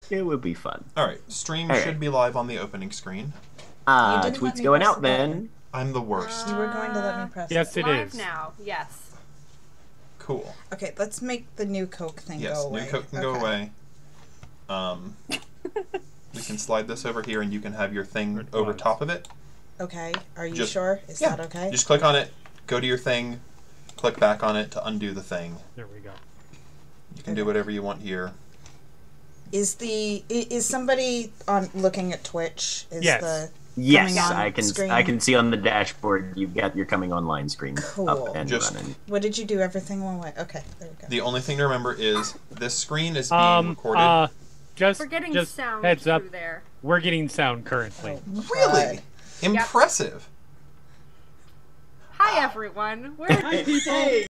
It would be fun. Alright, stream Okay. should be live on the opening screen. Tweet's going out then. I'm the worst. You were going to let me press Yes, it Live is. now, yes. Cool. Okay, let's make the new Coke thing Yes, go away. new Coke can go away. We can slide this over here and you can have your thing over top of it. Okay, are you Just- sure? Is yeah. that okay? Just click on it, go to your thing, click back on it to undo the thing. There we go. You can do whatever you want here. Is somebody on looking at Twitch? Is Yes. the Yes, coming on I can. screen? I can see on the dashboard you've got your coming online screen Cool. up and Just- running. What did you do? Everything one way. Okay, there we go. The only thing to remember is this screen is being recorded. We're getting just sound heads up. through there. We're getting sound currently. Really? Impressive. Hi, everyone. We're Hey.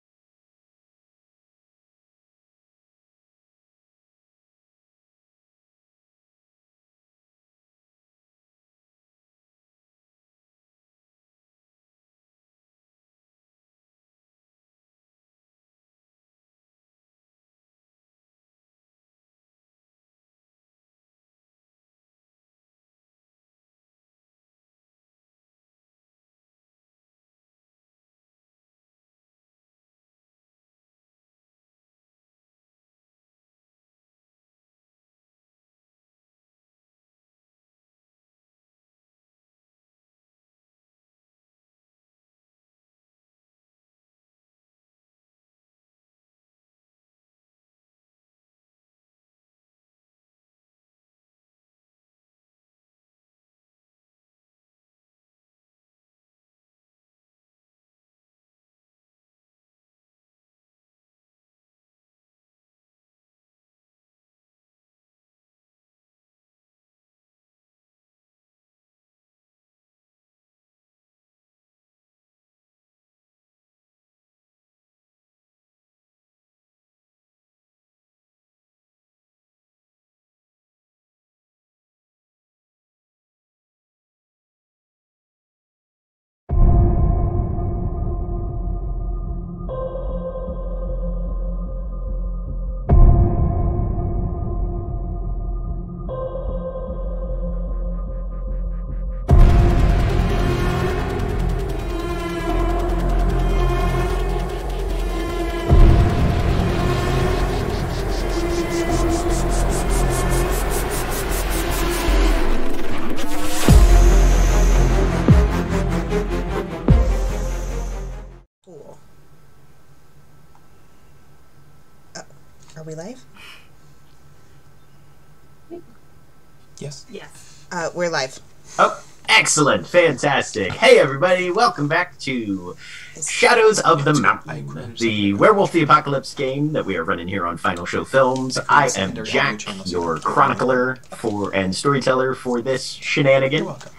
Cool. Are we live? Yes. yes. We're live. Oh, excellent, fantastic. Hey, everybody, welcome back to Shadows of the Mountain, the Werewolf the Apocalypse game that we are running here on Final Show Films. I am Jack, your chronicler and storyteller for this shenanigan. You're welcome.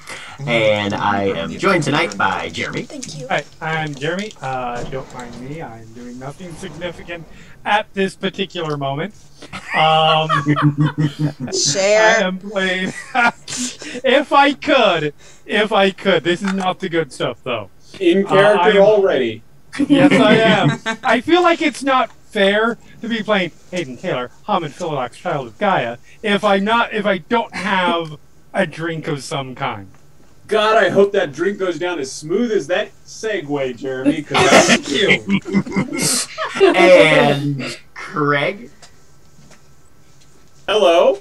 And I am joined tonight by Jeremy. Thank you. Hi, I'm Jeremy. Don't mind me. I'm doing nothing significant at this particular moment. I Share. am playing. If I could. This is not the good stuff, though. In character already. Yes, I am. I feel like it's not fair to be playing Hayden Taylor, Hamid Philodox, Child of Gaia, if I don't have a drink of some kind. God, I hope that drink goes down as smooth as that segue, Jeremy. Thank you. And Craig. Hello.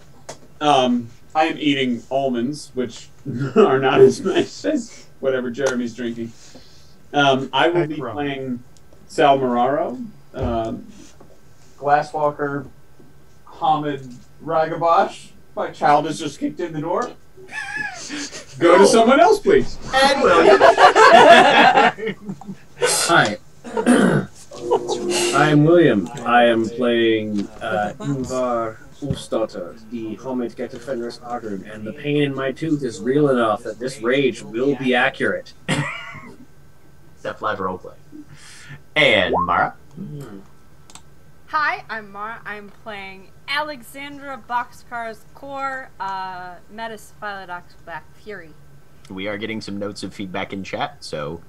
I am eating almonds, which are not as nice as whatever Jeremy's drinking. I will be playing Sal Mararo, Glasswalker, Hamid Ragabash. My child has just kicked in the door. Go to someone else, please. And William. Hi. I'm William. I am playing Ingvar Ulfsdotter, the Hamid Getafenris Argrim, and the pain in my tooth is real enough that this rage will be accurate. Except live roleplay. And Mara. Hi, I'm Mara. I'm playing Alexandra Boxcar's Core, Metis Philodox Black Fury. We are getting some notes of feedback in chat, so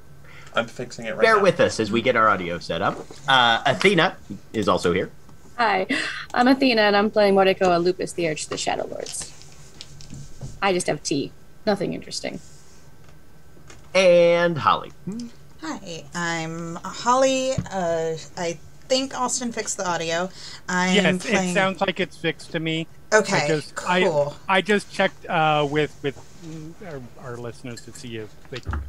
I'm fixing it right bear now. with us as we get our audio set up. Athena is also here. Hi, I'm Athena, and I'm playing Mordecai and Lupus, the Arch of the Shadow Lords. I just have tea. Nothing interesting. And Holly. Hi, I'm Holly. I think Austin fixed the audio. Yes, it sounds like it's fixed to me. Okay, cool. I just checked with our listeners to see if they can.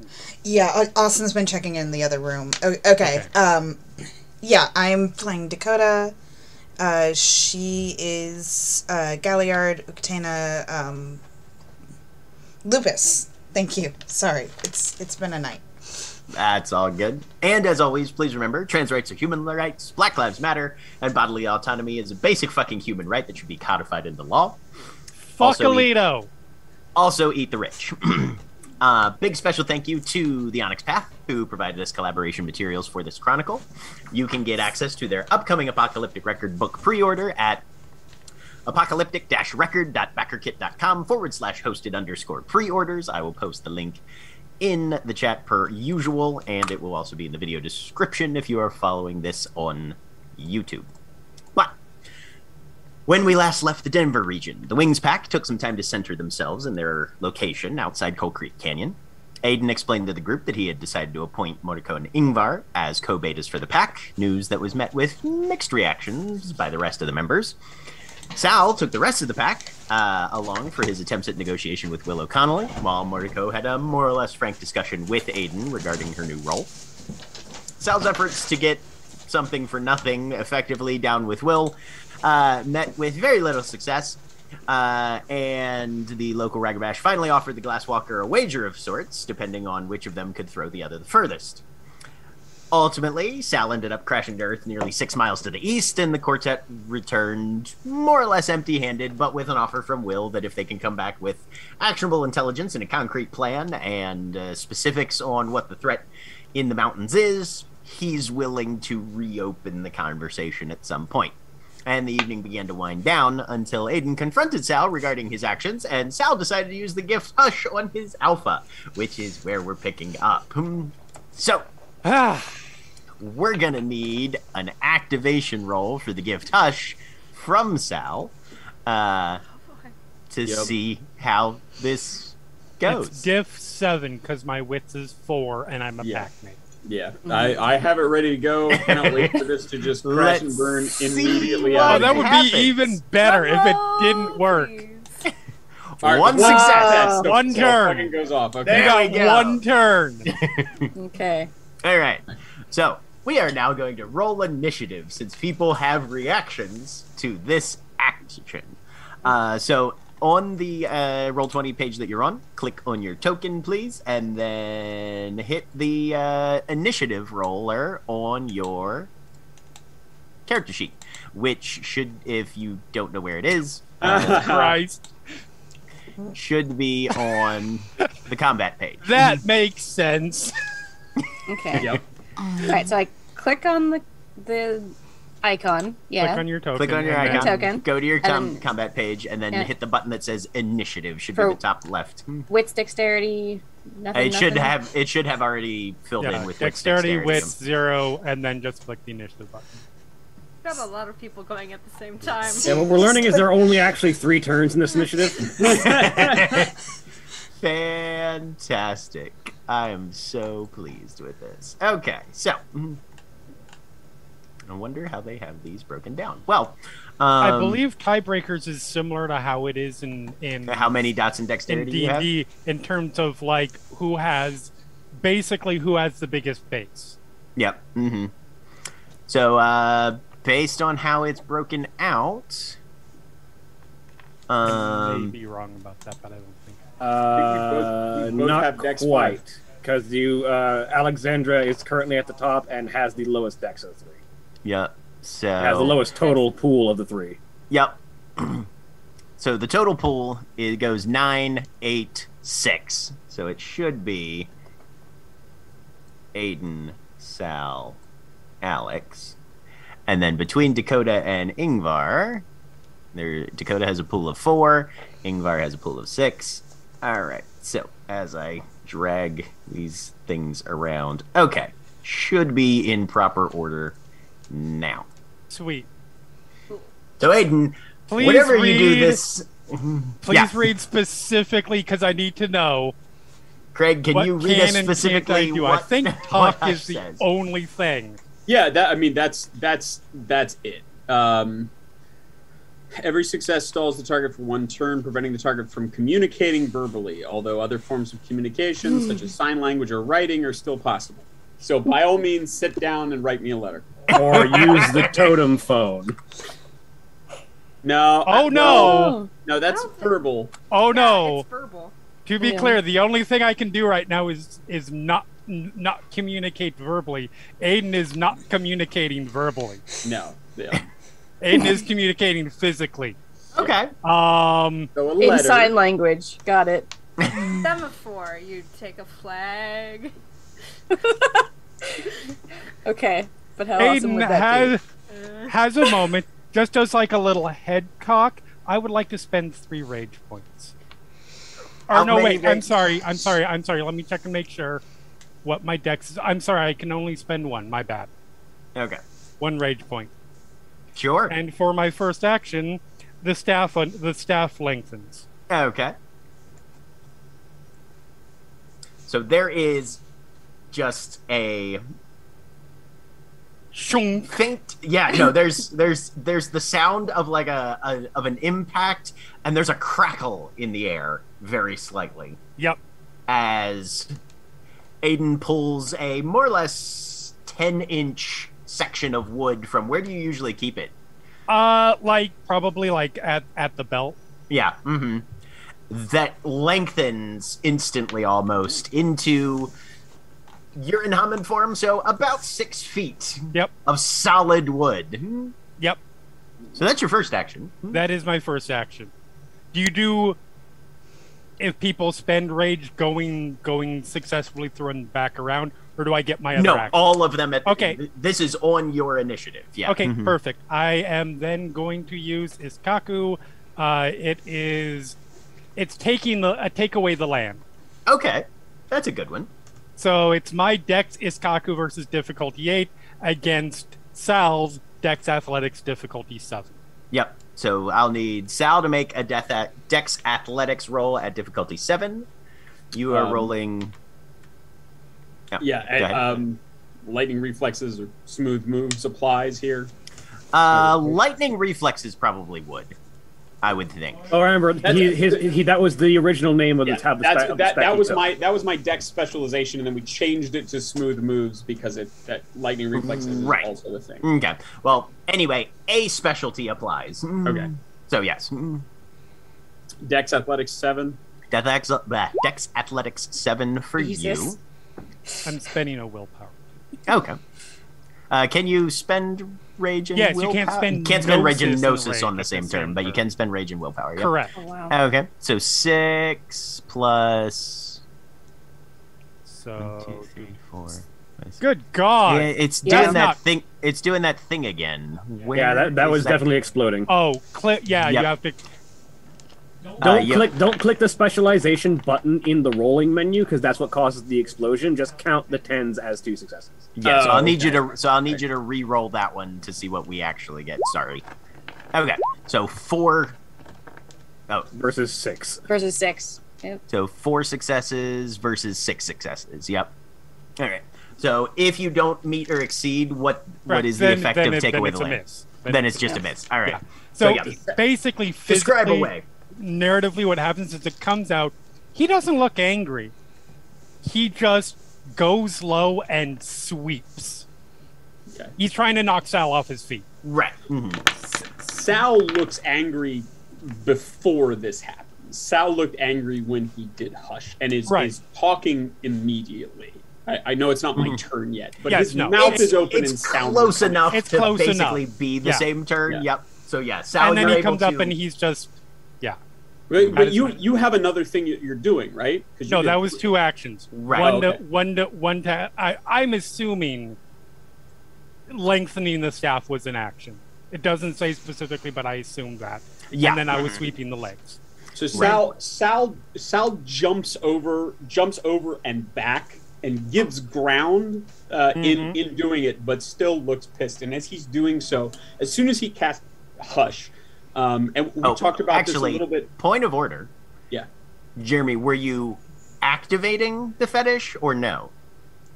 Yeah, Austin's been checking in the other room. Okay. Yeah, I'm playing Dakota. She is Galliard, Uktana, Lupus. Thank you. Sorry, it's been a night. That's all good. And as always, please remember, trans rights are human rights, Black Lives Matter, and bodily autonomy is a basic fucking human right that should be codified into law. Fuckalito! Also eat the rich. Big special thank you to the Onyx Path, who provided us collaboration materials for this chronicle. You can get access to their upcoming Apocalyptic Record book pre-order at apocalyptic-record.backerkit.com/hosted_pre-orders. I will post the link in the chat per usual, and it will also be in the video description if you are following this on YouTube. But when we last left the Denver region, the Wings Pack took some time to center themselves in their location outside Coal Creek Canyon. Aiden explained to the group that he had decided to appoint Mordecai and Ingvar as co-betas for the pack, news that was met with mixed reactions by the rest of the members. Sal took the rest of the pack along for his attempts at negotiation with Will O'Connell, while Mordecai had a more or less frank discussion with Aiden regarding her new role. Sal's efforts to get something for nothing effectively down with Will met with very little success, and the local Ragabash finally offered the Glasswalker a wager of sorts, depending on which of them could throw the other the furthest. Ultimately, Sal ended up crashing to Earth nearly 6 miles to the east, and the quartet returned more or less empty-handed, but with an offer from Will that if they can come back with actionable intelligence and a concrete plan and specifics on what the threat in the mountains is, he's willing to reopen the conversation at some point. And the evening began to wind down until Aiden confronted Sal regarding his actions, and Sal decided to use the gift Hush on his Alpha, which is where we're picking up. So, we're going to need an activation roll for the gift Hush from Sal to see how this goes. It's diff 7 because my wits is 4 and I'm a packmate. Yeah, I have it ready to go. Cannot wait for this to just crash and burn immediately out. Oh, that would be even better if it didn't work. One success. One turn. Fucking goes off. Okay. You got one turn. Okay. All right. So we are now going to roll initiative since people have reactions to this action. So on the Roll20 page that you're on, click on your token, please, and then hit the initiative roller on your character sheet, which should, if you don't know where it is, Christ, should be on the combat page. That makes sense. Okay. Yep. All right, so I click on the icon. Yeah. Click on your token. Click on your icon. Token. Go to your And then- combat page, and then hit the button that says Initiative. Should be For- the top left. Wits, dexterity, nothing. It should have already filled in with dexterity, wit, wits. 0, and then just click the initiative button. We have a lot of people going at the same time. Yeah, what we're learning is there are only actually 3 turns in this initiative. Fantastic. I am so pleased with this. Okay, so I wonder how they have these broken down. Well, I believe tiebreakers is similar to how it is in how many dots in dexterity you have? D&D in terms of like who has the biggest base. Yep. Mm-hmm. So based on how it's broken out, I may be wrong about that, but I don't think. we both Not have Dex quite, because Alexandra is currently at the top and has the lowest dex of the 3. yep. So Has the lowest total pool of the 3. Yep. So the total pool goes 9, 8, 6. So it should be Aiden, Sal, Alex, and then between Dakota and Ingvar, Dakota has a pool of 4. Ingvar has a pool of 6. All right. So as I drag these things around, okay, should be in proper order now. Sweet. So Aiden, Please whenever you do read- this, Please read specifically because I need to know. Craig, can what you read us can and specifically can't I do? what I think what talk Hush is the says? only thing. Yeah, that's it. Every success stalls the target for one turn, preventing the target from communicating verbally, although other forms of communication, such as sign language or writing, are still possible. So by all means, sit down and write me a letter. Or use the totem phone. No. Oh, no. No, that's verbal. Oh no! It's verbal. To be Yeah. clear, the only thing I can do right now is not communicate verbally. Aiden is not communicating verbally. No. Yeah. Aiden is communicating physically. Okay. So a In letter. sign language. Got it. Semaphore, you take a flag. Okay. But how awesome Aiden would that be? has a moment, just does like a little head cock. I would like to spend 3 rage points. Or How no, many wait, I'm rage- sorry. Let me check and make sure what my dex is. I'm sorry, I can only spend 1. My bad. Okay. 1 rage point. Sure. And for my first action, the staff lengthens. Okay. So there is just a Shunk. faint. Yeah, no. There's the sound of like of an impact, and there's a crackle in the air, very slightly, Yep. as Aiden pulls a more or less 10-inch section of wood from where do you usually keep it? Like probably like at the belt. Yeah. Mm-hmm. That lengthens instantly almost into you're in Hammond form, so about 6 feet Yep. of solid wood. Yep. So that's your first action. That is my first action. Do you do if people spend rage going successfully through and back around, or do I get my other No, action? all of them at Okay. This is on your initiative. Yeah. Okay, Mhm. perfect. I am then going to use Iskaku. It's take away the land. Okay. That's a good one. So it's my Dex Iskaku versus difficulty 8 against Sal's Dex Athletics difficulty 7. Yep. So I'll need Sal to make a Dex Athletics roll at difficulty 7. You are rolling. Oh, go ahead. Lightning reflexes or smooth moves applies here. Lightning reflexes probably would, I would think. Oh, I remember. That was the original name of the tab. That was my Dex specialization, and then we changed it to smooth moves because that lightning reflexes Right. is also the thing. Okay. Well, anyway, a specialty applies. Okay. So yes, Dex Athletics 7. Dex Athletics 7 for Jesus. I'm spending a willpower. you. Okay. Can you spend rage and Yes, you willpower? can't spend You can't spend rage and Gnosis and gnosis rage on the at same the same turn, but you turn. can spend rage and willpower. Yep. Correct. Oh, wow. Okay. So 6 plus So 1, 2, 3, 4. 5, 6. good God. Yeah, it's Yeah. doing that Not- thing. It's doing that thing again. Yeah, Where that is was definitely exploding. Oh, yeah, Yep. you have to. Don't click the specialization button in the rolling menu because that's what causes the explosion. Just count the 10s as 2 successes. Yeah, so Oh, I'll need you okay. to need you to re-roll that one to see what we actually get. Sorry. Okay. So 4 Versus 6. Versus 6. Yep. so 4 successes versus 6 successes. Yep. All right. So if you don't meet or exceed what Right, is the then- effect then of it- take then away it's the a land? miss. Then it's just a miss. All right. Yeah. So yeah. basically, Describe physically, away. narratively, what happens is it comes out. He doesn't look angry. He just goes low and sweeps. Okay. He's trying to knock Sal off his feet. Right. Mhm. Sal looks angry before this happens. Sal looked angry when he did hush and is talking immediately. I know it's not my turn yet, but Yes, his no. mouth is open It's and sounds close enough It's to close basically enough. be the Yeah. same turn. Yeah. Yep. So yeah, Sal, And then you're he able comes up to- and he's just, But you have another thing you're doing, right? 'Cause you no, did- that was 2 actions. Right. One to. I'm assuming lengthening the staff was an action. It doesn't say specifically, but I assumed that. Yeah. And then I was sweeping the legs. So Sal jumps over and back and gives ground in doing it, but still looks pissed. And as he's doing so, as soon as he casts hush. And we talked about this a little bit. Point of order. Yeah. Jeremy, were you activating the fetish or no?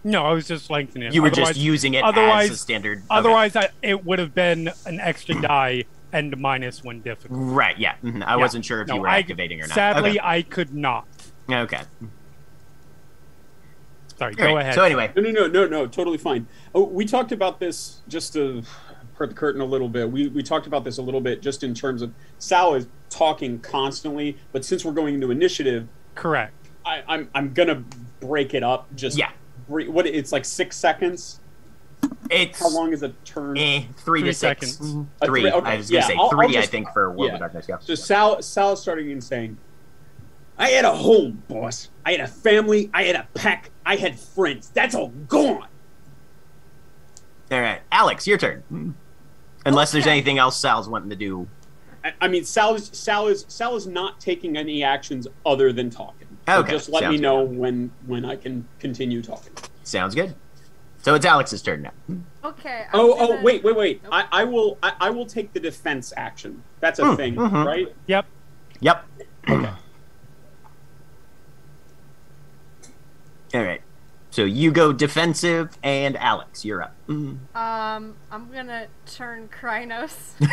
No, I was just lengthening it. You were just using it as a standard. Otherwise, it would have been an extra die and -1 difficulty. Right, yeah. I wasn't sure if you were activating or not. Sadly, I could not. Okay. Sorry, go ahead. So anyway. No, totally fine. Oh, we talked about this just to put the curtain a little bit. We talked about this a little bit just in terms of Sal is talking constantly, but since we're going into initiative, correct. I'm gonna break it up. Just what it's like 6 seconds. It's how long is a turn? 3 to 6 seconds. 3. Okay. I was gonna say 3. I think for World of Darkness. Yeah. So Sal starting in saying, "I had a home, boss. I had a family. I had a pack. I had friends. That's all gone." All right, Alex, your turn. Unless there's anything else Sal's wanting to do. I mean, Sal is not taking any actions other than talking. So okay. Just let me know when I can continue talking. Sounds good. So it's Alex's turn now. Okay. Wait. Nope. I will take the defense action. That's a thing, right? Yep. Okay. All right. So you go defensive, and Alex, you're up. I'm gonna turn Krynos. All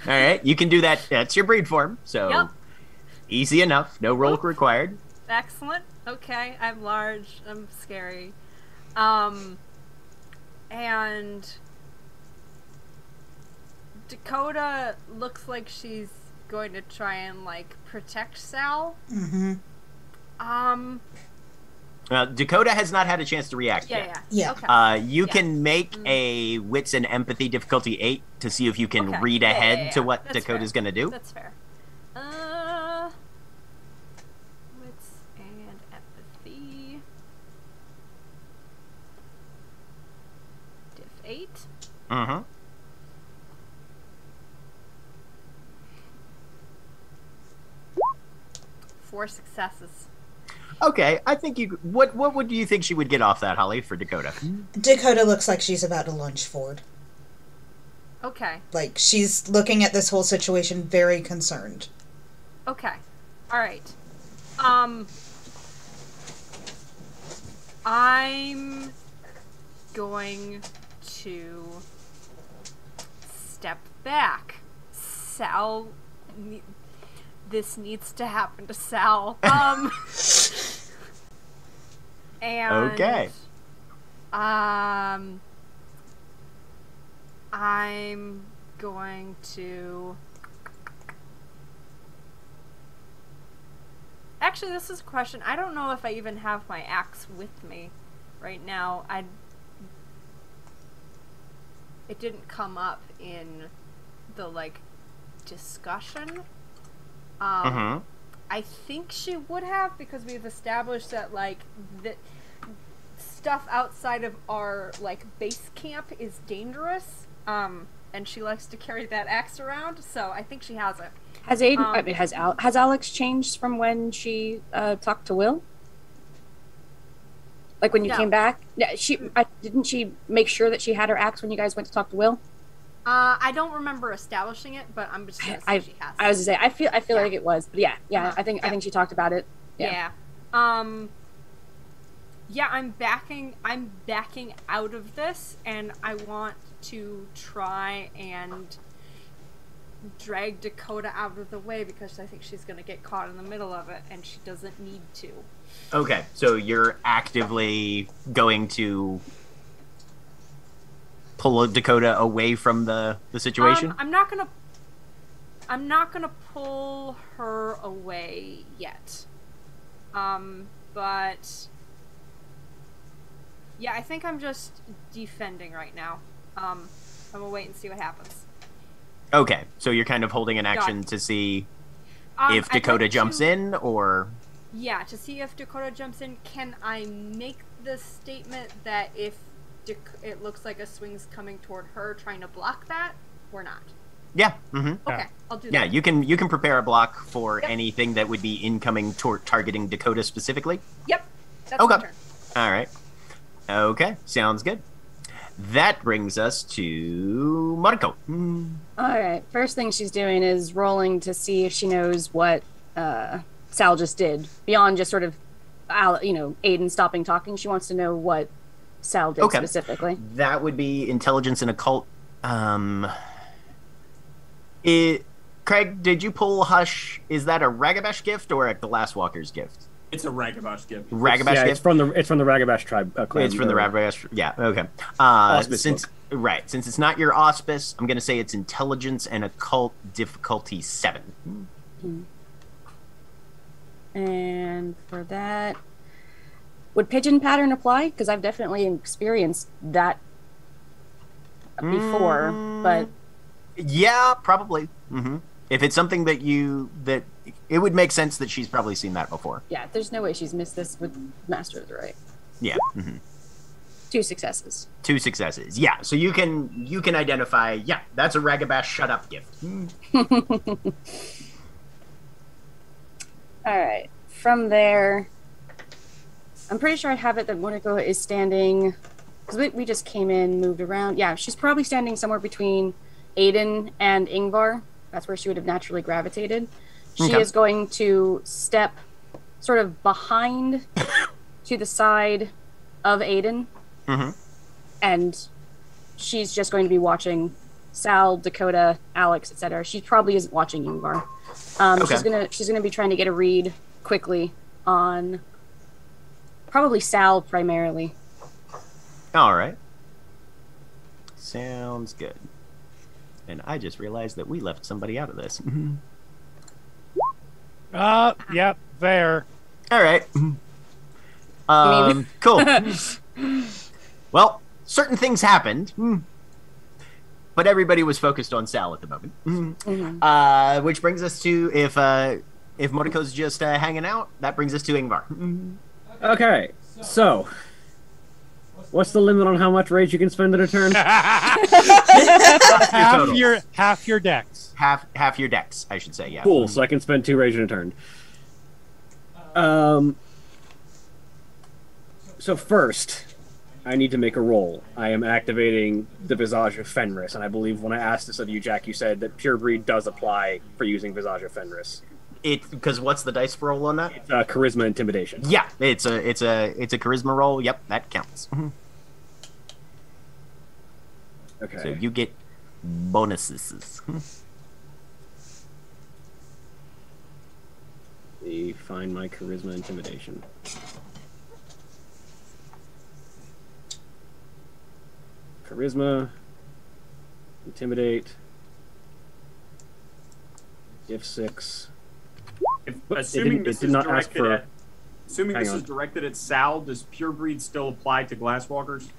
right, you can do that. That's your breed form, so easy enough. No roll required. Excellent. Okay, I'm large. I'm scary. And Dakota looks like she's going to try and protect Sal. Dakota has not had a chance to react yet. Yeah. Okay. You can make a Wits and Empathy difficulty 8 to see if you can read ahead to what Dakota's going to do. That's fair. Wits and Empathy. Diff 8. Mm-hmm. Four successes. Okay, I think you. What would you think she would get off that, Holly, for Dakota? Dakota looks like she's about to lunge forward. Okay. Like, she's looking at this whole situation very concerned. Okay. All right. I'm going to step back. Sal, this needs to happen to Sal. And okay. I'm going to. Actually, this is a question. I don't know if I even have my axe with me right now. It didn't come up in the discussion. I think she would have, because we've established that the stuff outside of our base camp is dangerous. And she likes to carry that axe around, so I think she has it. Has Aiden? Has Alex changed from when she talked to Will? Like when you came back? Yeah, didn't she make sure that she had her axe when you guys went to talk to Will? I don't remember establishing it, but I'm just gonna say she has. I was gonna say I feel like it was, but yeah. I think she talked about it. Yeah. Yeah, I'm backing out of this, and I want to try and drag Dakota out of the way, because I think she's going to get caught in the middle of it, and she doesn't need to. Okay, so you're actively going to pull Dakota away from the situation? I'm not gonna pull her away yet. But yeah, I think I'm just defending right now. I'm gonna wait and see what happens. Okay, so you're kind of holding an action to see if Dakota jumps in, or... Yeah, to see if Dakota jumps in. Can I make the statement that if it looks like a swing's coming toward her, trying to block that, or not? Yeah. Mm-hmm. Okay, I'll do that. Yeah, you can prepare a block for anything that would be incoming targeting Dakota specifically. Yep. That's my turn. All right. Okay, sounds good. That brings us to Mariko. All right. First thing she's doing is rolling to see if she knows what Sal just did. Beyond just sort of, Aiden stopping talking, she wants to know what Sal did specifically. That would be intelligence and occult. Craig, did you pull Hush? Is that a Ragabash gift or a Glasswalker's gift? It's a Ragabash gift. Ragabash gift? It's from the Ragabash tribe. Clan. It's from the Ragabash. Yeah. Okay. Since it's not your auspice, I'm gonna say it's intelligence and occult difficulty 7. And for that, would pigeon pattern apply? Because I've definitely experienced that before, but yeah, probably. If it's something that it would make sense that she's probably seen that before. Yeah, there's no way she's missed this with Masters, right? Yeah. 2 successes. 2 successes. Yeah. So you can identify. Yeah, that's a Ragabash shut up gift. All right. From there, I'm pretty sure I have it that Monaco is standing, because we just came in, moved around. Yeah, she's probably standing somewhere between Aiden and Ingvar. That's where she would have naturally gravitated. She is going to step sort of behind to the side of Aiden. And she's just going to be watching Sal, Dakota, Alex, etc. She probably isn't watching Ingvar. She's gonna be trying to get a read quickly on probably Sal primarily. All right. Sounds good. And I just realized that we left somebody out of this. Yep, there. All right. Cool. Well, certain things happened, but everybody was focused on Sal at the moment. Which brings us to if Monaco's just hanging out, that brings us to Ingvar. Okay, so what's the limit on how much rage you can spend in a turn? half your dex. Half your dex, I should say. Yeah. Cool. So I can spend 2 rage in a turn. So first, I need to make a roll. I am activating the Visage of Fenris, and I believe when I asked this of you, Jack, you said that Pure Breed does apply for using Visage of Fenris. Because what's the dice roll on that? It's Charisma Intimidation. Yeah, it's a charisma roll. Yep, that counts. Okay. So you get bonuses. Let me find my Charisma Intimidation. Charisma, Intimidate, If 6. Assuming this is directed directed at Sal, does Pure Breed still apply to Glasswalkers?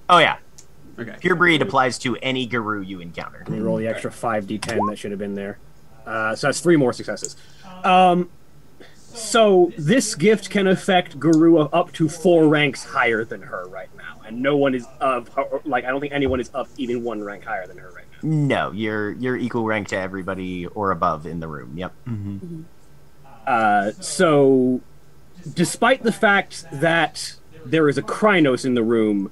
Oh yeah. Okay. Pure Breed applies to any Guru you encounter. Let me roll the extra 5d10 that should have been there. So that's 3 more successes. So this gift can affect Guru up to 4 ranks higher than her right now, and no one is of I don't think anyone is up even 1 rank higher than her right now. No, you're equal rank to everybody or above in the room. Yep. So, despite the fact that there is a Krynos in the room,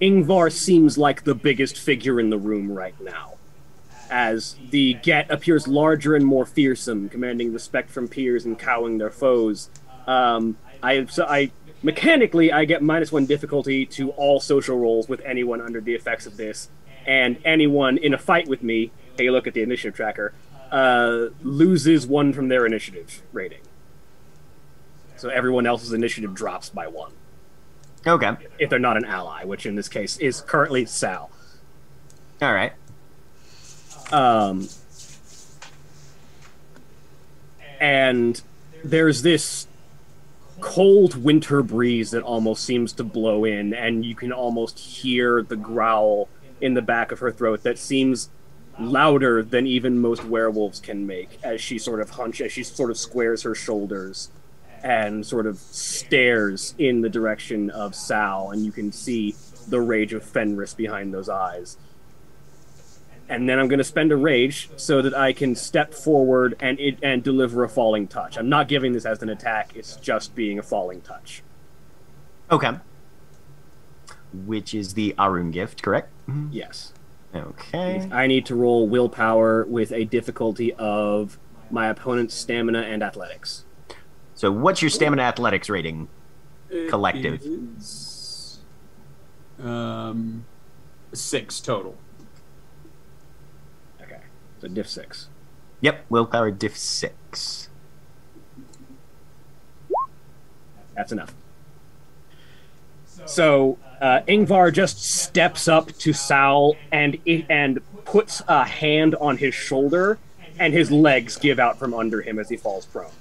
Ingvar seems like the biggest figure in the room right now. As the Get appears larger and more fearsome, commanding respect from peers and cowing their foes. Mechanically, I get -1 difficulty to all social rolls with anyone under the effects of this, and anyone in a fight with me, take a look at the initiative tracker, loses 1 from their initiative rating. So everyone else's initiative drops by 1. Okay. If they're not an ally, which in this case is currently Sal. All right. And there's this cold winter breeze that almost seems to blow in, and you can almost hear the growl in the back of her throat that seems louder than even most werewolves can make as she sort of squares her shoulders and sort of stares in the direction of Sal, and you can see the rage of Fenris behind those eyes. And then I'm going to spend a rage so that I can step forward and deliver a falling touch. I'm not giving this as an attack, it's just being a falling touch. Okay. which is the Arun gift, correct? Yes. Okay. I need to roll willpower with a difficulty of my opponent's stamina and athletics. So what's your stamina athletics rating? Collective. It is, 6 total. Okay. So diff 6. Yep, willpower diff 6. That's enough. So Ingvar just steps up to Sal and puts a hand on his shoulder, and his legs give out from under him as he falls prone.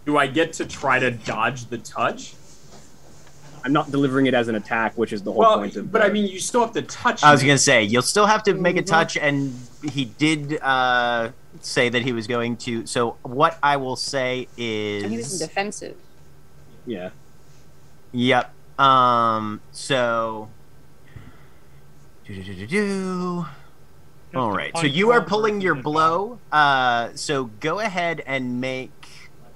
Do I get to try to dodge the touch? I'm not delivering it as an attack, which is the whole point of. But I mean, you still have to touch. I was gonna say you'll still have to make a touch, and he did say that he was going to. So what I will say is, And he was in defensive. Yeah. Yep. So. All right. So you are pulling your blow. So go ahead and make.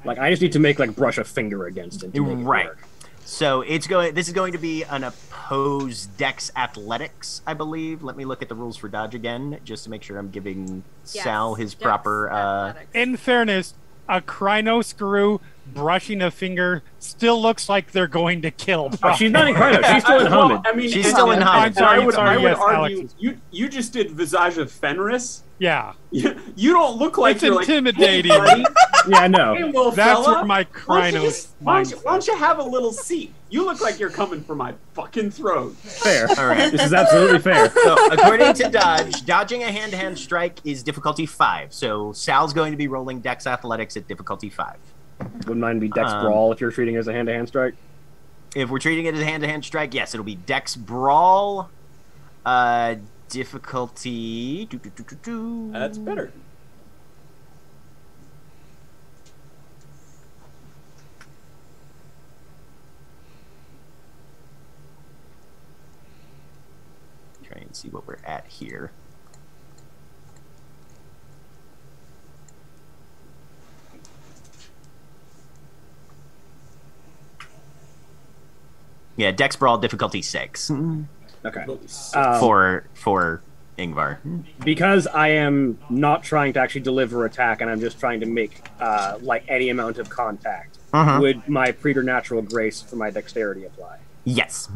Like I just need to make like brush a finger against it. To make it work. So it's going. This is going to be an opposed Dex Athletics, I believe. Let me look at the rules for dodge again, just to make sure I'm giving Sal his Dex proper. Athletics. In fairness, a Kryno screw brushing a finger still looks like they're going to kill. Oh, she's not in Kryno. She's still in Hamid. I mean, she's still in Hamid. I would yes, argue you just did Visage of Fenris. Yeah. You don't look like It's you're intimidating. Like, hey, buddy. Yeah, no. Hey, little That's fella. where my Krynos Why don't you have a little seat? You look like you're coming for my fucking throat. Fair. All right. This is absolutely fair. So according to dodge, dodging a hand-to-hand strike is difficulty 5. So Sal's going to be rolling Dex Athletics at difficulty 5. Wouldn't mine be Dex Brawl if you're treating it as a hand-to-hand strike? If we're treating it as a hand-to-hand strike, yes, it'll be Dex Brawl. Difficulty. That's better. Try and see what we're at here. Yeah, Dex Brawl difficulty 6 Okay. for Ingvar. Because I am not trying to actually deliver attack, and I'm just trying to make like any amount of contact. Would my preternatural grace for my dexterity apply? Yes.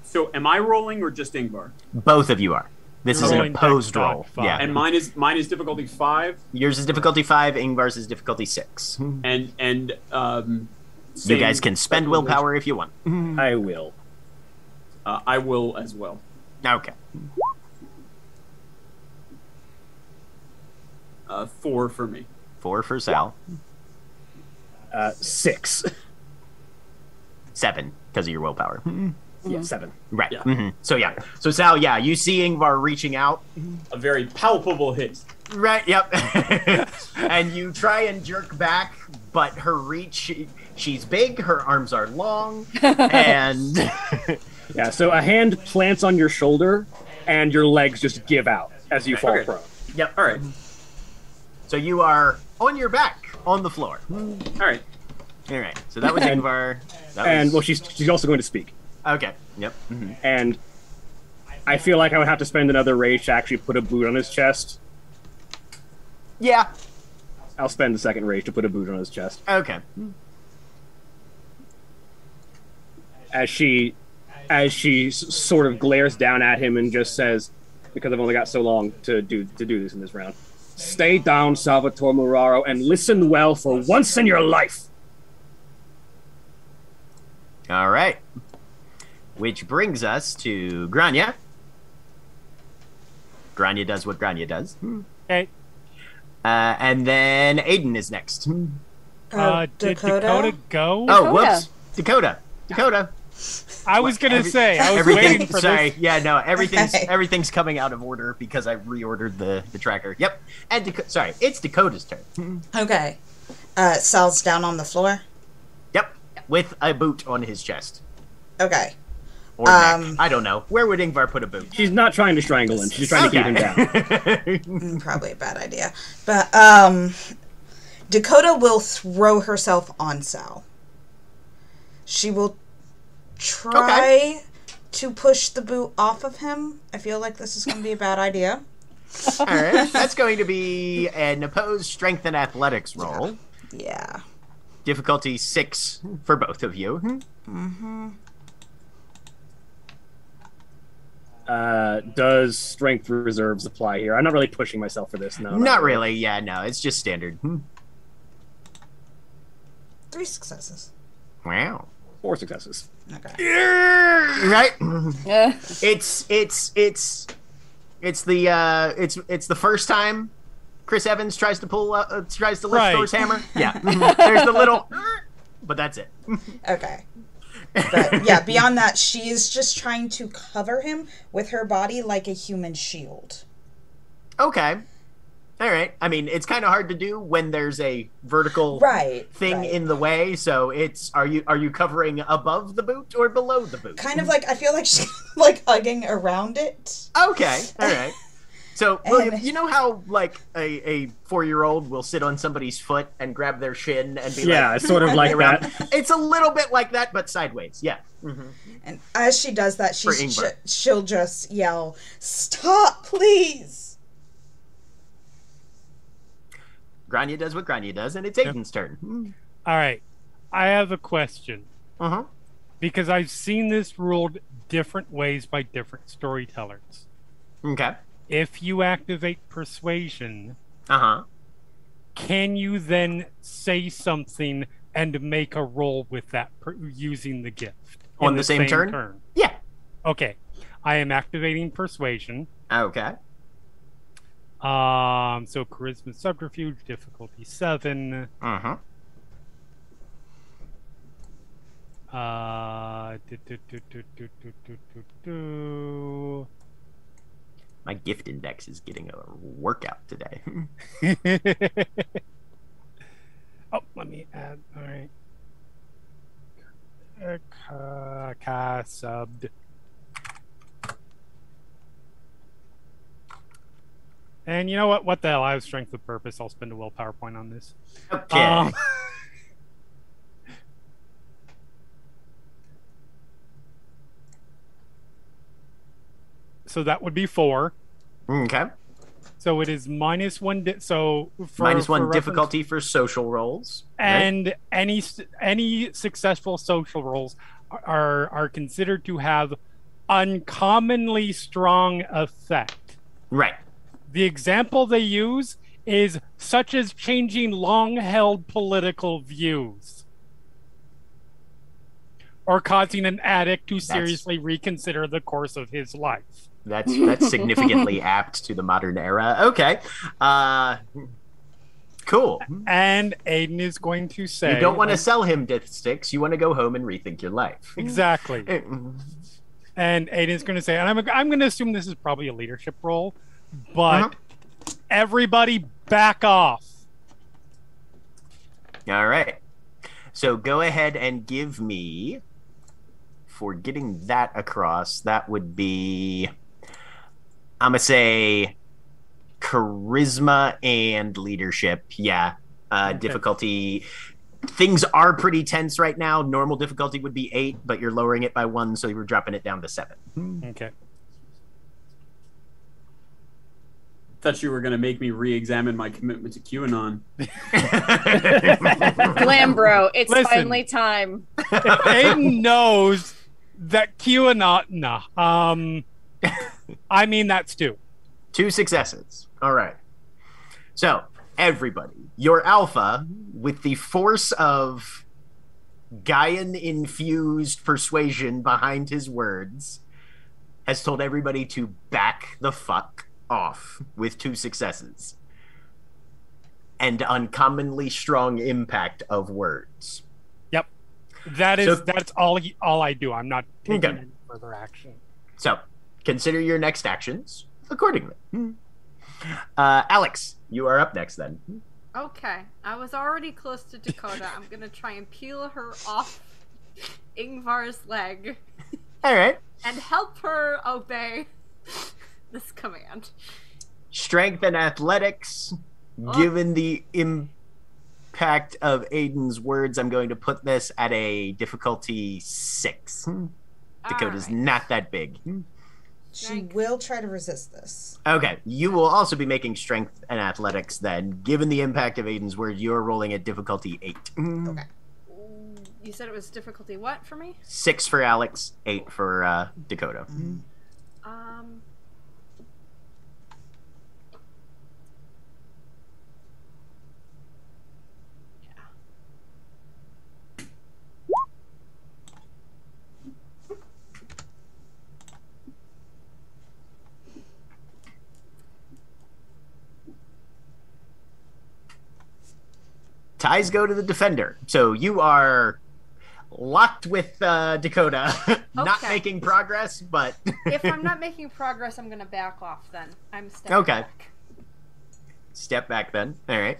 So am I rolling or just Ingvar? Both of you are. This is an Rolling opposed Dex roll. dodge Yeah. And mine is difficulty 5. Yours is difficulty 5. Ingvar's is difficulty 6. And You guys can spend willpower if you want. I will. I will as well. Okay. 4 for me. 4 for Sal. 6. 7 because of your willpower. Yeah, 7. Right. Yeah. So yeah. So Sal, yeah, you see Ingvar reaching out. A very palpable hit. Right. Yep. And you try and jerk back, but her reach. She's big. Her arms are long, and Yeah, so a hand plants on your shoulder, and your legs just give out as you fall prone. yep. All right. So you are on your back on the floor. All right. All right. So that was Ingvar. That And was... well, she's also going to speak. Okay. Yep. And I feel like I would have to spend another rage to actually put a boot on his chest. Yeah. I'll spend the second rage to put a boot on his chest. Okay. As she sort of glares down at him and just says, because I've only got so long to do this in this round, stay down, Salvatore Muraro, and listen well for once in your life. All right. Which brings us to Grania. Grania does what Grania does. Okay. And then Aiden is next. Did Dakota go? Oh, whoops. Dakota. I was gonna say I was Everything. waiting for Sorry. this. Yeah, no. Everything's Okay. everything's coming out of order because I reordered the tracker. Yep. And sorry, it's Dakota's turn. Okay. Sal's down on the floor. Yep. With a boot on his chest Okay. or neck. I don't know. Where would Ingvar put a boot? She's not trying to strangle him. She's trying to keep him down. Probably a bad idea. But Dakota will throw herself on Sal. She will try to push the boot off of him. I feel like this is going to be a bad idea. All right. That's going to be an opposed strength and athletics roll. Yeah. Difficulty 6 for both of you. Mm-hmm. Does strength reserves apply here? I'm not really pushing myself for this. No, Not really. Yeah, no. It's just standard. 3 successes. Wow. 4 successes. Okay. Right? Yeah. It's the first time Chris Evans tries to lift Right. Thor's hammer. Yeah. There's the little but that's it. Okay. But yeah, beyond that, she is just trying to cover him with her body like a human shield. Okay. All right. I mean, it's kind of hard to do when there's a vertical thing in the way. So are you covering above the boot or below the boot? Kind of like, I feel like she's like hugging around it. Okay. All right. So, William, you know how like a 4-year-old will sit on somebody's foot and grab their shin and be Yeah, it's sort of like around? that. It's a little bit like that, but sideways. Yeah. Mm-hmm. And as she does that, For Ingvar. she'll just yell, "Stop, please!" Grania does what Grania does, and it's Aiden's turn. All right. I have a question. Uh-huh. Because I've seen this ruled different ways by different storytellers. Okay. If you activate persuasion, Uh-huh. can you then say something and make a roll with that using the gift? On in the same turn? Yeah. Okay. I am activating persuasion. Okay. So charisma subterfuge, difficulty 7. Uh-huh. My gift index is getting a workout today. Oh, let me add. All right. Subbed. And you know what? What the hell? I have strength of purpose. I'll spend a willpower point on this. Okay. So that would be 4. Okay. So it is -1. So for, -1 for reference, difficulty for social rolls. and any successful social rolls are considered to have uncommonly strong effect. Right. The example they use is such as changing long-held political views or causing an addict to seriously reconsider the course of his life. That's significantly apt to the modern era. Okay. Cool. And Aiden is going to say... You don't want to sell him death sticks. You want to go home and rethink your life. Exactly. And Aiden's going to say, and I'm going to assume this is probably a leadership role, but everybody back off. All right. So go ahead and give me, for getting that across, that would be, I'm going to say charisma and leadership. Yeah. Okay. Difficulty. Things are pretty tense right now. Normal difficulty would be 8, but you're lowering it by 1, so you're dropping it down to 7. Okay. Thought you were going to make me re-examine my commitment to QAnon. Glambro, it's Listen. finally time. If Aiden knows that QAnon... I mean, that's 2. 2 successes. All right. So, everybody, your alpha, with the force of Gaian-infused persuasion behind his words, has told everybody to back the fuck off with 2 successes. And uncommonly strong impact of words. Yep. That's all I do. I'm not taking any further action. So, consider your next actions accordingly. Alex, you are up next then. Okay, I was already close to Dakota. I'm gonna try and peel her off Ingvar's leg All right. and help her obey this command. Strength and athletics. Given the impact of Aiden's words, I'm going to put this at a difficulty 6. Dakota's Alright. not that big. She will try to resist this. Okay, you will also be making strength and athletics then. Given the impact of Aiden's word, you're rolling at difficulty 8. Okay. You said it was difficulty what for me? 6 for Alex, 8 for Dakota. Um. Yeah. Ties go to the defender. So you are locked with Dakota, not Okay. making progress, but... If I'm not making progress, I'm gonna back off. Then I'm stepping Okay. back. Step back then. All right.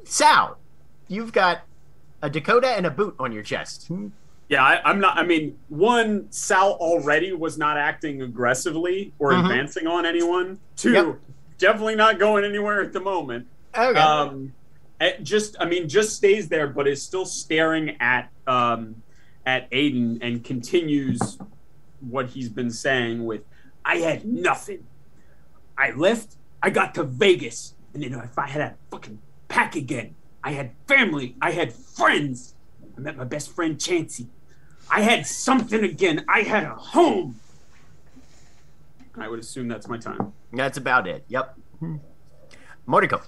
Sal, you've got a Dakota and a boot on your chest. Yeah, I'm not. I mean, one, Sal already was not acting aggressively or advancing on anyone. Two, Yep. definitely not going anywhere at the moment. Okay. Just stays there, but is still staring at Aiden and continues what he's been saying with, "I had nothing. I left. I got to Vegas, and then if I had a fucking pack again, I had family. I had friends. I met my best friend Chansey. I had something again. I had a home." I would assume that's my time. That's about it. Yep. Mordecai.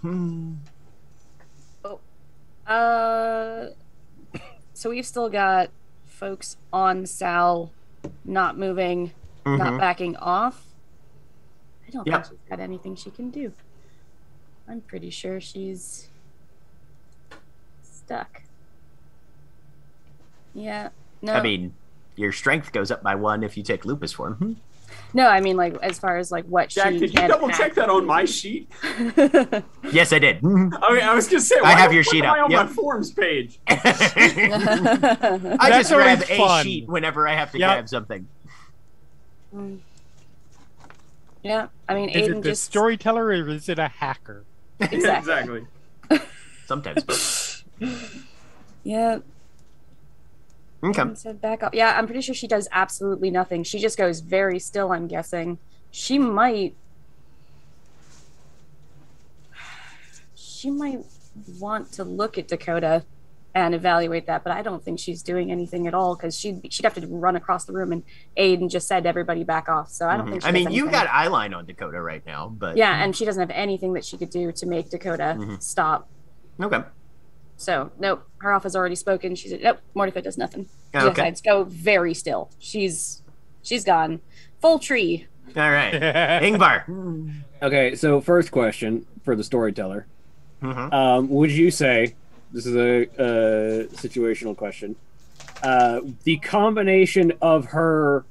So we've still got folks on Sal, not moving, not backing off. I don't Yep. think she's got anything she can do. I'm pretty sure she's stuck. Yeah. No. I mean, your strength goes up by 1 if you take lupus form. no. I mean, like as far as like what Jack, she did you can double check act. that on my sheet? Yes, I did. I mean, I was gonna say, I have your why sheet am I up, on yep. my forms page. I That's just grab always a fun. sheet whenever I have to Yep. grab something. Yeah. I mean, Is Aiden it the just storyteller or is it a hacker? exactly. Sometimes both. Yeah. Okay. Aiden said back up. Yeah, I'm pretty sure she does absolutely nothing. She just goes very still. I'm guessing she might want to look at Dakota and evaluate that, but I don't think she's doing anything at all because she'd have to run across the room, and Aiden just said everybody back off. So I don't think. She I does mean, you anything. got eyeline on Dakota right now, but... Yeah, and she doesn't have anything that she could do to make Dakota stop. Okay. So nope, her off has already spoken. She said nope. Mordecai does nothing. She Okay. decides to go very still. She's gone full tree. All right. Ingvar. Okay, so first question for the storyteller. Mhm. Would you say, this is a situational question, the combination of her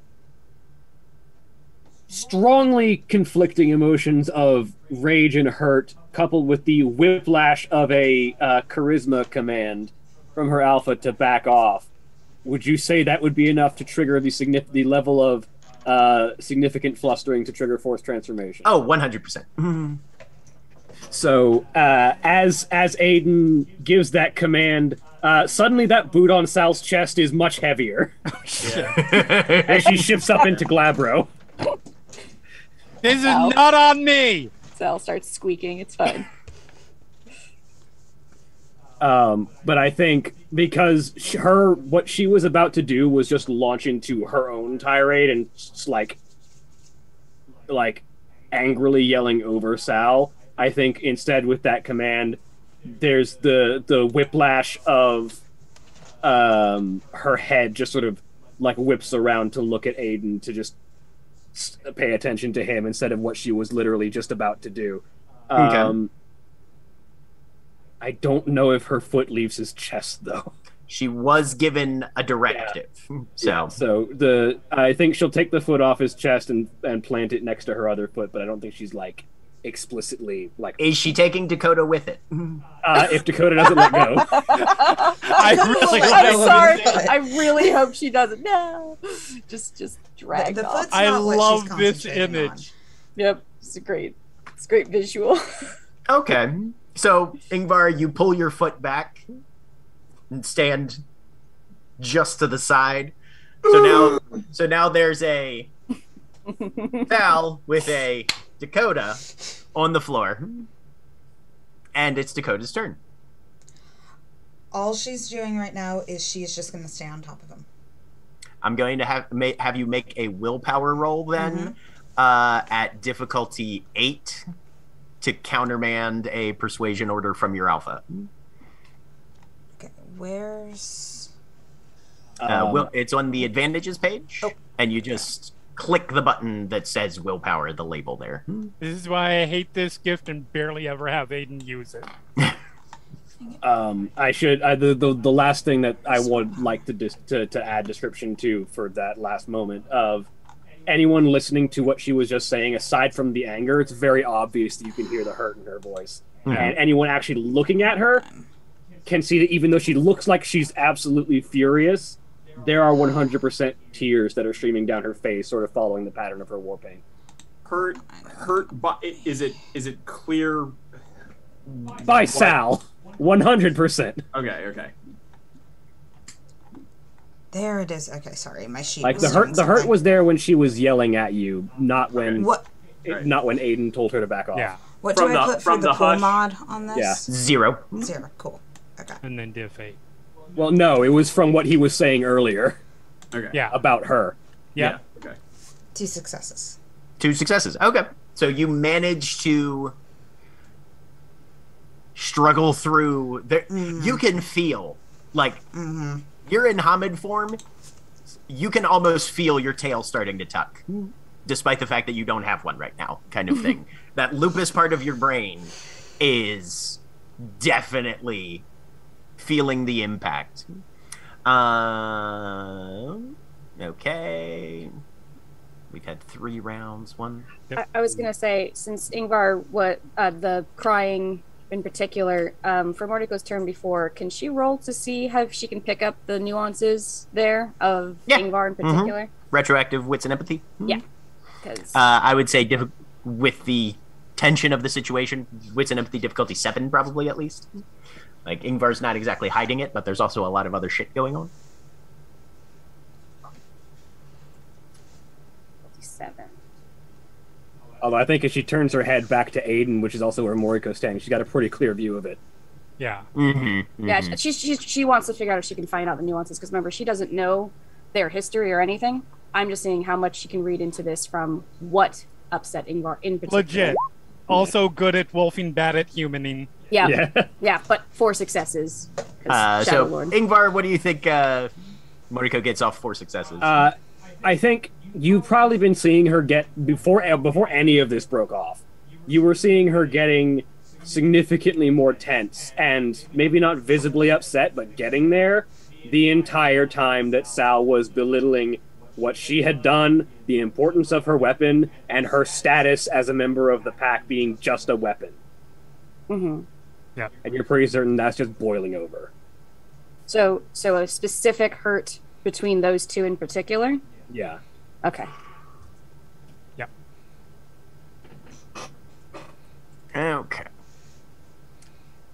strongly conflicting emotions of rage and hurt, coupled with the whiplash of a charisma command from her alpha to back off, would you say that would be enough to trigger the level of significant flustering to trigger force transformation? Oh, 100%. So as Aiden gives that command, suddenly that boot on Sal's chest is much heavier as she shifts up into Glabro. This is not on me. Sal starts squeaking. It's fine. But I think because what she was about to do was just launch into her own tirade and just like angrily yelling over Sal. I think instead with that command, there's the whiplash of her head just sort of like whips around to look at Aiden to just pay attention to him instead of what she was literally just about to do. Okay. I don't know if her foot leaves his chest though. She was given a directive. So I think she'll take the foot off his chest and plant it next to her other foot, but I don't think she's like explicitly like. Is she taking Dakota with it? If Dakota doesn't let go. I'm sorry. I really hope she doesn't. No, just drag The off. foot's I not what she's love this concentrating image. Yep, it's a great visual. Okay. So, Ingvar, you pull your foot back and stand just to the side. So now there's a Val with a Dakota on the floor, and it's Dakota's turn. All she's doing right now is she's just going to stay on top of him. I'm going to have you make a willpower roll then, at difficulty 8 to countermand a persuasion order from your alpha. Okay, where's... it's on the advantages page, and you just click the button that says willpower, the label there. This is why I hate this gift and barely ever have Aiden use it. The last thing that I would like to add description to for that last moment of anyone listening to what she was just saying, aside from the anger, it's very obvious that you can hear the hurt in her voice. Mm-hmm. And anyone actually looking at her can see that even though she looks like she's absolutely furious, there are 100% tears that are streaming down her face, sort of following the pattern of her war pain. Hurt, but is it clear by Sal? 100%. Okay. There it is. Okay, sorry, my sheet. Like the hurt was there when she was yelling at you, not when not when Aiden told her to back off. Yeah. What do I put for the cool mod on this? Yeah. 0. 0. Cool. Okay. And then diff 8. Well, no, it was from what he was saying earlier. Okay. Yeah. About her. Yeah. Okay. 2 successes. 2 successes. Okay. So you manage to struggle through. You can feel, like, you're in Hamid form. You can almost feel your tail starting to tuck, despite the fact that you don't have one right now, kind of thing. That lupus part of your brain is definitely feeling the impact. Okay. We've had 3 rounds. 1. Yep. I was gonna say, since Ingvar, the crying in particular, for Mordecai's turn before, can she roll to see how she can pick up the nuances there of Ingvar in particular? Retroactive wits and empathy. Yeah. Because I would say with the tension of the situation, wits and empathy difficulty 7 probably at least. Like, Ingvar's not exactly hiding it, but there's also a lot of other shit going on. 7. Although I think if she turns her head back to Aiden, which is also where Moriko's standing, she's got a pretty clear view of it. Yeah. Yeah, she wants to figure out if she can find out the nuances, because remember, she doesn't know their history or anything. I'm just seeing how much she can read into this from what upset Ingvar in particular. Legit. Also good at wolfing, bad at humaning. Yeah, but 4 successes. So, Ingvar, what do you think Moriko gets off 4 successes? I think you've probably been seeing her get, before any of this broke off, you were seeing her getting significantly more tense and maybe not visibly upset, but getting there the entire time that Sal was belittling what she had done, the importance of her weapon, and her status as a member of the pack being just a weapon. Mm-hmm. Yeah. And you're pretty certain that's just boiling over. So a specific hurt between those 2 in particular? Yeah. Okay. Yep. Okay.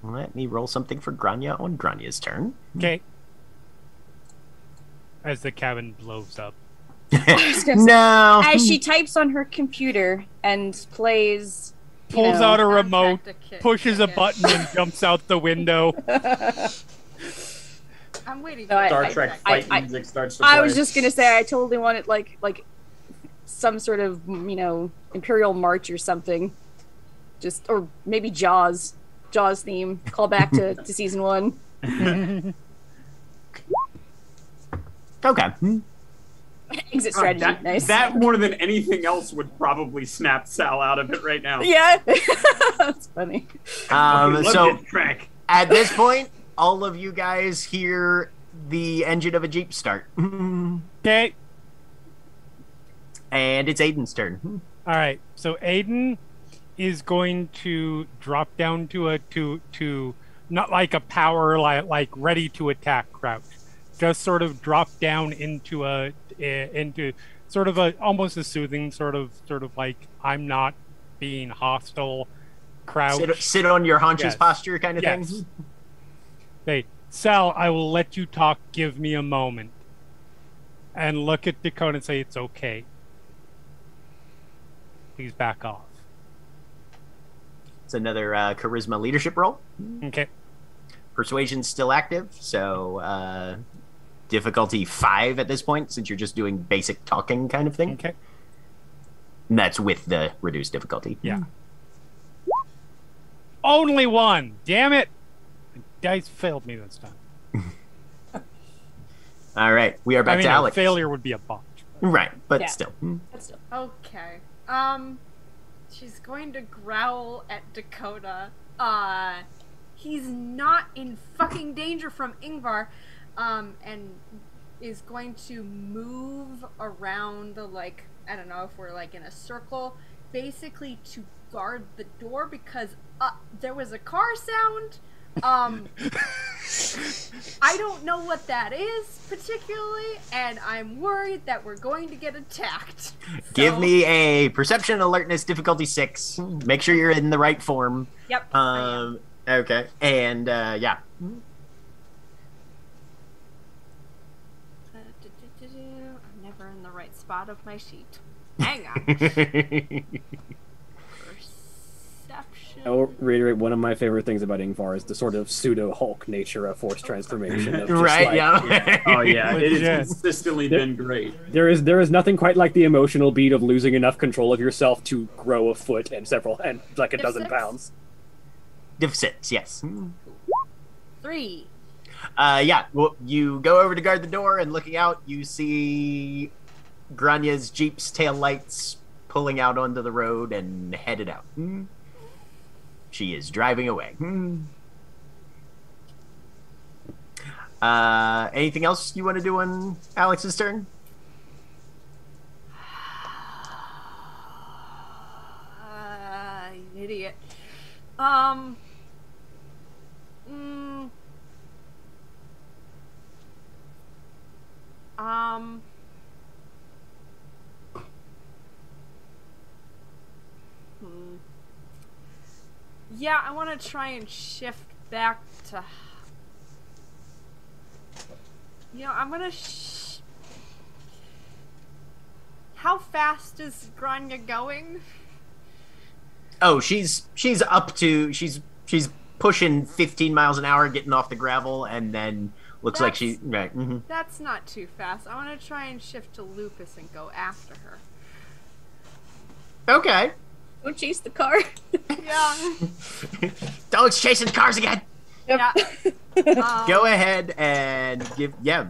Let me roll something for Grania on Grania's turn. Okay. As the cabin blows up. No. As she types on her computer and plays... Pulls out a remote, pushes a button, and jumps out the window. I'm waiting. Star Trek fight music starts to play. I was just gonna say I totally wanted like some sort of Imperial March or something, or maybe Jaws theme. Call back to season 1. Okay. Exit strategy. Nice. That more than anything else would probably snap Sal out of it right now. Yeah, that's funny. So at this point, all of you guys hear the engine of a Jeep start. Okay. And it's Aiden's turn. All right. So Aiden is going to drop down to not like a power like ready to attack crouch, just sort of drop down into sort of almost a soothing sort of like I'm not being hostile. Crouch. Sit on your haunches posture kind of thing. Hey, Sal, I will let you talk. Give me a moment. and look at Dakota and say, "It's okay. Please back off." It's another charisma leadership roll. Okay. Persuasion's still active, so difficulty 5 at this point, since you're just doing basic talking kind of thing. Okay. And that's with the reduced difficulty. Yeah. Only 1. Damn it! The dice failed me this time. All right, we are back to Alex. Failure would be a botch. Right, but Yeah. still. Okay. She's going to growl at Dakota. He's not in fucking danger from Ingvar, and is going to move around the, like, I don't know if we're, like, in a circle, basically to guard the door because there was a car sound. I don't know what that is particularly, and I'm worried that we're going to get attacked. So, Give me a perception alertness difficulty 6. Make sure you're in the right form. Yep. I am. Okay. And yeah. I'm never in the right spot of my sheet. Hang on. Perception. I'll reiterate, one of my favorite things about Ingvar is the sort of pseudo-Hulk nature of force transformation. Of just Right, like, yeah. Oh yeah, it Legit. has consistently been great. There is nothing quite like the emotional beat of losing enough control of yourself to grow a foot and like a dozen Six? pounds. Div 6, yes. 3. Yeah, well, you go over to guard the door, and looking out, you see Granya's Jeep's tail lights pulling out onto the road and headed out. She is driving away. Anything else you want to do on Alex's turn? You idiot. Yeah, I want to try and shift back to... You know, I'm gonna How fast is Grania going? Oh, she's up to she's pushing 15 miles an hour, getting off the gravel, and then looks like she right. That's not too fast. I want to try and shift to Lupus and go after her. Okay. Don't chase the car. Yeah. Dogs chasing cars again. Yeah. Go ahead and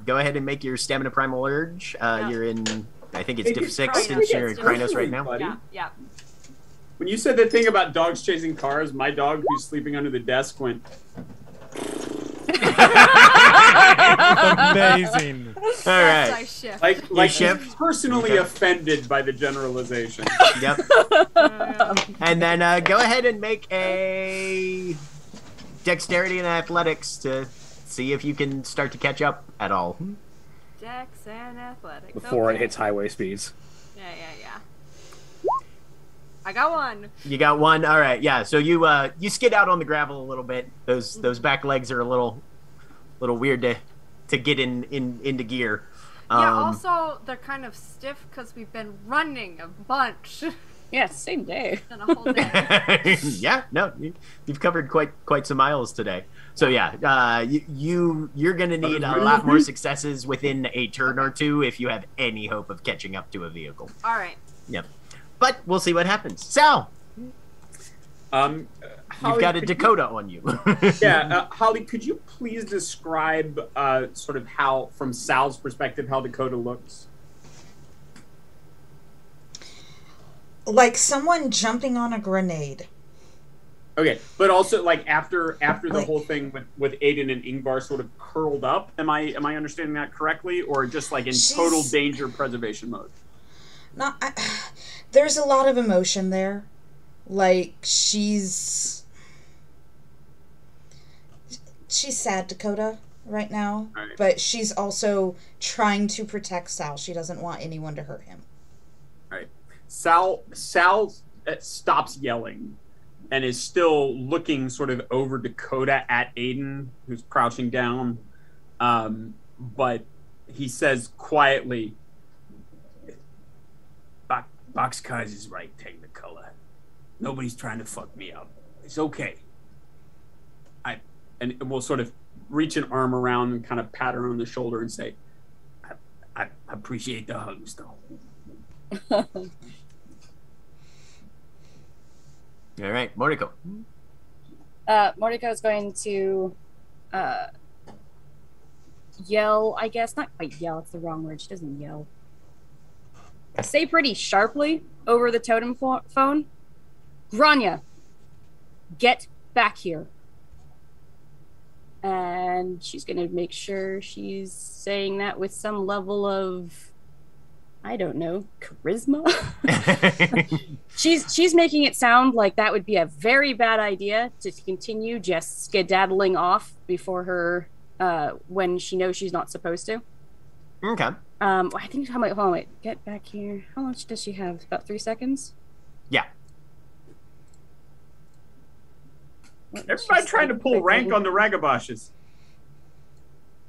go ahead and make your stamina primal urge. You're in, I think it's diff 6 since you're in Krynos right now. Buddy. Yeah. When you said that thing about dogs chasing cars, my dog who's sleeping under the desk went. Amazing. All right. I shift. Like shift? he's personally offended by the generalization. Yep. And then go ahead and make a dexterity and athletics to see if you can start to catch up at all. Dex and athletics. Before it Okay. hits highway speeds. Yeah. I got 1. You got 1. All right. Yeah. So you skid out on the gravel a little bit. Those back legs are a little weird to get into gear. Yeah, also, they're kind of stiff because we've been running a bunch Yeah, same day. in a whole day. Yeah, no, you've covered quite some miles today. So yeah, you're gonna need a lot more successes within a turn or two if you have any hope of catching up to a vehicle. All right. Yep. But we'll see what happens. Sal, Holly, you've got a could Dakota on you. Holly, could you please describe sort of how, from Sal's perspective, how Dakota looks? Like someone jumping on a grenade. Okay, but also like after the Like- whole thing with Aiden and Ingvar sort of curled up. Am I understanding that correctly, or just like in total danger preservation mode? There's a lot of emotion there. Like she's sad, Dakota, right now, Right. but she's also trying to protect Sal. She doesn't want anyone to hurt him. Right. Sal stops yelling and is still looking sort of over Dakota at Aiden, who's crouching down. But he says quietly, Boxcars is right, Technicolor. Nobody's trying to fuck me up. It's okay. And we'll sort of reach an arm around and kind of pat her on the shoulder and say, I appreciate the hugs, though. All right, Moriko. Mordecai is going to yell, I guess. Not quite yell, it's the wrong word. She doesn't yell. Say pretty sharply over the totem phone, Grania, get back here. And she's going to make sure she's saying that with some level of, I don't know, charisma. She's making it sound like that would be a very bad idea to continue just skedaddling off before her when she knows she's not supposed to. Okay. I think hold on, wait, get back here. How much does she have? About 3 seconds? Yeah. Everybody trying to pull rank on the Ragaboshes.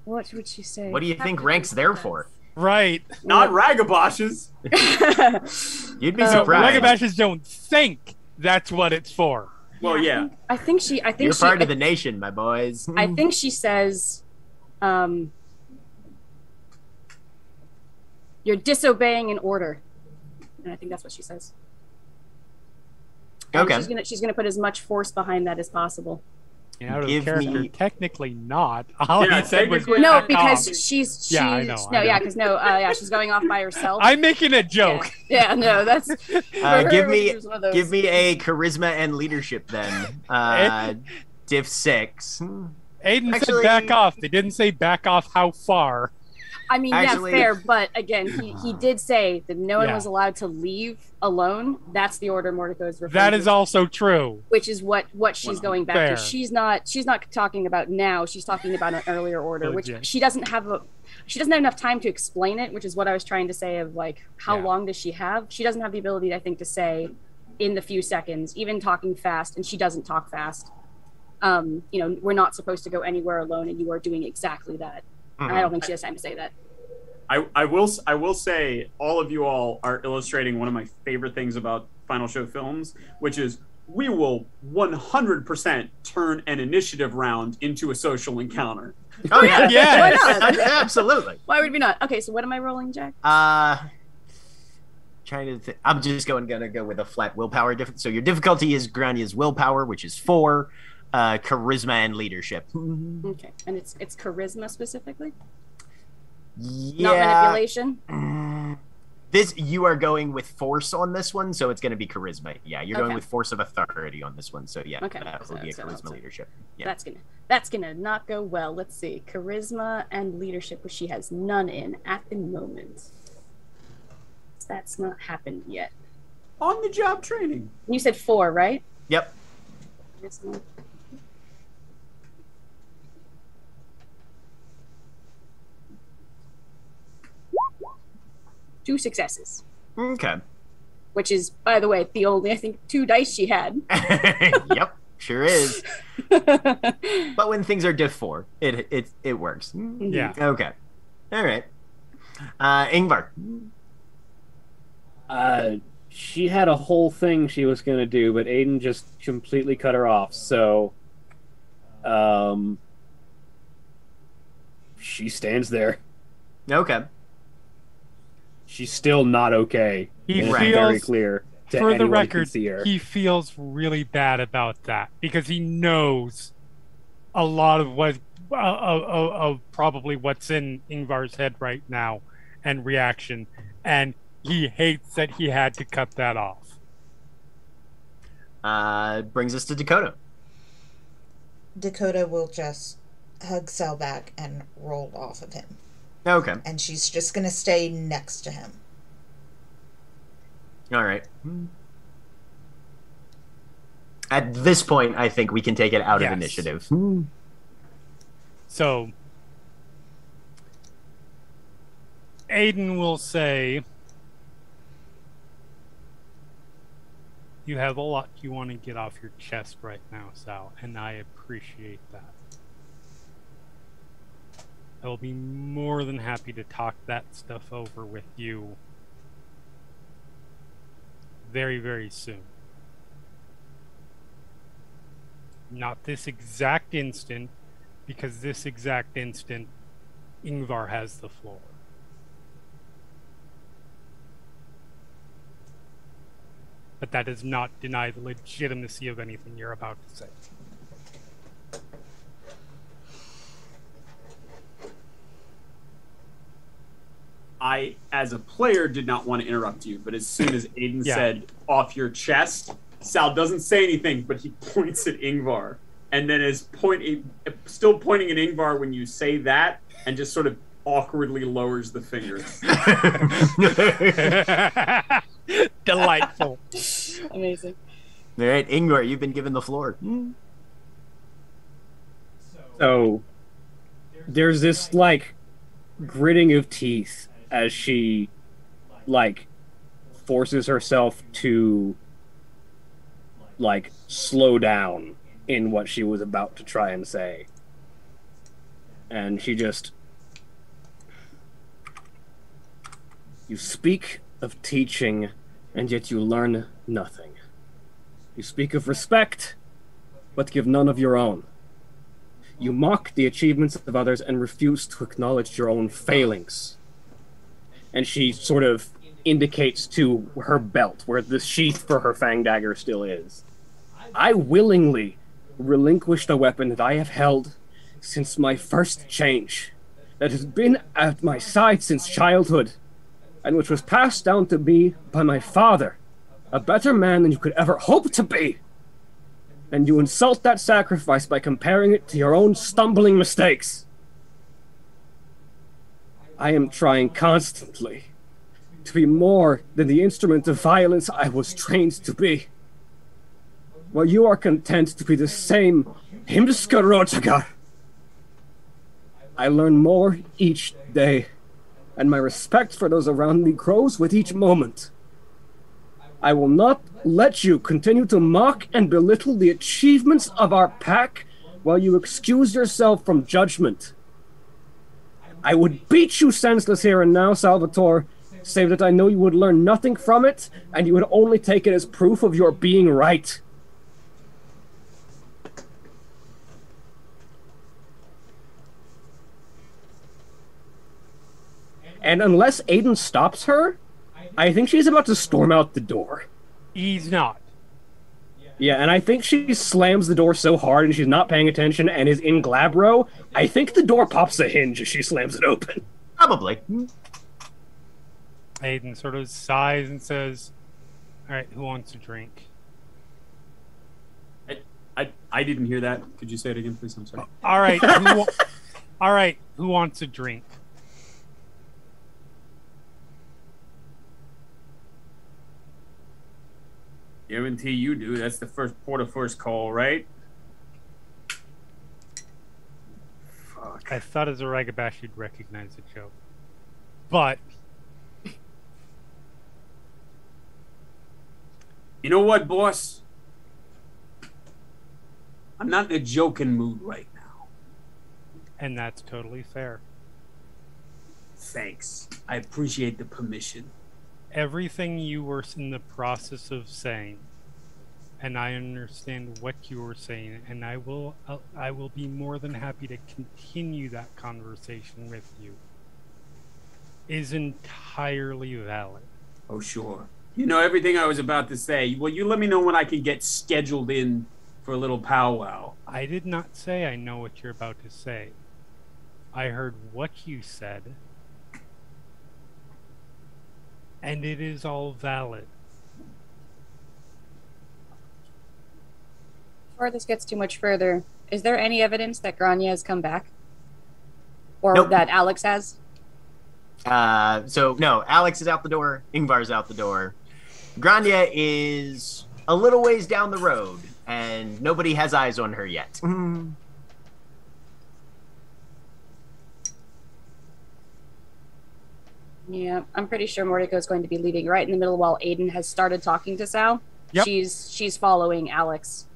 What would she say? What do you think rank's there for? Right. Not Ragaboshes. You'd be surprised. Ragabashes don't think that's what it's for. Well, yeah. I think You're part of the nation, my boys. I think she says, you're disobeying an order. And I think that's what she says. And Okay. she's gonna put as much force behind that as possible. Out of Give character, me- technically not. All Yeah, he said was technically- No, back because off. she's Yeah, I know, no, I yeah, know. because she's going off by herself. I'm making a joke. Yeah, no, that's for her, Give me it was one of those- a charisma and leadership then. Div 6. Aiden Actually- said back off. They didn't say back off how far. I mean, Actually- yeah, fair, but again, he did say that no one Yeah. was allowed to leave alone. That's the order Mordecai is referring That to, is also true. which is what she's going back Fair. to. She's not talking about now. She's talking about an earlier order, which Legit. she doesn't have enough time to explain it, which is what I was trying to say of like how Yeah. long does she have? She doesn't have the ability, I think, to say in the few seconds, even talking fast, and she doesn't talk fast. We're not supposed to go anywhere alone, and you are doing exactly that. And I don't think she has time to say that. I will say all of you all are illustrating one of my favorite things about Final Show films, which is we will 100% turn an initiative round into a social encounter. Oh yeah, Yeah. Why not? absolutely. Why would we not? Okay, so what am I rolling, Jack? Trying to. I'm just gonna go with a flat willpower difference. So your difficulty is Grania's willpower, which is 4, charisma and leadership. Okay, and it's charisma specifically, Yeah. not manipulation. This you are going with force on this one, so it's going to be charisma. Yeah, you're going Okay. with force of authority on this one, so yeah, Okay, that will be a so- charisma so- leadership. Yeah. That's gonna not go well. Let's see, charisma and leadership, which she has none in at the moment. That's not happened yet. On the job training. You said 4, right? Yep. Charisma. Two successes, Okay. which is, by the way, the only, I think, 2 dice she had. Yep. Sure is. But when things are diff 4, it works. Yeah. Okay. All right. Ingvar. She had a whole thing she was going to do, but Aiden just completely cut her off. So, she stands there. Okay. She's still not okay. He And it's feels- very clear to For the anyone who can record, see her. he feels really bad about that because he knows a lot of what of probably what's in Ingvar's head right now and reaction, and he hates that he had to cut that off. Brings us to Dakota. Dakota will just hug Sal back and roll off of him. Okay. And she's just going to stay next to him. All right. At this point, I think we can take it out Yes. of initiative. So Aiden will say, you have a lot you want to get off your chest right now, Sal, and I appreciate that. I will be more than happy to talk that stuff over with you very, very soon. Not this exact instant, because this exact instant, Ingvar has the floor. But that does not deny the legitimacy of anything you're about to say. I, as a player, did not want to interrupt you, but as soon as Aiden said, off your chest, Sal doesn't say anything, but he points at Ingvar. And then is still pointing at Ingvar when you say that, and just sort of awkwardly lowers the finger. Delightful. Amazing. All right, Ingvar, you've been given the floor. So, there's this, like, gritting of teeth as she, like, forces herself to, like, slow down in what she was about to try and say. And she just... You speak of teaching, and yet you learn nothing. You speak of respect, but give none of your own. You mock the achievements of others and refuse to acknowledge your own failings. And she sort of indicates to her belt, where the sheath for her fang dagger still is. I willingly relinquish the weapon that I have held since my first change, that has been at my side since childhood, and which was passed down to me by my father, a better man than you could ever hope to be. And you insult that sacrifice by comparing it to your own stumbling mistakes. I am trying constantly to be more than the instrument of violence I was trained to be, while you are content to be the same Himskarotagar. I learn more each day, and my respect for those around me grows with each moment. I will not let you continue to mock and belittle the achievements of our pack while you excuse yourself from judgment. I would beat you senseless here and now, Salvatore, save that I know you would learn nothing from it, and you would only take it as proof of your being right. And unless Aiden stops her, I think she's about to storm out the door. He's not. Yeah, and I think she slams the door so hard and she's not paying attention and is in Glabro. I think the door pops a hinge as she slams it open. Probably. Aiden sort of sighs and says, all right, who wants a drink? I didn't hear that. Could you say it again, please? I'm sorry. All right, all right, who wants a drink? Guarantee you do. That's the first port of first call, right? Fuck. I thought as a Ragabash you'd recognize the joke. But... You know what, boss? I'm not in a joking mood right now. And that's totally fair. Thanks. I appreciate the permission. Everything you were in the process of saying, and I understand what you were saying, and I will be more than happy to continue that conversation with you, is entirely valid. Oh, sure. You know everything I was about to say. Well, you let me know when I can get scheduled in for a little powwow. I did not say I know what you're about to say. I heard what you said, and it is all valid. Before this gets too much further, is there any evidence that Grania has come back? Or Nope. that Alex has? So, no, Alex is out the door, Ingvar's out the door. Grania is a little ways down the road, and nobody has eyes on her yet. Yeah, I'm pretty sure Mordecai is going to be leaving right in the middle while Aiden has started talking to Sal. Yep. She's following Alex,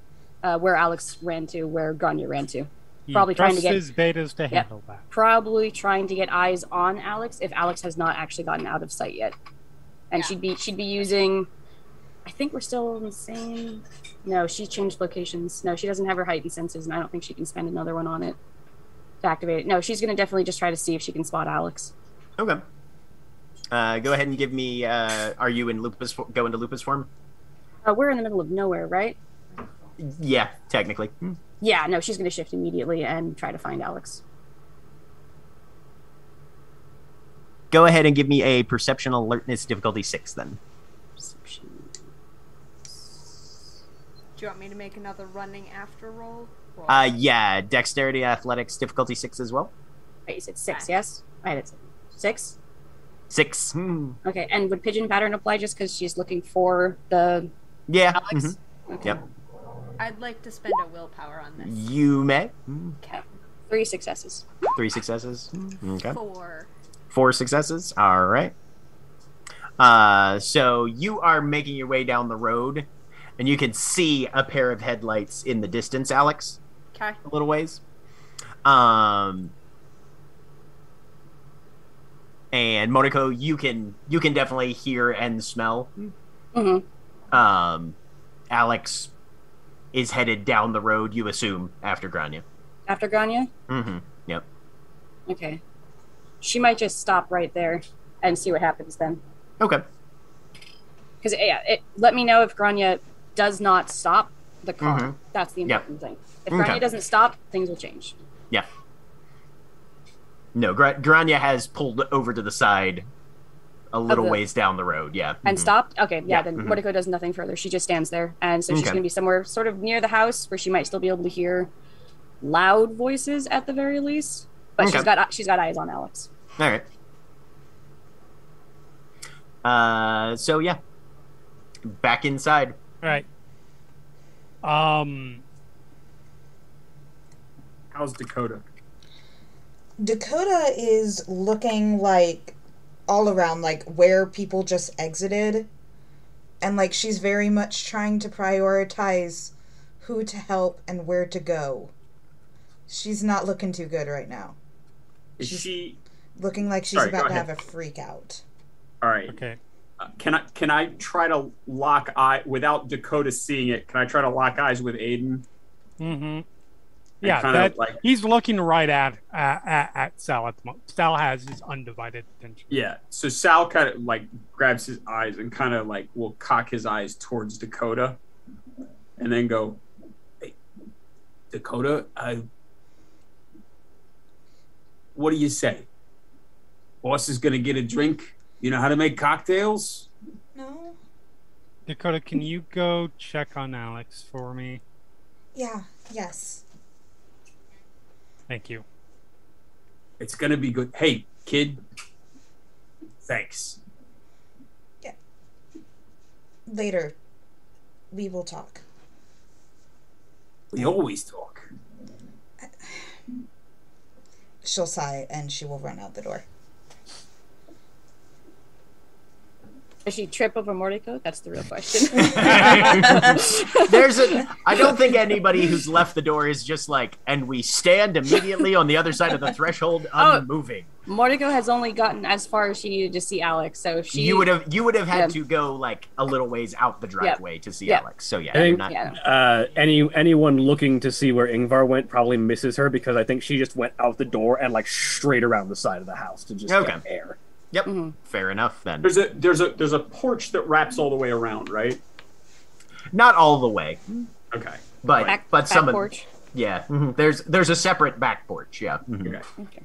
where Alex ran to, where Grania ran to. He Probably trying to trusts get his betas to handle that. probably trying to get eyes on Alex if Alex has not actually gotten out of sight yet. And Yeah. she'd be using, I think we're still in the same. No, she changed locations. No, she doesn't have her heightened senses, and I don't think she can spend another one on it to activate it. No, she's gonna definitely just try to see if she can spot Alex. Okay. Go ahead and give me. Are you in lupus? Go into lupus form? We're in the middle of nowhere, right? Yeah, technically. Yeah, no, she's gonna shift immediately and try to find Alex. Go ahead and give me a perception alertness difficulty 6 then. Perception. Do you want me to make another running after roll? Or... Yeah, dexterity athletics difficulty 6 as well. Wait, you said 6, yes? I had it 6? 6. Okay, and would pigeon pattern apply just because she's looking for the Yeah. Alex? Okay. Yep. I'd like to spend a willpower on this. You may. Okay. 3 successes. 3 successes. Okay. 4. 4 successes. All right. So you are making your way down the road, and you can see a pair of headlights in the distance, Alex. Okay. A little ways. And Monaco, you can definitely hear and smell. Mm-hmm. Alex is headed down the road, you assume, after Grania. After Grania? Mm-hmm. Yep. Okay. She might just stop right there and see what happens then. Okay. Because, yeah, let me know if Grania does not stop the car. Mhm. That's the important thing. If Okay. Grania doesn't stop, things will change. Yeah. No, Grania has pulled over to the side a little ways down the road, yeah. And stopped? Okay, yeah, then mhm. Mordecai does nothing further. She just stands there. And so she's Okay. going to be somewhere sort of near the house where she might still be able to hear loud voices at the very least. But Okay. she's got eyes on Alex. All right. So yeah, back inside. All right. How's Dakota? Dakota is looking like all around, like where people just exited. And like she's very much trying to prioritize who to help and where to go. She's not looking too good right now. Is she looking like she's Sorry, about go to ahead. have a freak out? all right? Okay. Can I try to lock eye without Dakota seeing it? Can I try to lock eyes with Aiden? Mm-hmm. Yeah, kinda that, like- he's looking right at Sal at the moment. Sal has his undivided attention. Yeah. So Sal kind of like grabs his eyes and kind of like will cock his eyes towards Dakota, and then go, "Hey, Dakota, what do you say? Boss is gonna get a drink. You know how to make cocktails?" No? Dakota, can you go check on Alex for me? Yeah, yes. Thank you. It's gonna be good. Hey, kid. Thanks. Later, we will talk. We always talk. She'll sigh and she will run out the door. Does she trip over Mordecai? That's the real question. I don't think anybody who's left the door is just like, and we stand immediately on the other side of the threshold, unmoving. Mordecai has only gotten as far as she needed to see Alex, so if she You would have had to go like a little ways out the driveway to see Alex. So yeah, I think you're not. anyone looking to see where Ingvar went probably misses her because I think she just went out the door and like straight around the side of the house to just get air. Yep, fair enough then. There's a porch that wraps all the way around, right? Not all the way, Okay. but some of porch. yeah. There's a separate back porch. Yeah. Okay. Okay.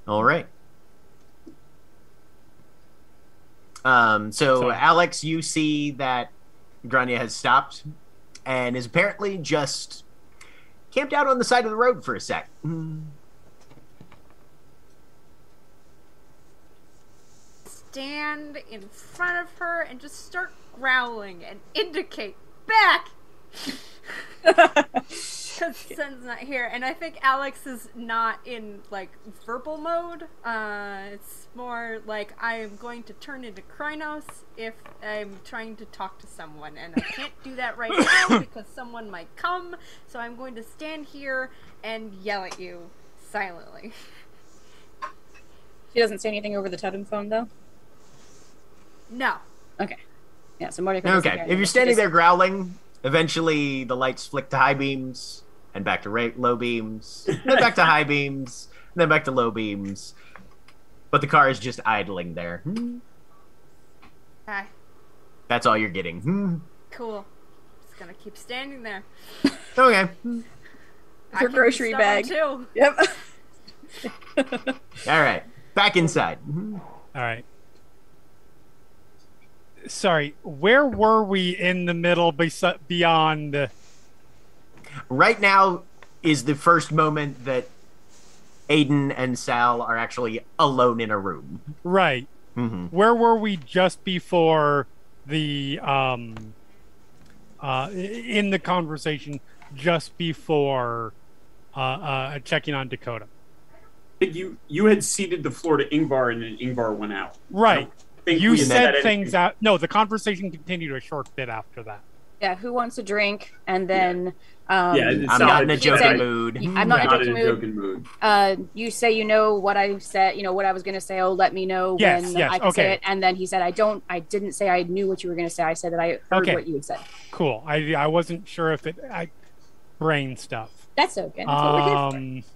All right. So Alex, you see that Grania has stopped and is apparently just camped out on the side of the road for a sec. Stand in front of her and just start growling and indicate back. Because since Alex's not here, and I think Alex is not in like verbal mode. It's more like I am going to turn into Krynos if I'm trying to talk to someone, and I can't do that right now because someone might come. So I'm going to stand here and yell at you silently. She doesn't say anything over the totem phone, though? No. Okay. Yeah, so Mordecai doesn't Okay, hear if you're anything. standing She there growling, eventually the lights flick to high beams, and back to low beams, then back to high beams, then back to low beams. But the car is just idling there. Hi. That's all you're getting. Cool. Just gonna keep standing there. Okay. Her grocery bag. Too. Yep. All right. Back inside. All right. Sorry, where were we in the middle beyond? Right now is the first moment that Aiden and Sal are actually alone in a room. Right. Mm-hmm. Where were we just before the in the conversation just before checking on Dakota? You had ceded the floor to Ingvar, and then Ingvar went out. Right. You we said anything. things out. No, the conversation continued a short bit after that. Yeah, who wants a drink? And then... I'm not in a joking mood. I'm not in a joking mood. You say you know what I said, you know what I was going to say. Oh, let me know when I can say it. And then he said, I didn't say I knew what you were going to say. I said that I heard what you had said. Cool. I wasn't sure if brain stuff. That's okay. That's what we're here for.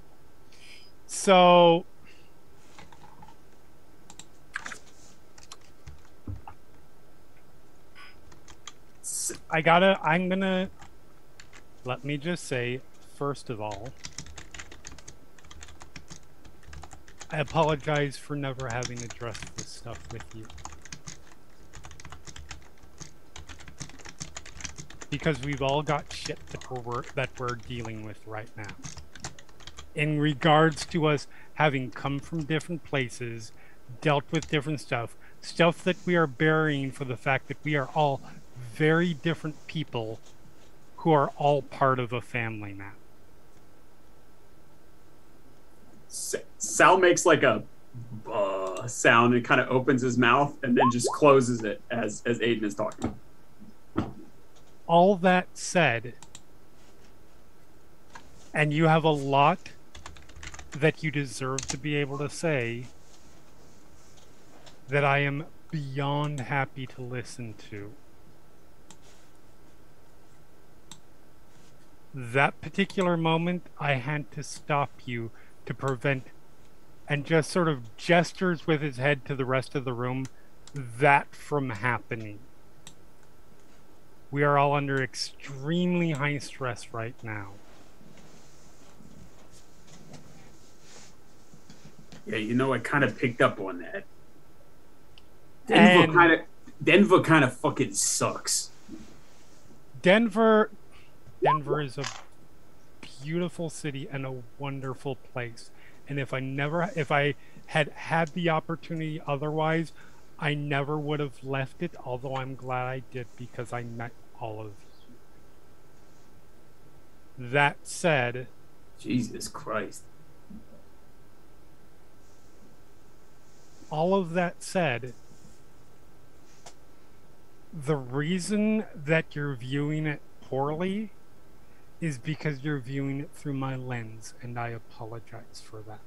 So... let me just say, first of all, I apologize for never having addressed this stuff with you. Because we've all got shit that we're dealing with right now. In regards to us having come from different places, dealt with different stuff that we are burying for the fact that we are all very different people who are all part of a family now. Sal makes like a sound and kind of opens his mouth and then just closes it as Aiden is talking. All that said, and you have a lot that you deserve to be able to say that I am beyond happy to listen to. That particular moment, I had to stop you to prevent, and just sort of gestures with his head to the rest of the room, that from happening. We are all under extremely high stress right now. Yeah, you know, I kind of picked up on that. Denver kind of fucking sucks. Denver is a beautiful city and a wonderful place. And if I had the opportunity otherwise, I never would have left it, although I'm glad I did because I met all of you. That said... Jesus Christ. All of that said, the reason that you're viewing it poorly is because you're viewing it through my lens, and I apologize for that.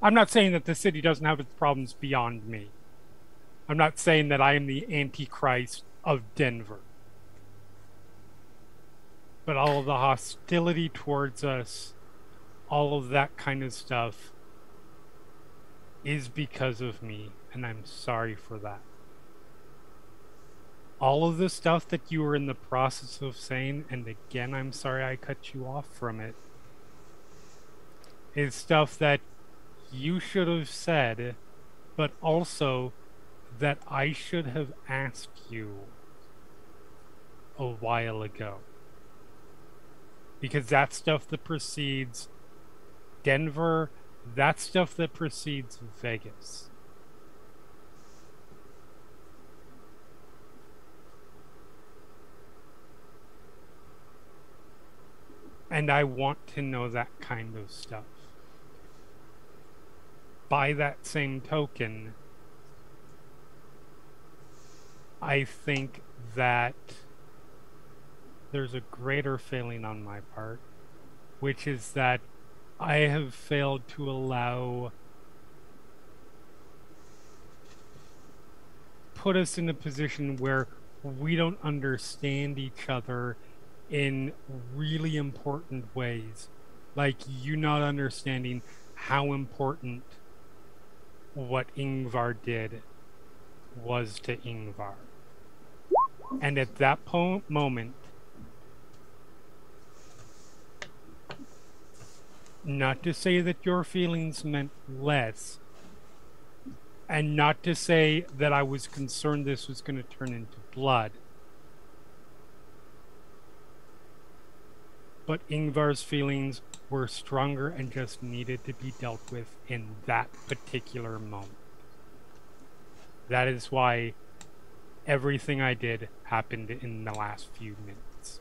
I'm not saying that the city doesn't have its problems beyond me. I'm not saying that I am the Antichrist of Denver. But all of the hostility towards us, all of that kind of stuff, is because of me, and I'm sorry for that. All of the stuff that you were in the process of saying, and again, I'm sorry I cut you off from it, is stuff that you should have said, but also that I should have asked you a while ago. Because that stuff that precedes Denver, that stuff that precedes Vegas. And I want to know that kind of stuff. By that same token, I think that there's a greater failing on my part, which is that I have failed to put us in a position where we don't understand each other in really important ways. Like you not understanding how important what Ingvar did was to Ingvar. And at that moment, not to say that your feelings meant less, and not to say that I was concerned this was going to turn into blood, but Ingvar's feelings were stronger and just needed to be dealt with in that particular moment. That is why everything I did happened in the last few minutes.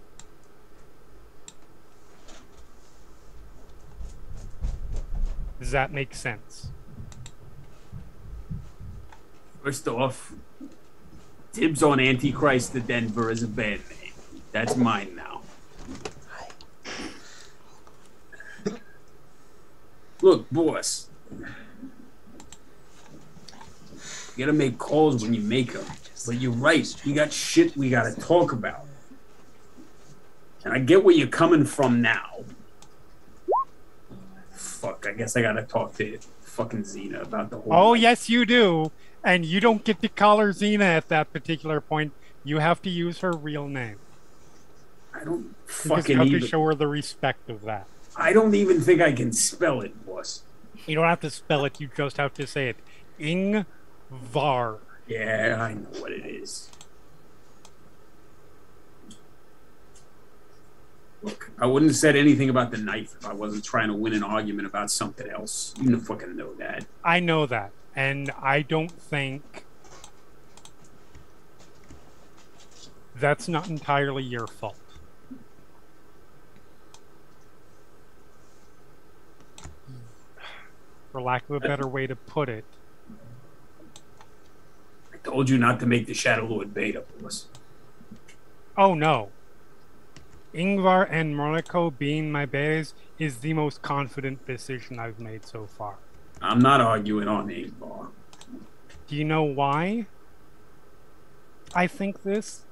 Does that make sense? First off, dibs on Antichrist the Denver is a band name. That's mine now. Look, boss. You gotta make calls when you make them. But you're right. We got shit we gotta talk about. And I get where you're coming from now. Fuck, I guess I gotta talk to fucking Xena about the whole... Oh, yes, you do. And you don't get to call her Xena at that particular point. You have to use her real name. I don't fucking you have to show her the respect of that. I don't even think I can spell it, boss. You don't have to spell it. You just have to say it. Ingvar. Yeah, I know what it is. Look, I wouldn't have said anything about the knife if I wasn't trying to win an argument about something else. You fucking know that. I know that. And I don't think that's not entirely your fault. For lack of a better way to put it. I told you not to make the Shadow Lord beta, boss. Oh no. Ingvar and Moriko being my betas is the most confident decision I've made so far. I'm not arguing on Ingvar. Do you know why I think this?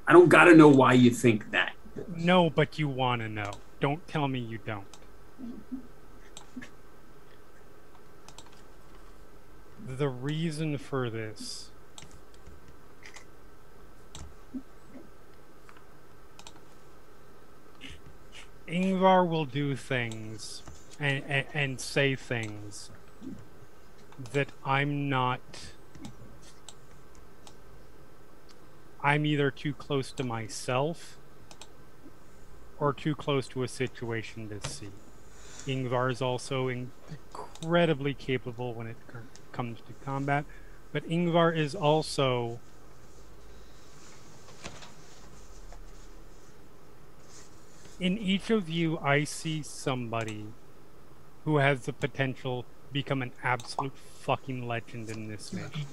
I don't gotta know why you think that. No, but you want to know. Don't tell me you don't. The reason for this Ingvar will do things and say things that I'm either too close to myself or too close to a situation to see. Ingvar is also incredibly capable when it comes to combat, but Ingvar is also in each of you, I see somebody who has the potential to become an absolute fucking legend in this nation.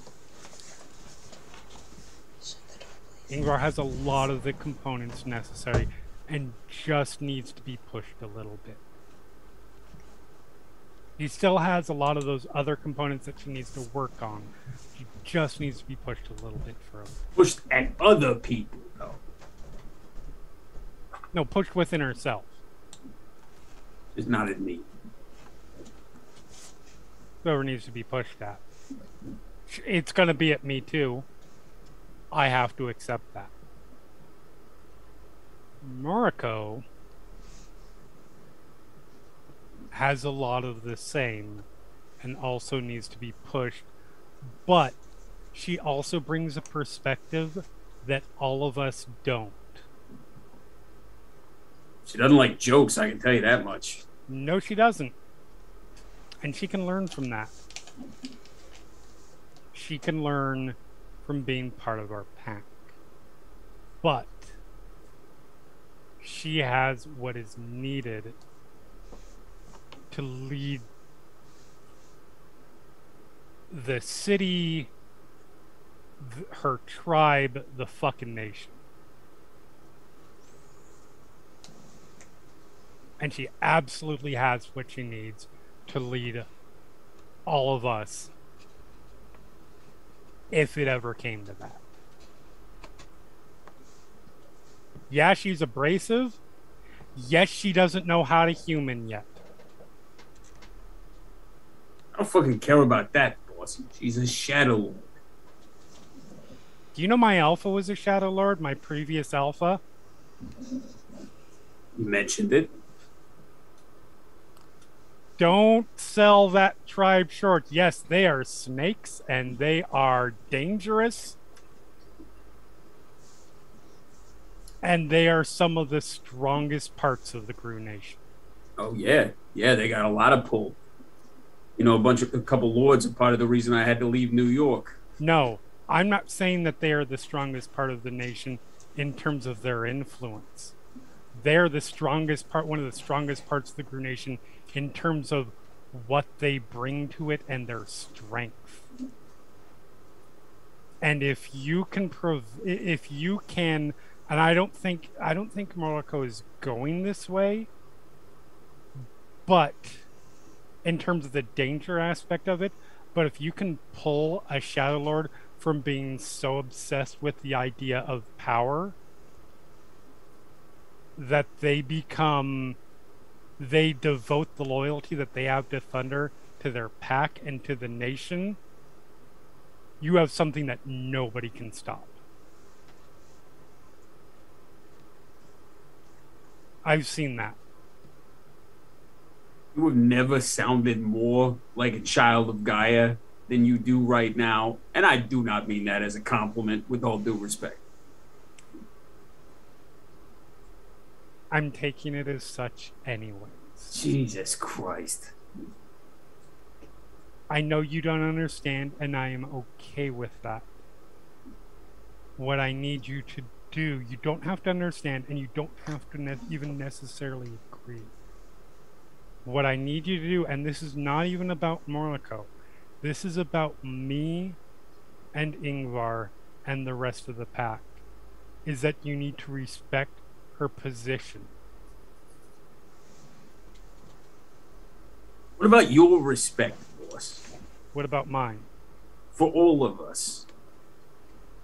Ingvar has a lot of the components necessary and just needs to be pushed a little bit. He still has a lot of those other components that she needs to work on. He just needs to be pushed a little bit further. Pushed at other people, though. No, pushed within herself. It's not at me. Whoever needs to be pushed at. It's going to be at me, too. I have to accept that. Moriko has a lot of the same and also needs to be pushed, but she also brings a perspective that all of us don't. She doesn't like jokes, I can tell you that much. No, she doesn't. And she can learn from that. She can learn from being part of our pack. But she has what is needed to lead the city, her tribe, the fucking nation. And she absolutely has what she needs to lead all of us if it ever came to that. Yeah, she's abrasive. Yes, she doesn't know how to human yet. I don't fucking care about that, boss. She's a Shadow Lord. Do you know my alpha was a Shadow Lord? My previous alpha? You mentioned it. Don't sell that tribe short. Yes, they are snakes and they are dangerous. And they are some of the strongest parts of the Gru Nation. Oh, yeah. Yeah, they got a lot of pull. You know, a couple lords are part of the reason I had to leave New York. No, I'm not saying that they are the strongest part of the nation in terms of their influence. They're the strongest part, one of the strongest parts of the Gru Nation in terms of what they bring to it and their strength. And if you can and I don't think Morocco is going this way, but in terms of the danger aspect of it, but if you can pull a Shadow Lord from being so obsessed with the idea of power that they devote the loyalty that they have to Thunder to their pack and to the nation, you have something that nobody can stop. I've seen that. You have never sounded more like a child of Gaia than you do right now. And I do not mean that as a compliment, with all due respect. I'm taking it as such anyways. Jesus Christ. I know you don't understand, and I am okay with that. What I need you to do, you don't have to understand, and you don't have to even necessarily agree. What I need you to do, and this is not even about Morlico, this is about me and Ingvar and the rest of the pack, is that you need to respect her position. What about your respect, boss? What about mine? For all of us.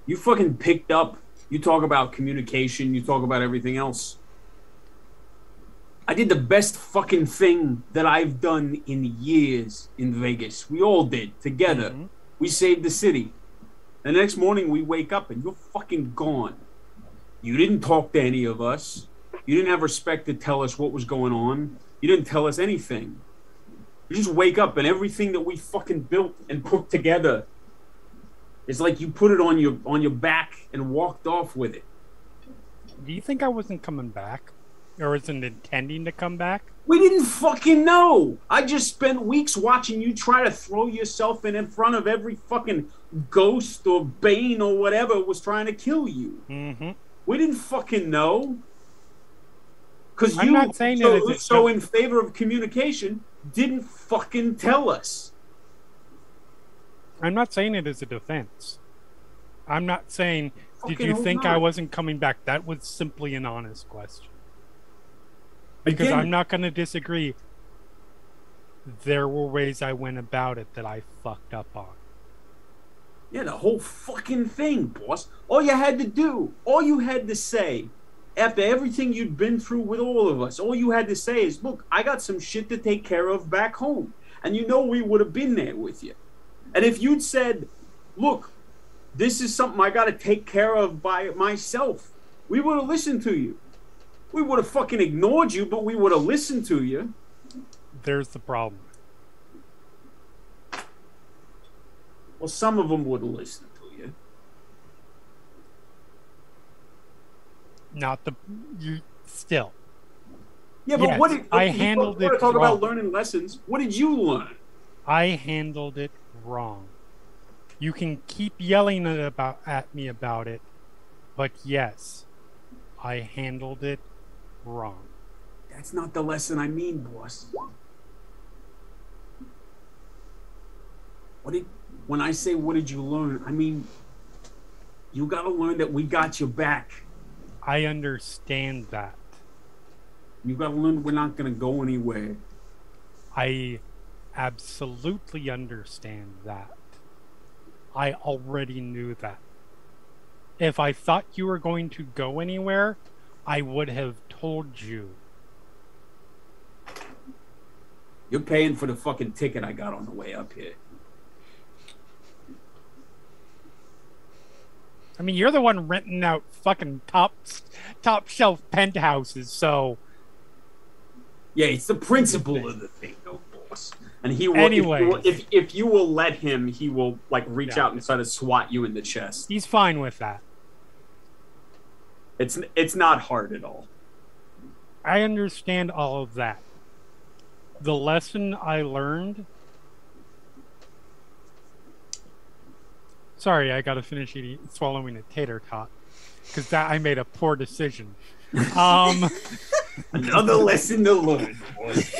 You fucking picked up. You talk about communication. You talk about everything else. I did the best fucking thing that I've done in years in Vegas. We all did, together. Mm-hmm. We saved the city. The next morning we wake up and you're fucking gone. You didn't talk to any of us. You didn't have respect to tell us what was going on. You didn't tell us anything. You just wake up and everything that we fucking built and put together, it's like you put it on your back and walked off with it. Do you think I wasn't coming back? Or wasn't intending to come back? We didn't fucking know. I just spent weeks watching you try to throw yourself in front of every fucking ghost or Bane or whatever was trying to kill you. Mm-hmm. We didn't fucking know. Because you not saying so in favor of communication didn't fucking tell us. I'm not saying it as a defense. I'm not saying, did you think I wasn't coming back? That was simply an honest question. Because again, I'm not going to disagree. There were ways I went about it that I fucked up on. Yeah, the whole fucking thing, boss. All you had to do, all you had to say, after everything you'd been through with all of us, all you had to say is, look, I got some shit to take care of back home. And you know we would have been there with you. And if you'd said, look, this is something I got to take care of by myself, we would have listened to you. We would have fucking ignored you, but we would have listened to you. There's the problem. Well, some of them would have listened to you. Not the... You... Still. Yeah, but yes, what did... I handled it wrong. Talk about learning lessons. What did you learn? I handled it wrong. You can keep yelling at me about it, but yes, I handled it wrong. That's not the lesson I mean, boss. When I say what did you learn, I mean you gotta learn that we got your back. I understand that. You gotta learn we're not gonna go anywhere. I absolutely understand that. I already knew that. If I thought you were going to go anywhere, I would have told you. You're paying for the fucking ticket I got on the way up here. I mean, you're the one renting out fucking top shelf penthouses, so... Yeah, it's the principle of the thing, though, boss. And he will. Anyway, If you will let him, he will like reach out and try to swat you in the chest. he's fine with that. It's not hard at all. I understand all of that. The lesson I learned... Sorry, I gotta finish swallowing a tater tot. Because I made a poor decision. Another lesson to learn, boys.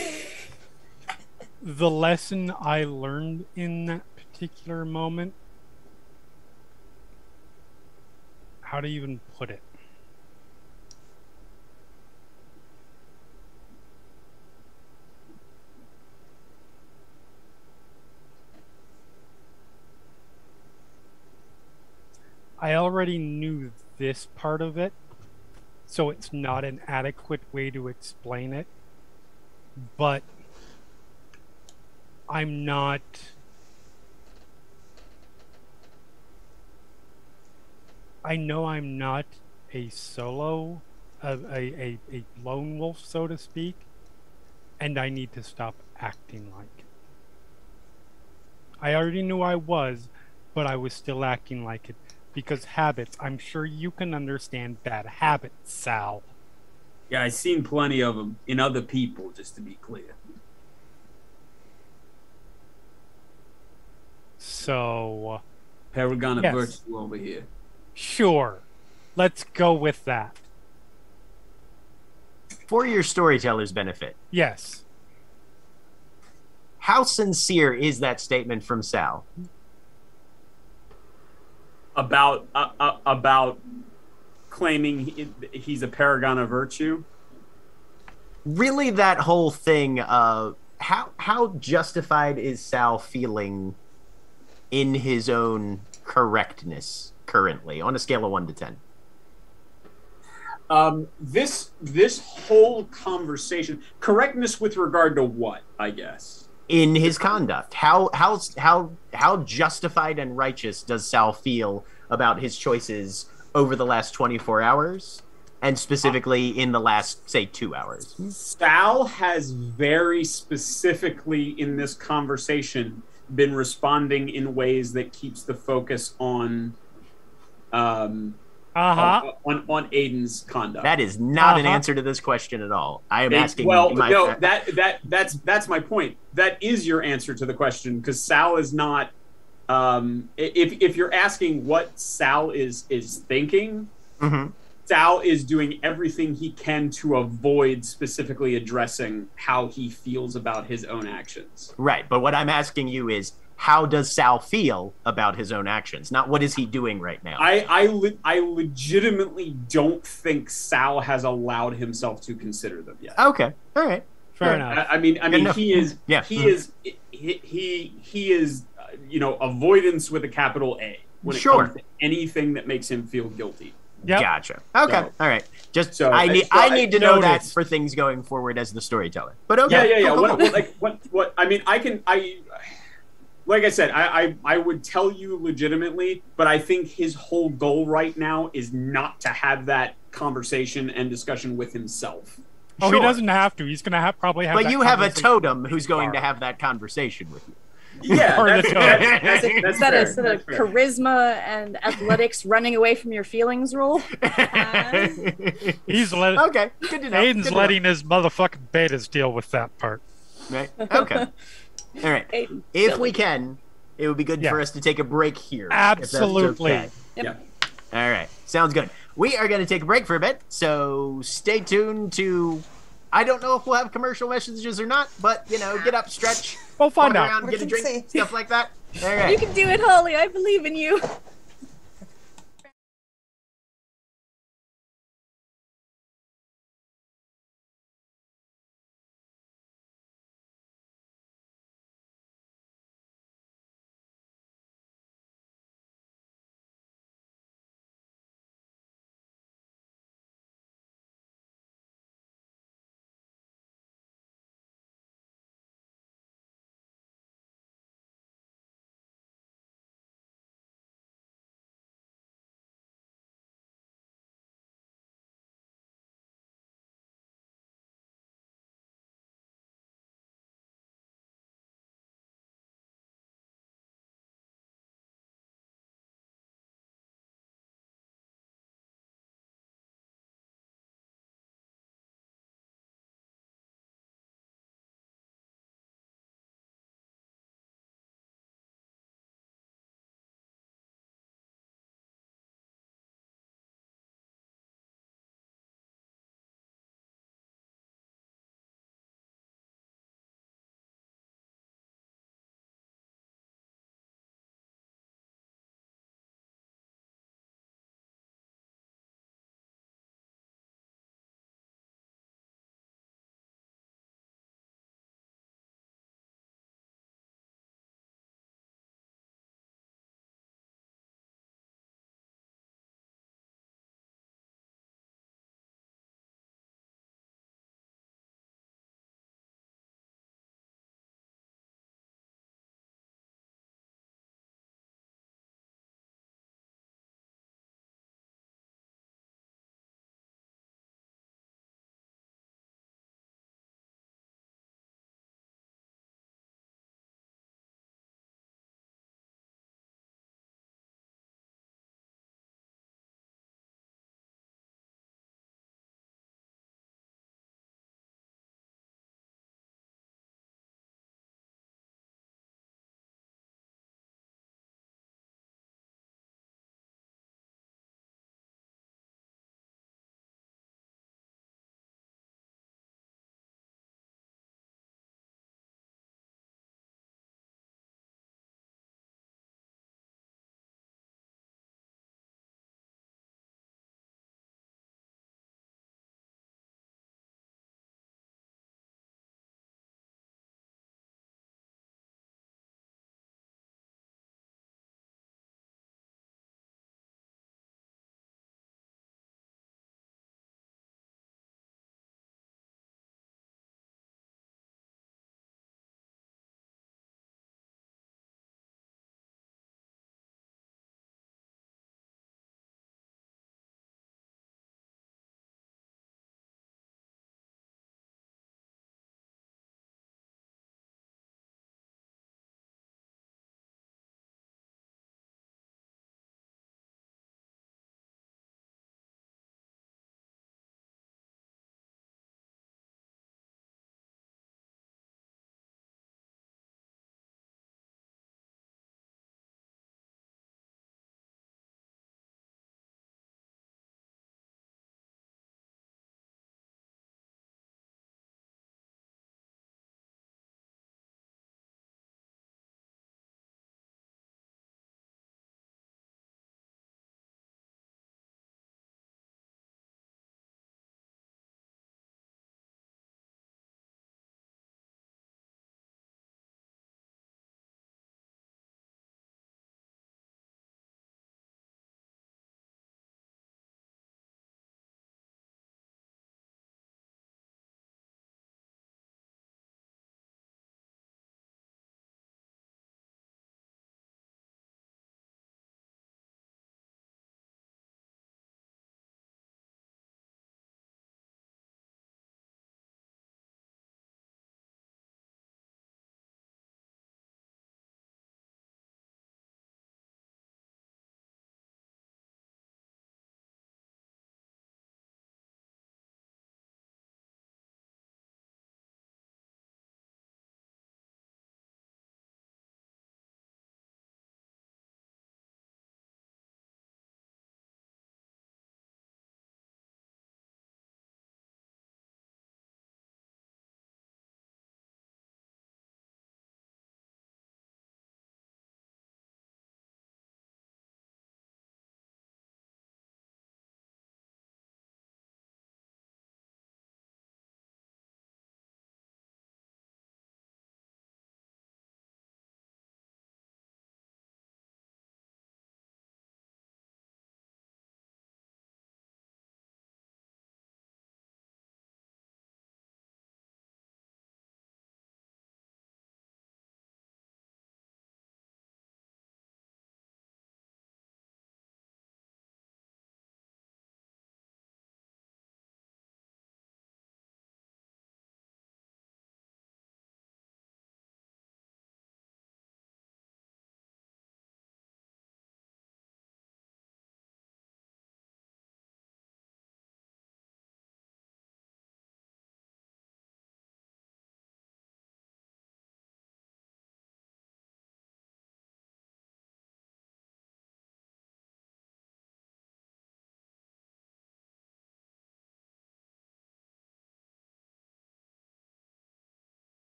The lesson I learned in that particular moment... How to even put it? I already knew this part of it, so it's not an adequate way to explain it, but I'm not... I know I'm not a solo, a lone wolf, so to speak, and I need to stop acting like it. I already knew I was, but I was still acting like it. Because habits, I'm sure you can understand bad habits, Sal. Yeah, I've seen plenty of them in other people, just to be clear. So... Paragon of yes. virtue over here. Sure. Let's go with that. For your storyteller's benefit, Yes. how sincere is that statement from Sal? About claiming he's a paragon of virtue. Really, that whole thing of how justified is Sal feeling in his own correctness currently on a scale of 1 to 10? This whole conversation, correctness with regard to what, I guess. In his conduct, how justified and righteous does Sal feel about his choices over the last 24 hours, and specifically in the last, say, 2 hours? Sal has very specifically in this conversation been responding in ways that keeps the focus on on Aiden's conduct. That is not an answer to this question at all. I am asking. Well, no, that's my point. That is your answer to the question, because Sal is not. If you're asking what Sal is thinking, Sal is doing everything he can to avoid specifically addressing how he feels about his own actions. Right, but what I'm asking you is, how does Sal feel about his own actions? Not what is he doing right now. I legitimately don't think Sal has allowed himself to consider them yet. Okay, all right, fair enough. I mean, enough. he is, Yeah. he is, he is, avoidance with a capital A when it comes to anything that makes him feel guilty. Yep. Gotcha. Okay, So- all right. Just so- I need to know noted. that for things going forward as the storyteller. But okay, Yeah. cool. What? I mean, like I said, I would tell you legitimately, but I think his whole goal right now is not to have that conversation and discussion with himself. Oh, Sure. he doesn't have to. He's going to probably have But that you have a conversation totem who's going to tomorrow. have that conversation with you. Yeah, Or that's the Is that fair. a sort of That's fair. charisma and athletics running away from your feelings rule? He's let Okay, good to know. Aiden's good to know. letting his motherfucking betas deal with that part. Right. Okay. All right. Aiden, If silly. we can, it would be good Yeah. for us to take a break here. if that's Absolutely. okay. Yep. Yeah. All right. Sounds good. we are going to take a break for a bit, so stay tuned to... I don't know if we'll have commercial messages or not, but, you know, get up, stretch, We'll find walk out. around, get a drink, See. stuff like that. All right. You can do it, Holly. I believe in you.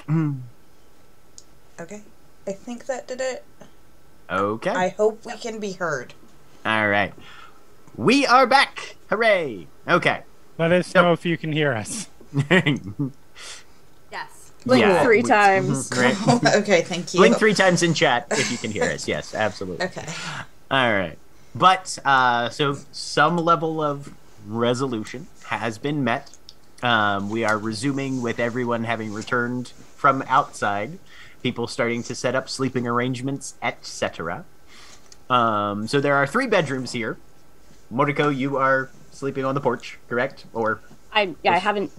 Okay. I think that did it. Okay. I hope we can be heard. All right. We are back. Hooray. Okay. Let us know if you can hear us. Yes. Blink Yeah. 3 times. Right. Okay, thank you. Blink 3 times in chat if you can hear us. Yes, absolutely. Okay. All right. But, so some level of resolution has been met. We are resuming with everyone having returned from outside. People starting to set up sleeping arrangements, etc. So there are 3 bedrooms here. Moriko, you are sleeping on the porch, correct? Or I haven't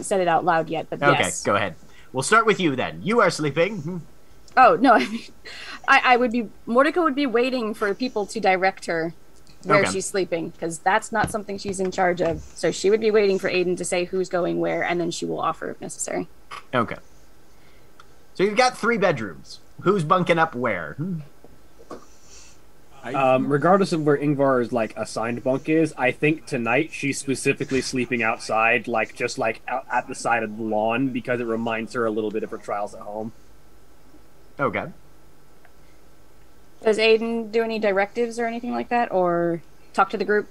said it out loud yet, but okay, yes. go ahead. We'll start with you then. You are sleeping. Oh no, I would be Mordecai would be waiting for people to direct her where she's sleeping, because that's not something she's in charge of. So she would be waiting for Aiden to say who's going where, and then she will offer if necessary. Okay. So you've got 3 bedrooms. Who's bunking up where? Regardless of where Ingvar's like assigned bunk is, I think tonight she's specifically sleeping outside, just out at the side of the lawn, because it reminds her a little bit of her trials at home. Okay. Does Aiden do any directives or anything like that, or talk to the group?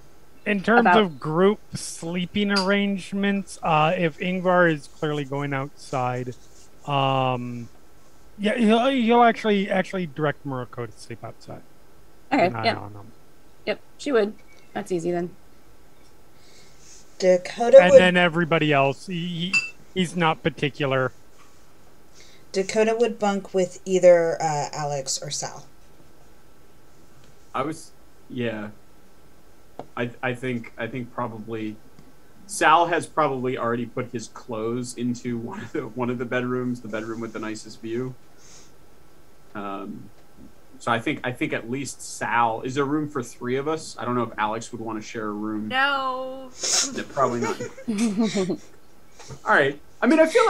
In terms of group sleeping arrangements, if Ingvar is clearly going outside, yeah, he'll actually direct Murako to sleep outside. Okay, Yep, she would. That's easy then. Dakota and would... then everybody else, he's not particular. Dakota would bunk with either Alex or Sal. I think probably Sal has probably already put his clothes into one of the bedrooms, the bedroom with the nicest view. So I think at least Sal. Is there room for 3 of us? I don't know if Alex would want to share a room. No. Probably not. All right. I mean, I feel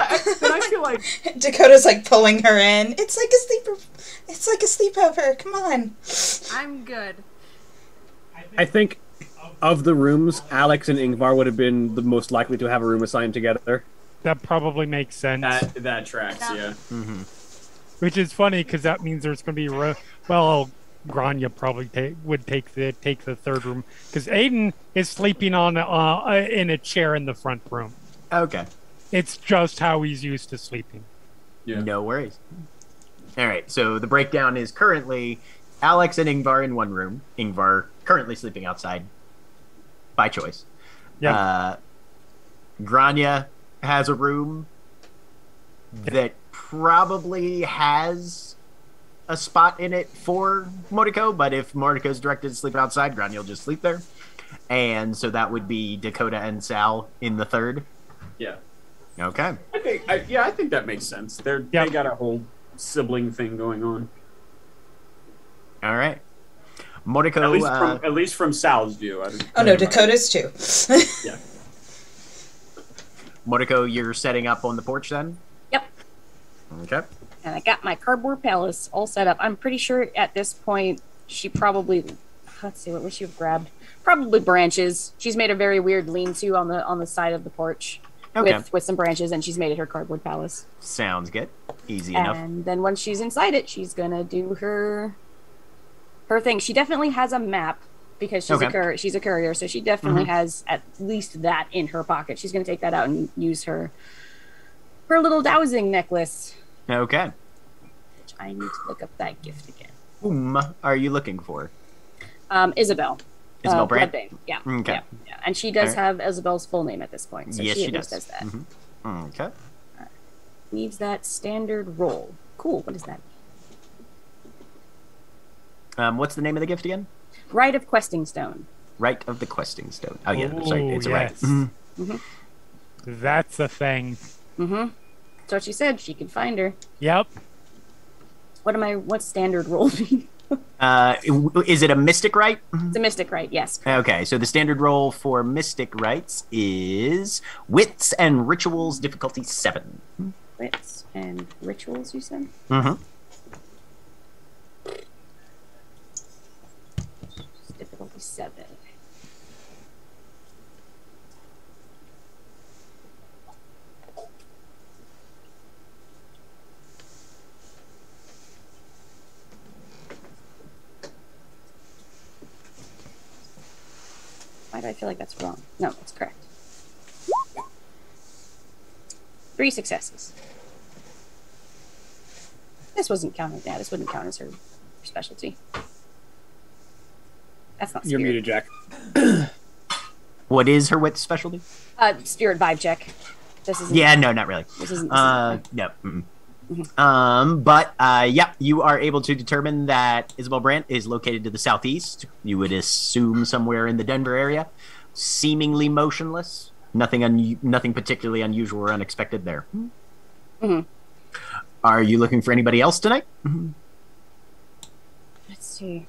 like Dakota's like pulling her in. It's like a sleepover. Come on. I'm good. I think of the rooms, Alex and Ingvar would have been the most likely to have a room assigned together. That probably makes sense. That tracks, yeah. Mm-hmm. Which is funny because that means there's going to be Grania probably would take the 3rd room because Aiden is sleeping on in a chair in the front room. Okay. It's just how he's used to sleeping. Yeah. No worries. All right. So the breakdown is currently Alex and Ingvar in one room. Ingvar currently sleeping outside by choice. Yeah. Grania has a room that probably has a spot in it for Moriko, but if Moriko's directed to sleep outside, Grania will just sleep there. And so that would be Dakota and Sal in the 3rd. Yeah. Okay. I think that makes sense. They got a whole sibling thing going on. All right. Moriko, at least from Sal's view. Oh no, Dakota's too. Yeah. Moriko, you're setting up on the porch then? Yep. Okay. And I got my cardboard palace all set up. I'm pretty sure at this point she probably, let's see, what would she have grabbed? Probably branches. She's made a very weird lean-to on the side of the porch. Okay. With some branches, and she's made it her cardboard palace. Sounds good. Easy enough. And then once she's inside it, she's gonna do her thing. She definitely has a map because she's a courier, so she definitely has at least that in her pocket. She's gonna take that out and use her little dowsing necklace. Okay. Which I need to look up that gift again. Whom are you looking for? Isabel. Isabel Brandt? Bloodbane. Yeah. Okay. Yeah. And she does have Isabel's full name at this point. So yes, she does. at least does that. Mm-hmm. Okay. Needs that standard roll. Cool. What is that? What's the name of the gift again? Rite of Questing Stone. Rite of the Questing Stone. Oh, yeah. Ooh, Sorry, it's a right. yes. That's a thing. Mm-hmm. That's what she said. She could find her. Yep. What's standard roll mean? Is it a mystic rite? It's a mystic rite, yes. Okay, so the standard roll for mystic rites is Wits and Rituals difficulty 7. Wits and Rituals, you said? Mm-hmm. Difficulty 7. do I feel like that's wrong? No, that's correct. 3 successes. This wasn't counted. Yeah, this wouldn't count as her specialty. That's not You're spirit. muted, Jack. What is her wit specialty? Spirit vibe check. This isn't. Yeah, no, not really. This isn't. No. But yeah, you are able to determine that Isabel Brandt is located to the southeast. You would assume somewhere in the Denver area, seemingly motionless. Nothing particularly unusual or unexpected there. Mm-hmm. Are you looking for anybody else tonight? Let's see.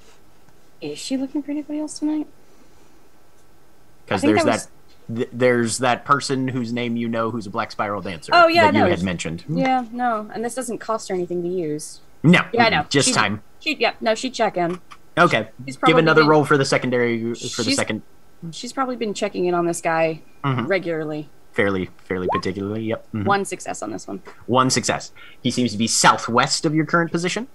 Is she looking for anybody else tonight? Because there's that person whose name you know who's a Black Spiral dancer. Oh yeah, that no. you had mentioned. Yeah, no, and this doesn't cost her anything to use. No. Yeah, no. Just time. She'd check in. Okay. Give another roll for the secondary for the second. She's probably been checking in on this guy regularly. Fairly particularly. Yep. 1 success on this one. 1 success. He seems to be southwest of your current position,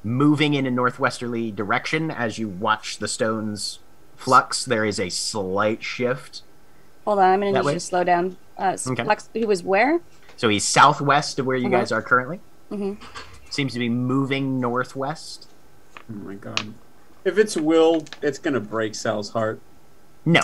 moving in a northwesterly direction as you watch the stones flux. There is a slight shift. Hold on, I'm going to need you to slow down. Okay. Flux, he was where? So he's southwest of where you guys are currently. Mm-hmm. Seems to be moving northwest. Oh my god. If it's Will, it's gonna break Sal's heart. No.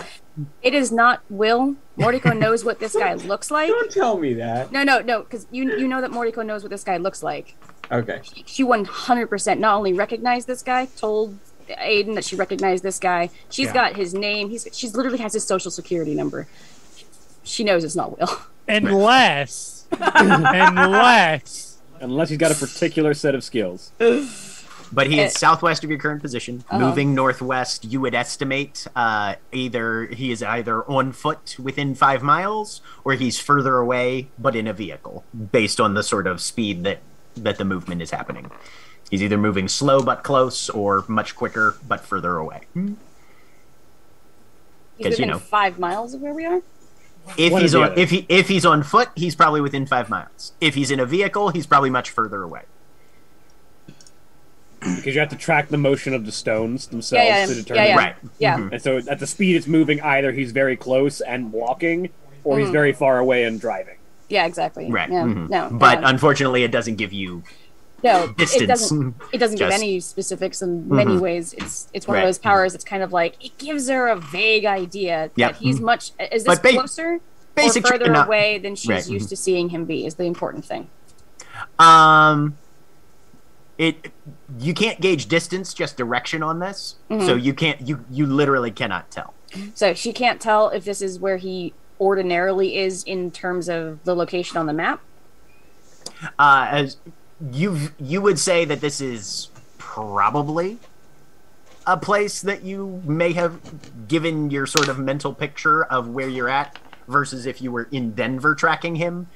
It is not Will. Mordecai knows what this guy looks like. Don't tell me that. No, because you know that Mordecai knows what this guy looks like. Okay. She 100% not only recognized this guy, told Aiden that she recognized this guy. She's got his name. She's literally has his social security number. She knows it's not Will. Unless he's got a particular set of skills. But he is southwest of your current position, moving northwest. You would estimate he is either on foot within 5 miles, or he's further away but in a vehicle, based on the sort of speed that the movement is happening. He's either moving slow but close, or much quicker but further away. He's within 5 miles of where we are. If he's on foot, he's probably within 5 miles. If he's in a vehicle, he's probably much further away. Because you have to track the motion of the stones themselves to determine. Yeah. Right. Yeah. And so at the speed it's moving, either he's very close and walking, or he's very far away and driving. Yeah, exactly. Right. Yeah. No. But unfortunately, it doesn't give you distance. It doesn't give any specifics in many ways. It's one of those powers that's kind of like, it gives her a vague idea that he's much... Is this closer or further away than she's used to seeing him be is the important thing. You can't gauge distance, just direction on this. So you literally cannot tell. So she can't tell if this is where he ordinarily is in terms of the location on the map? As you would say that this is probably a place that you may have given your sort of mental picture of where you're at, versus if you were in Denver tracking him.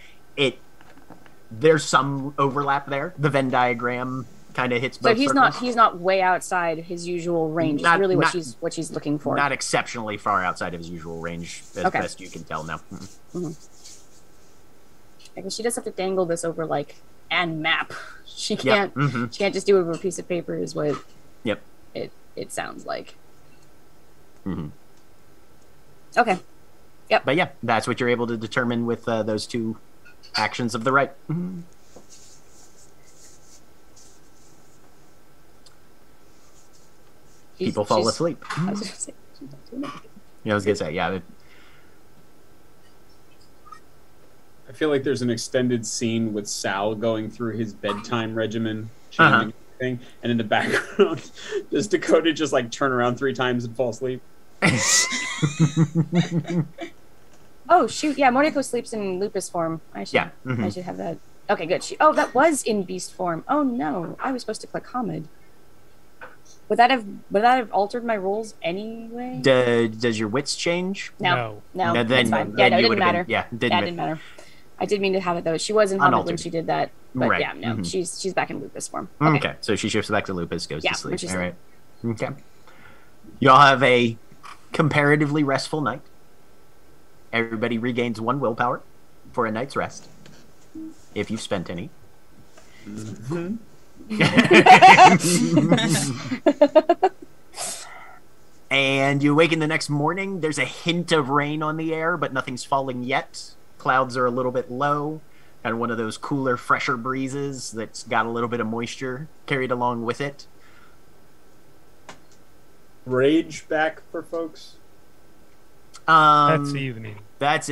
There's some overlap there. The Venn diagram kind of hits both. So he's not way outside his usual range. It's really what she's looking for. Not exceptionally far outside of his usual range, as best you can tell now. I guess she does have to dangle this over and map. She can't. She can't just do it over a piece of paper. Is what. Yep. It sounds like. Okay. Yep. But yeah, that's what you're able to determine with those two actions of the right. People fall asleep. I was gonna say, yeah. I feel like there's an extended scene with Sal going through his bedtime regimen, changing everything, and in the background, does Dakota just turn around 3 times and fall asleep? Oh shoot! Yeah, Mordecai sleeps in lupus form. I should have that. Okay, good. That was in beast form. Oh no, I was supposed to click Hamid. Would that have altered my rules anyway? Does your wits change? No. Then fine. Then it you didn't matter. It didn't matter. I did mean to have it though. She was in Hamid when she did that, but she's back in lupus form. Okay, so she shifts back to lupus, goes to sleep. All right. Okay. Y'all have a comparatively restful night. Everybody regains 1 willpower for a night's rest, if you've spent any. And you awaken the next morning. There's a hint of rain on the air, but nothing's falling yet. Clouds are a little bit low. Kind of one of those cooler, fresher breezes that's got a little bit of moisture carried along with it. Rage back for folks? That's evening. That's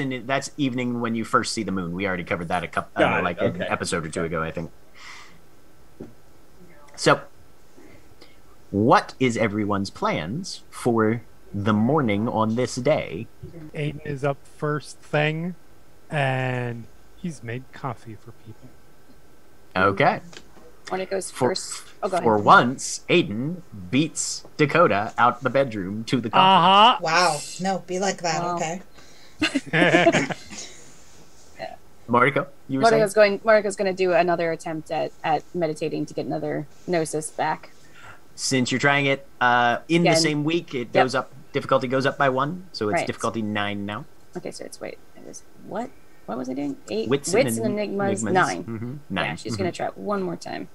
evening when you first see the moon. We already covered that an episode or two ago, I think. So, what is everyone's plans for the morning on this day? Aiden is up first thing, and he's made coffee for people. Okay. When it goes first. Go ahead. For once, Aiden beats Dakota out the bedroom to the coffee. Wow. No, be like that, okay? Mariko, you were saying? Mariko's going to do another attempt at meditating to get another gnosis back. Since you're trying it in the same week, it goes up. Difficulty goes up by 1, so it's difficulty 9 now. Okay, so it was what? What was I doing? 8 wits and enigmas 9. Mm-hmm. 9. Yeah, she's going to try it one more time.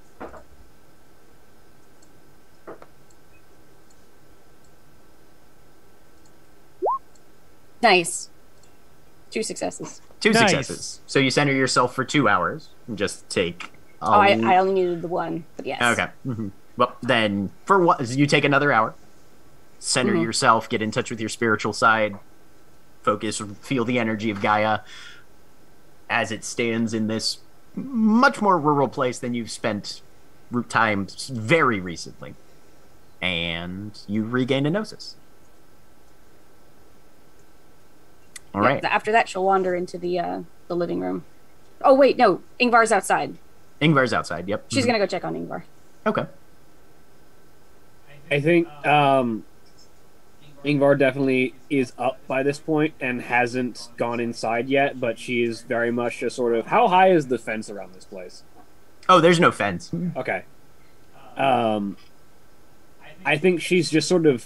Nice. 2 successes. 2 successes. So you center yourself for 2 hours and just take. I only needed the 1, but yes. Okay. Mm-hmm. Well, then for what you take another hour. Center yourself. Get in touch with your spiritual side. Focus. Feel the energy of Gaia as it stands in this much more rural place than you've spent time very recently, and you regain a gnosis. All right. After that, she'll wander into the living room. Oh wait, no, Ingvar's outside. Ingvar's outside. Yep. She's gonna go check on Ingvar. Okay. I think Ingvar definitely is up by this point and hasn't gone inside yet, but she is very much just sort of. How high is the fence around this place? Oh, there's no fence. Okay. I think she's just sort of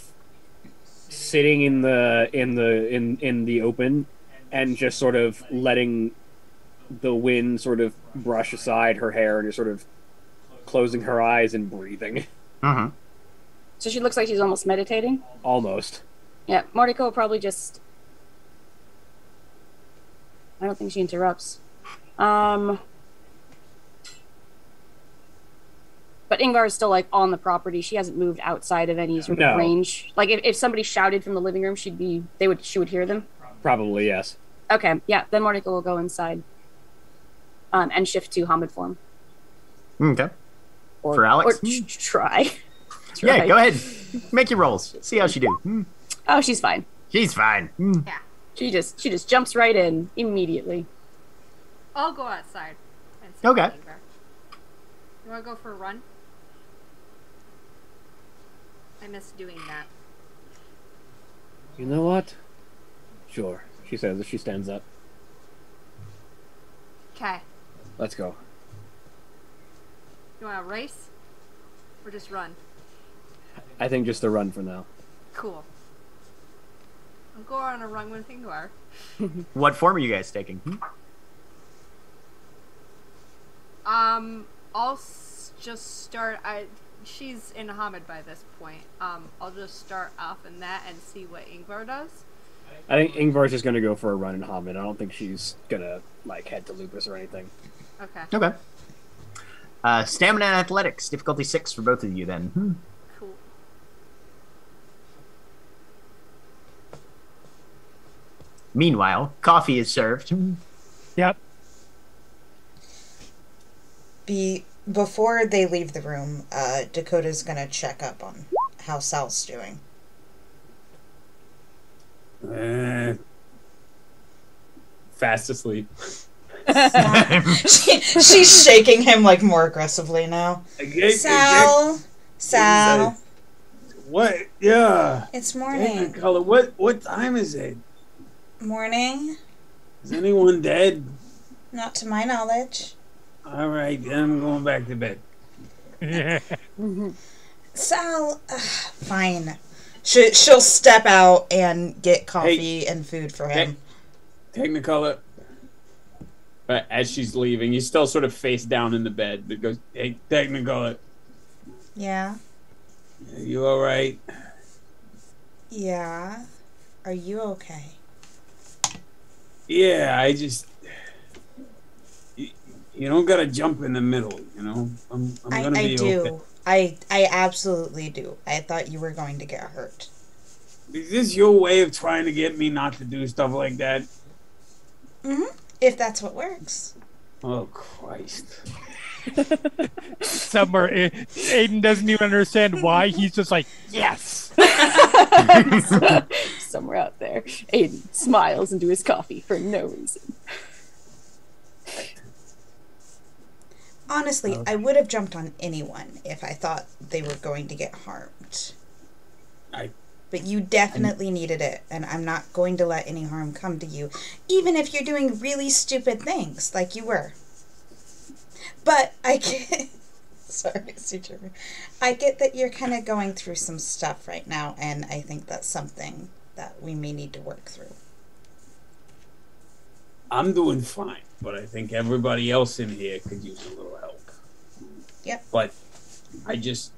sitting in the open and just sort of letting the wind sort of brush aside her hair and just sort of closing her eyes and breathing. Mm-hmm. So she looks like she's almost meditating? Almost. Yeah, Mariko will probably just... I don't think she interrupts. But Ingvar is still, like, on the property. She hasn't moved outside of any sort of range. Like, if somebody shouted from the living room, she would hear them? Probably, yes. Okay, yeah, then Mariko will go inside. And shift to Hamid form. Okay. For Alex? Or try. Yeah, go ahead. Make your rolls. See how she do. Oh, she's fine. She's fine. Yeah. She just jumps right in immediately. I'll go outside. And see Okay. You want to go for a run? I miss doing that. You know what? Sure, she says as she stands up. Okay. Let's go. You want to race? Or just run? I think just a run for now. Cool. I'll go on a run with Ingvar. What form are you guys taking? I'll just start. She's in Hamid by this point. I'll just start off in that and see what Ingvar does. I think Ingvar's just gonna go for a run in Hamid. I don't think she's gonna like head to Lupus or anything. Okay. Okay. Stamina and athletics, difficulty 6 for both of you then. Cool. Meanwhile, coffee is served. Yep. Before they leave the room, Dakota's gonna check up on how Sal's doing. Fast asleep. She's shaking him like more aggressively now. Sal. What? Yeah. It's morning. Color. What time is it? Morning. Is anyone dead? Not to my knowledge. All right, then I'm going back to bed. Sal, fine. She'll step out and get coffee and food for him. Technicolor. But as she's leaving, he's still sort of face down in the bed. But goes, hey, Technicolor. Yeah. You all right? Yeah? Are you okay? Yeah, I just... You don't gotta jump in the middle, you know? I'm gonna be do. okay. I absolutely do. I thought you were going to get hurt. Is this your way of trying to get me not to do stuff like that? Mm-hmm. If that's what works. Oh, Christ. Somewhere, Aiden doesn't even understand why. He's just like, yes. Somewhere out there, Aiden smiles into his coffee for no reason. Honestly, I would have jumped on anyone if I thought they were going to get harmed. But you definitely needed it, and I'm not going to let any harm come to you, even if you're doing really stupid things like you were. But I get... Sorry, CJ. I get that you're kind of going through some stuff right now, and I think that's something that we may need to work through. I'm doing fine, but I think everybody else in here could use a little help. Yep. But I just...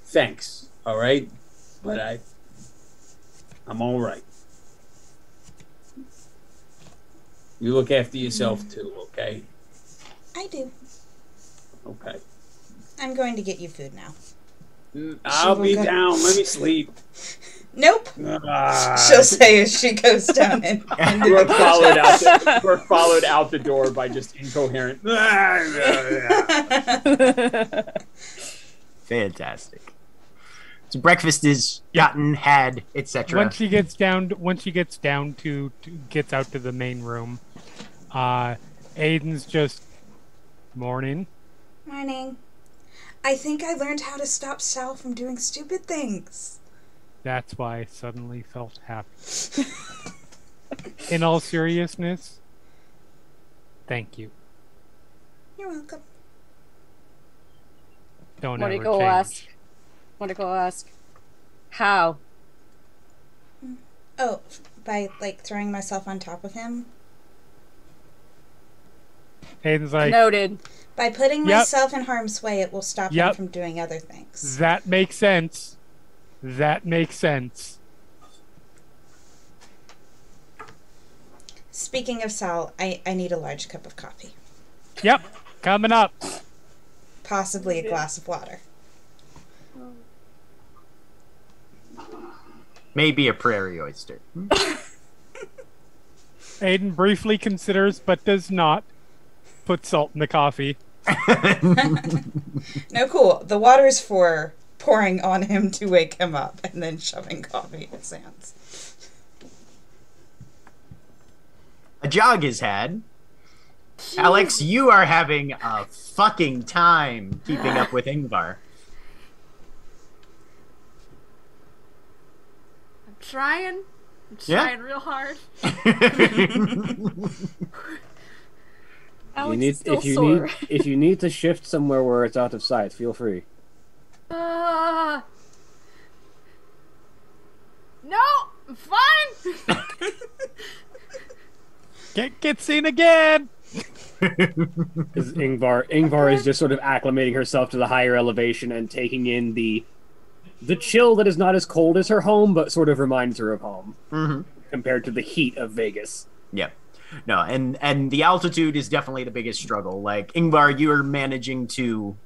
Thanks, all right? But I'm all right. You look after yourself too, okay? I do. Okay. I'm going to get you food now. I'll be down. Let me sleep. Nope. She'll say as she goes down and We're followed out the door by just incoherent. Fantastic. So breakfast is gotten, had, etc. Once she gets out to the main room, Aiden's just morning. Morning. I think I learned how to stop Sal from doing stupid things. That's why I suddenly felt happy. In all seriousness, thank you. You're welcome. Don't Want to ever go change. ask? Want to go ask? How? Oh, by like throwing myself on top of him? Aiden's like, Noted. By putting myself in harm's way, it will stop him from doing other things. That makes sense. That makes sense. Speaking of Sal, I need a large cup of coffee. Yep, coming up. Possibly a glass of water. Maybe a prairie oyster. Aiden briefly considers, but does not put salt in the coffee. No, cool. The water's for pouring on him to wake him up and then shoving coffee in his hands. A jog is had. Alex, you are having a fucking time keeping up with Ingvar. I'm trying real hard. Alex is still sore. If you need to shift somewhere where it's out of sight, feel free. No, I'm fine. Get seen again. Because Ingvar is just sort of acclimating herself to the higher elevation and taking in the chill that is not as cold as her home, but sort of reminds her of home compared to the heat of Vegas. Yep. No, and the altitude is definitely the biggest struggle. Like, Ingvar, you are managing to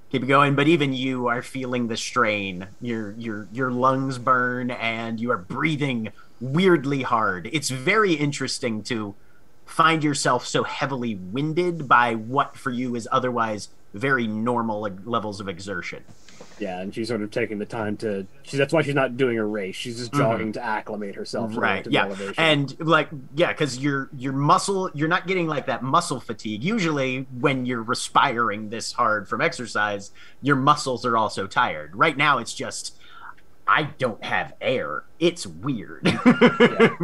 keep it going, but even you are feeling the strain. Your lungs burn and you are breathing weirdly hard. It's very interesting to find yourself so heavily winded by what for you is otherwise very normal levels of exertion. Yeah, and she's sort of taking the time to... that's why she's not doing a race. She's just jogging to acclimate herself. Right, to yeah. elevation. And, like, yeah, because your muscle... You're not getting, like, that muscle fatigue. Usually, when you're respiring this hard from exercise, your muscles are also tired. Right now, it's just... I don't have air. It's weird. Yeah.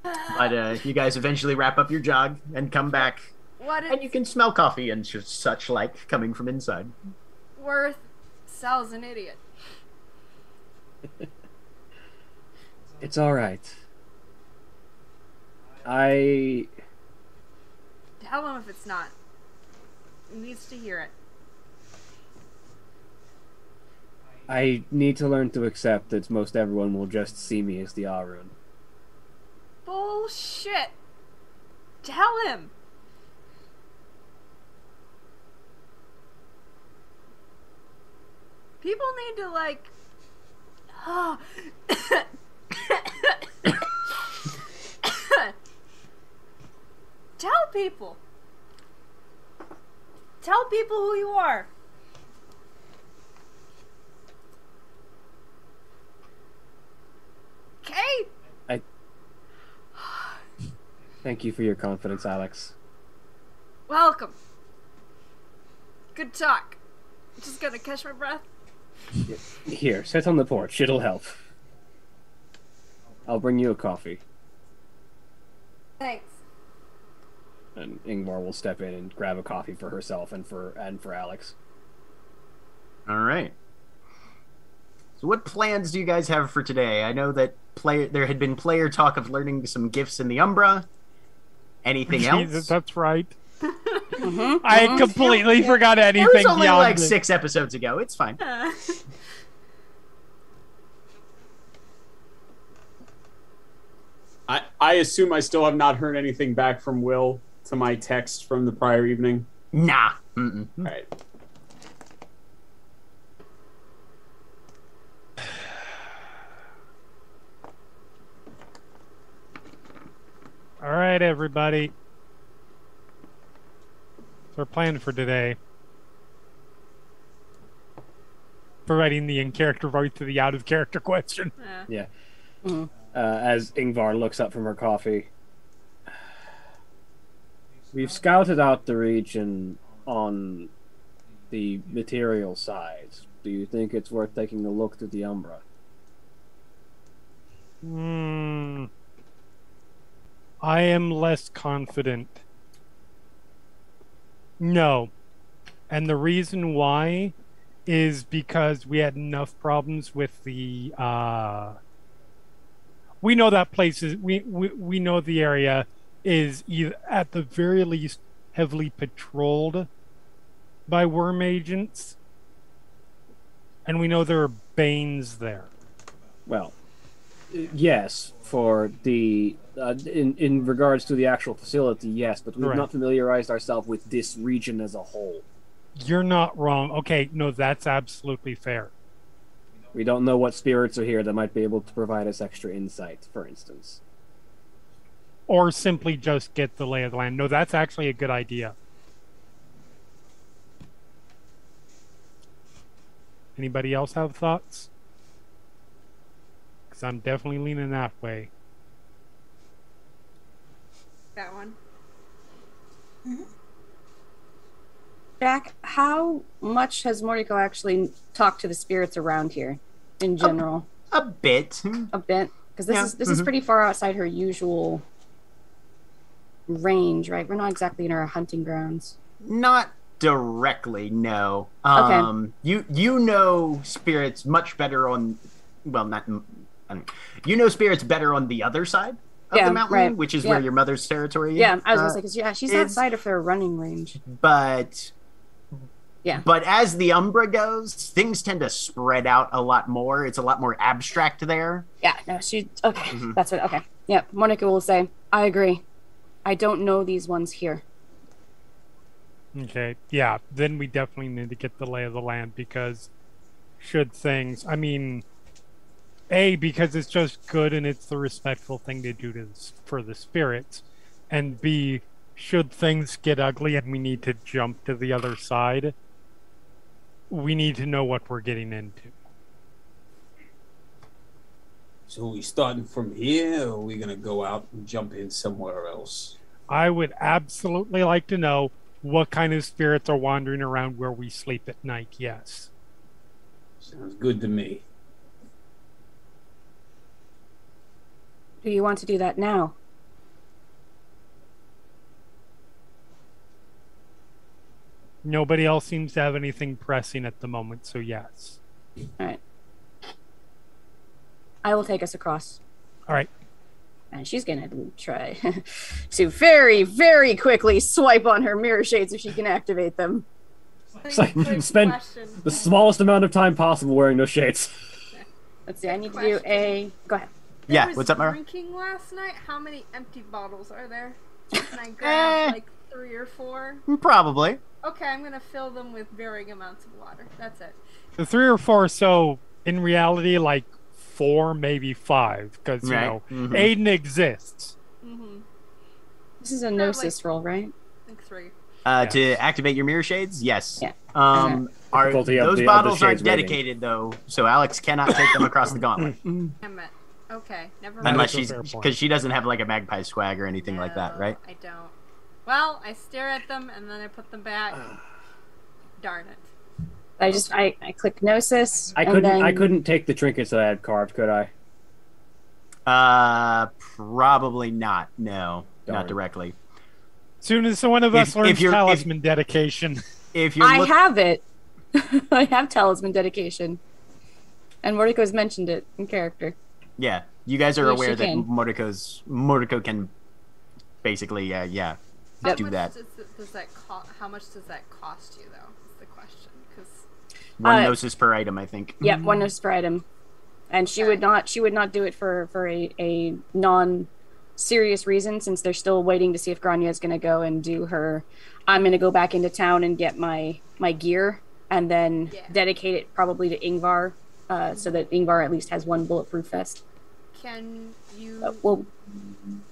But you guys eventually wrap up your jog and come back... And you can smell coffee and such like coming from inside. Worth. Sal's an idiot. It's all right. I... Tell him if it's not. He needs to hear it. I need to learn to accept that most everyone will just see me as the Arun. Bullshit. Tell him. People need to, like... Tell people. Tell people who you are. Okay? Thank you for your confidence, Alex. Welcome. Good talk. I'm just gonna catch my breath. Here, sit on the porch. It'll help. I'll bring you a coffee. Thanks. And Ingvar will step in and grab a coffee for herself and for Alex. All right. So what plans do you guys have for today? I know that there had been player talk of learning some gifts in the Umbra. Anything else? Jesus, that's right. I completely forgot anything It was only beyond like it. 6 episodes ago. It's fine. I assume I still have not heard anything back from Will to my text from the prior evening. Nah. All right. All right, everybody. So our plan for today. Providing the in-character voice to the out-of-character question. Yeah. As Ingvar looks up from her coffee. We've scouted out the region on the material side. Do you think it's worth taking a look to the Umbra? I am less confident. No. And the reason why is because we had enough problems with the we know that place is we know the area is either at the very least heavily patrolled by worm agents, and we know there are Banes there. Well, yes, for the in regards to the actual facility, yes, but we've Correct. not familiarized ourselves with this region as a whole. You're not wrong. Okay, no, that's absolutely fair. We don't know what spirits are here that might be able to provide us extra insight, for instance. Or simply just get the lay of the land. No, that's actually a good idea. Anybody else have thoughts? Because I'm definitely leaning that way. That one. Jack, how much has Moriko actually talked to the spirits around here, in general? A bit. A bit, because this Yeah. is pretty far outside her usual range, right? We're not exactly in our hunting grounds. Not directly, no. Okay. You know spirits much better on, well, not. You know spirits better on the other side of Yeah, the mountain, right. which is Yeah. where your mother's territory. Yeah, I was gonna say, because she's is- outside of her running range. But Yeah. But as the Umbra goes, things tend to spread out a lot more. It's a lot more abstract there. Yeah, no, okay, that's what, okay. Yeah, Monica will say, I agree. I don't know these ones here. Okay, yeah, then we definitely need to get the lay of the land, because should things, I mean, A, because it's just good and it's the respectful thing to do for the spirits, and B, should things get ugly and we need to jump to the other side, we need to know what we're getting into. So we starting from here, or are we gonna go out and jump in somewhere else? I would absolutely like to know what kind of spirits are wandering around where we sleep at night, yes. Sounds good to me. Do you want to do that now? Nobody else seems to have anything pressing at the moment, so yes. All right. I will take us across. All right. And she's going to try to very, very quickly swipe on her mirror shades if she can activate them. It's like Good spend question. the smallest amount of time possible wearing those shades. Let's see. I need to do a. Go ahead. Yeah, There was what's up, Mara? drinking last night. How many empty bottles are there? Can I grab like 3 or 4? Probably. Okay, I'm gonna fill them with varying amounts of water. That's it. The 3 or 4, so in reality, like 4, maybe 5, because you Right. know Mhm. Aiden exists. This is a gnosis roll, right? I think 3. To activate your mirror shades, yes. Yeah. Are Difficulty of those the bottles aren't shades rating. dedicated though, so Alex cannot take them across the gauntlet Damn it. Okay, never mind. unless That's a she's fair point. because she doesn't have like a magpie swag or anything like that, right? I don't. Well, I stare at them and then I put them back. Darn it. I click gnosis. I and couldn't then- I couldn't take the trinkets that I had carved, could I? Probably not. No, not Darn. directly. Soon as one of us If learns you're- if- talisman dedication, If you're I look- have it. I have talisman dedication, and Mordecai's mentioned it in character. yeah, you guys are Yes, aware you that can. Mordecai can basically, Yep. do that. How much does that cost you, though? Is the question. Because One gnosis per item, I think. Yep, one gnosis per item, and she would not do it for a non serious reason, since they're still waiting to see if Grania is going to go and do her. I'm going to go back into town and get my gear, and then dedicate it probably to Ingvar, so that Ingvar at least has one bulletproof vest. can you Well,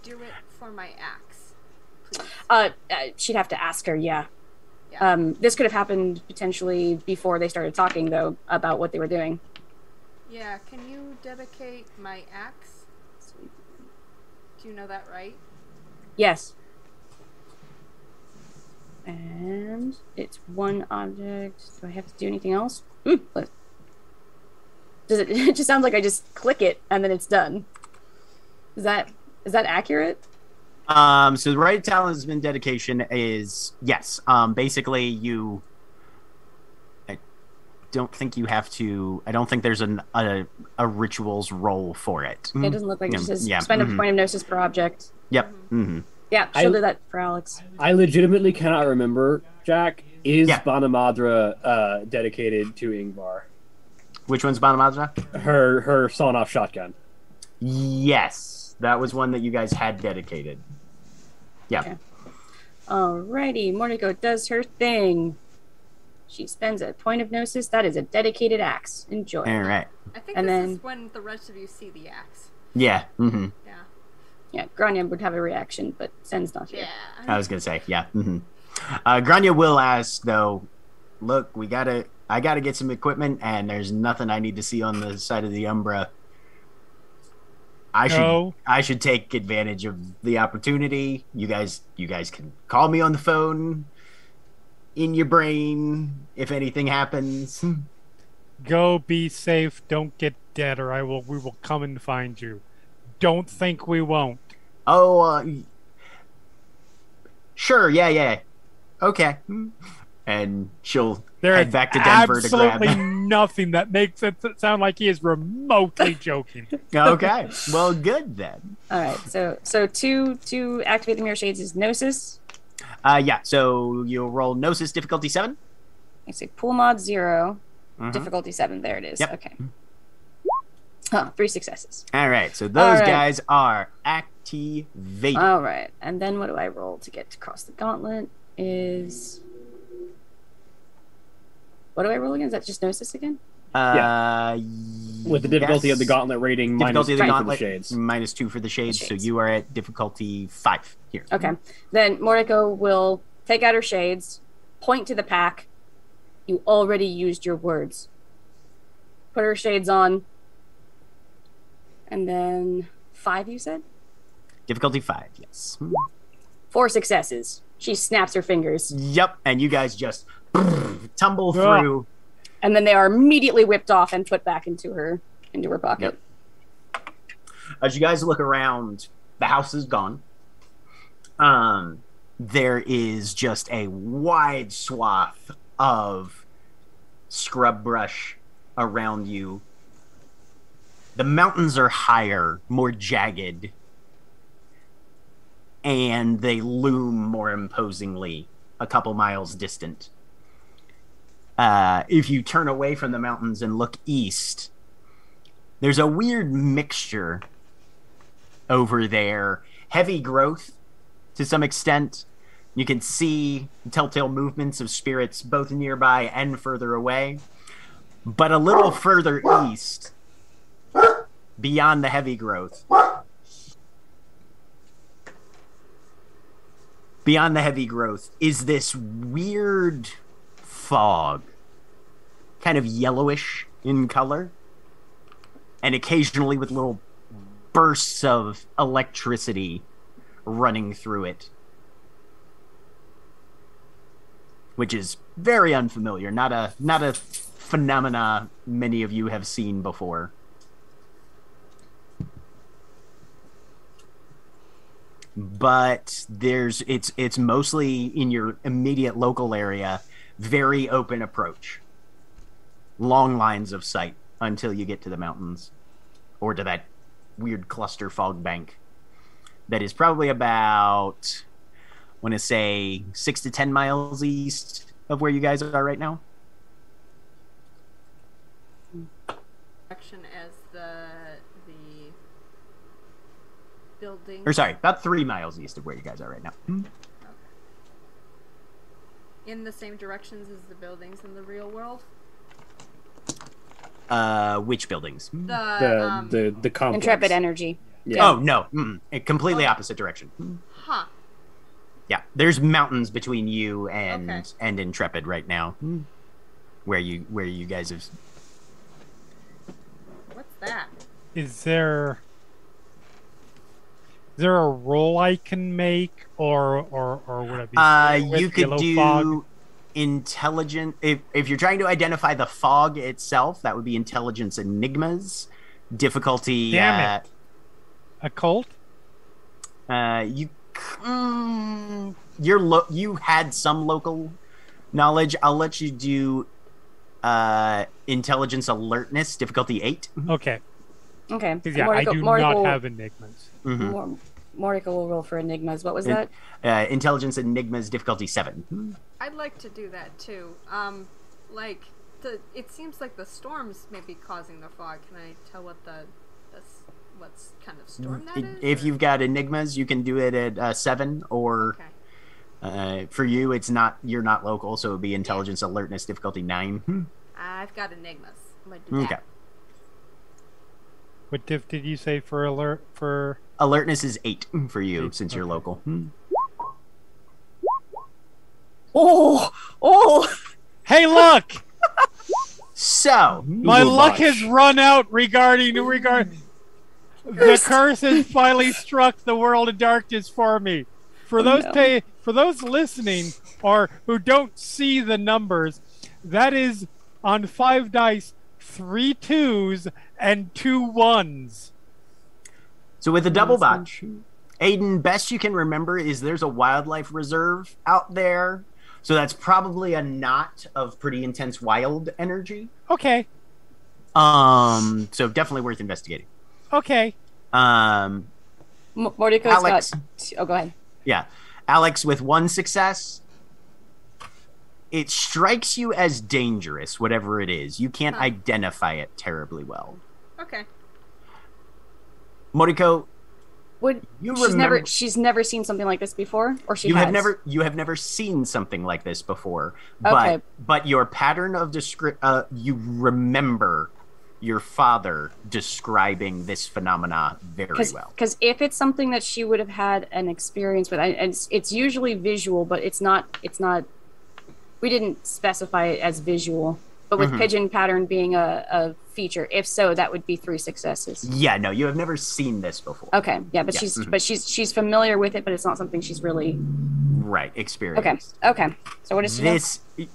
do it for my axe, please? she'd have to ask her. Yeah. Yeah. This could have happened potentially before they started talking, though, about what they were doing. Yeah. Can you dedicate my axe? Do you know that right? Yes. And it's one object. Do I have to do anything else? Does it? It just sounds like I just click it and then it's done. Is that accurate? So the right talisman dedication is yes. Basically, I don't think you have to. I don't think there's a rituals roll for it. It doesn't look like it just says Yeah. spend a Mhm. point of gnosis per object. Yep. Mm-hmm. Yeah, she'll do that for Alex. I legitimately cannot remember, Jack. Is Yeah. Banamadra dedicated to Ingvar? Which one's Banamadra? Her sawn-off shotgun. Yes, that was one that you guys had dedicated. Yeah. Okay. Alrighty, Mordecai does her thing. She spends a point of gnosis. That is a dedicated axe. Enjoy. All right. I think And this then- is when the rest of you see the axe. Yeah. Mm-hmm. Yeah. Yeah, Grania would have a reaction, but Sen's not here. I was gonna say yeah. Mm-hmm. Grania will ask though. Look, I gotta get some equipment, and there's nothing I need to see on the side of the Umbra. No. I should take advantage of the opportunity. You guys can call me on the phone, in your brain, if anything happens. go be safe. Don't get dead, or we will come and find you. Don't think we won't. Oh, sure, yeah. Okay. And she'll There head is back to Denver to grab absolutely nothing that makes it sound like he is remotely joking. Okay. Well, good then. All right, so to activate the mirror shades is gnosis. Yeah, so you'll roll Gnosis difficulty 7. I say pool mod 0, Mhm. difficulty 7. There it is. Yep. Okay. 3 successes. All right, so those All right. guys are activated. All right, and then what do I roll to get across the gauntlet? What do I roll again? Is that just gnosis again? With the difficulty of the yes. gauntlet rating, Difficulty of the -2 for the gauntlet, shades. -2 for the shades, so you are at difficulty 5 here. Okay. Then Mordecai will take out her shades, point to the pack. You already used your words. Put her shades on. And then 5, you said? Difficulty 5, yes. 4 successes. She snaps her fingers. Yep, and you guys just tumble through. And then they are immediately whipped off and put back into her pocket. Yep. As you guys look around, the house is gone. There is just a wide swath of scrub brush around you. The mountains are higher, more jagged, and they loom more imposingly a couple miles distant. if you turn away from the mountains and look east, there's a weird mixture over there. Heavy growth to some extent. You can see telltale movements of spirits both nearby and further away. But a little further east, beyond the heavy growth, is this weird fog, kind of yellowish in color, and occasionally with little bursts of electricity running through it, which is very unfamiliar. Not a phenomena many of you have seen before. But it's mostly in your immediate local area, very open approach. Long lines of sight until you get to the mountains or to that weird cluster fog bank that is probably about, I want to say, 6 to 10 miles east of where you guys are right now. Direction as the building. Or sorry, about 3 miles east of where you guys are right now. Okay. In the same directions as the buildings in the real world. Which buildings? The complex. Intrepid Energy. Yeah. Oh no, a completely opposite direction. Huh. Yeah, there's mountains between you and Intrepid right now, where you guys have. What's that? Is there a roll I can make, or would it be? You could do fog? Intelligent. If you're trying to identify the fog itself, that would be intelligence enigmas. Difficulty. Damn it. Occult. You had some local knowledge. I'll let you do intelligence alertness, difficulty 8. Okay. Yeah, I do not have enigmas. Mm-hmm. Morica will roll for enigmas. What was that? Intelligence enigmas, difficulty 7. I'd like to do that too. It seems like the storms may be causing the fog. Can I tell what what's kind of storm that is? If you've got enigmas, you can do it at 7, or for you, you're not local, so it would be intelligence alertness, difficulty 9. I've got enigmas. I'm gonna do that. Okay. What diff did you say for alert for? Alertness is 8 for you, since you're local. Oh! Hey, look! So my luck has run out regarding the curse has finally struck the world of darkness for me. For those listening or who don't see the numbers, that is on 5 dice, 3 2s and 2 1s. So with a double botch, Aiden, best you can remember is there's a wildlife reserve out there. So that's probably a knot of pretty intense wild energy. Okay. So definitely worth investigating. Okay. Mordecai's Alex, got... Oh, go ahead. Yeah. Alex, with 1 success, it strikes you as dangerous, whatever it is. You can't identify it terribly well. Okay. Moriko, she's never seen something like this before, or you have never seen something like this before. But your pattern of you remember your father describing this phenomena very well. Because if it's something that she would have had an experience with, it's usually visual, but it's not. We didn't specify it as visual. But with pigeon pattern being a feature, if so, that would be 3 successes. Yeah, no, you have never seen this before. Okay, yeah, but she's familiar with it, but it's not something she's really experienced. Okay. So what is she?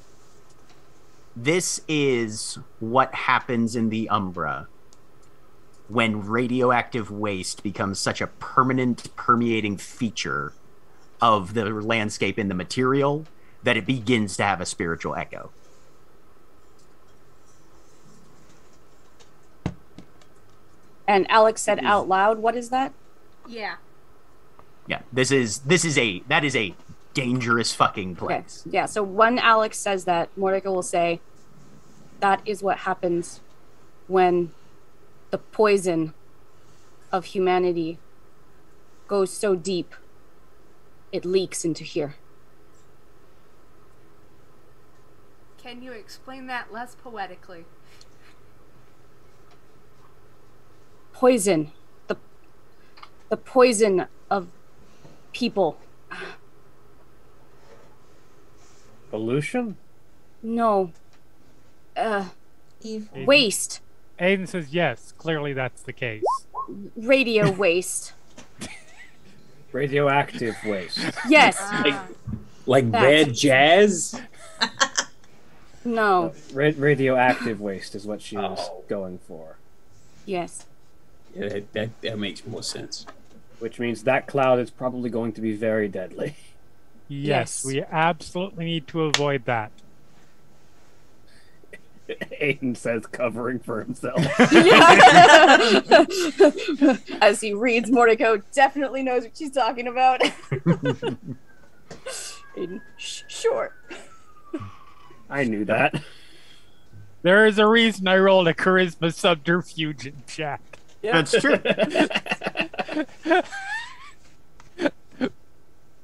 This is what happens in the Umbra when radioactive waste becomes such a permanent, permeating feature of the landscape in the material that it begins to have a spiritual echo. And Alex said out loud, "What is that?" Yeah. Yeah. That is a dangerous fucking place. Okay. Yeah. So when Alex says that, Mordecai will say, That is what happens when the poison of humanity goes so deep, it leaks into here. Can you explain that less poetically? Poison. The poison of people. Pollution? No. Evil. Waste. Aiden says yes. Clearly that's the case. Radio waste. Radioactive waste. Yes. Like That's- bad jazz? No. Radioactive waste is what she was Oh. going for. Yes. Yeah, that makes more sense. Which means that cloud is probably going to be very deadly. Yes, Yes. we absolutely need to avoid that. Aiden says, covering for himself. As he reads, Mordecai definitely knows what she's talking about. Aiden, sure. I knew that. There is a reason I rolled a charisma subterfuge check. That's true.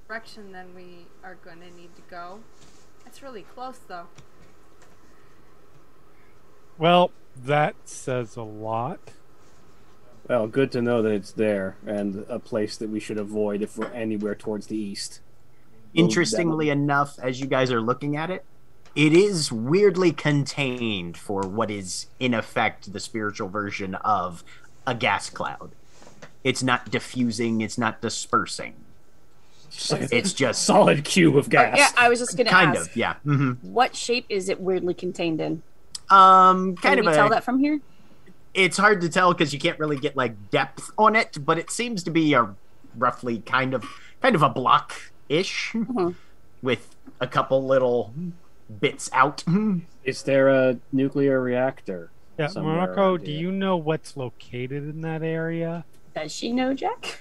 Direction then we are going to need to go. It's really close though. Well, that says a lot. Well, good to know that it's there, and a place that we should avoid if we're anywhere towards the east. Interestingly enough, as you guys are looking at it, it is weirdly contained for what is, in effect, the spiritual version of a gas cloud. It's not diffusing, it's not dispersing. It's just solid cube of gas. Yeah, I was just gonna kind ask. of, yeah. Hmm. What shape is it weirdly contained in? Kind Can of we tell that from here? It's hard to tell because you can't really get like depth on it, but it seems to be a roughly kind of a block-ish with a couple little bits out. Is there a nuclear reactor? Yeah, somewhere Marco, around do here? you know what's located in that area? Does she know, Jack?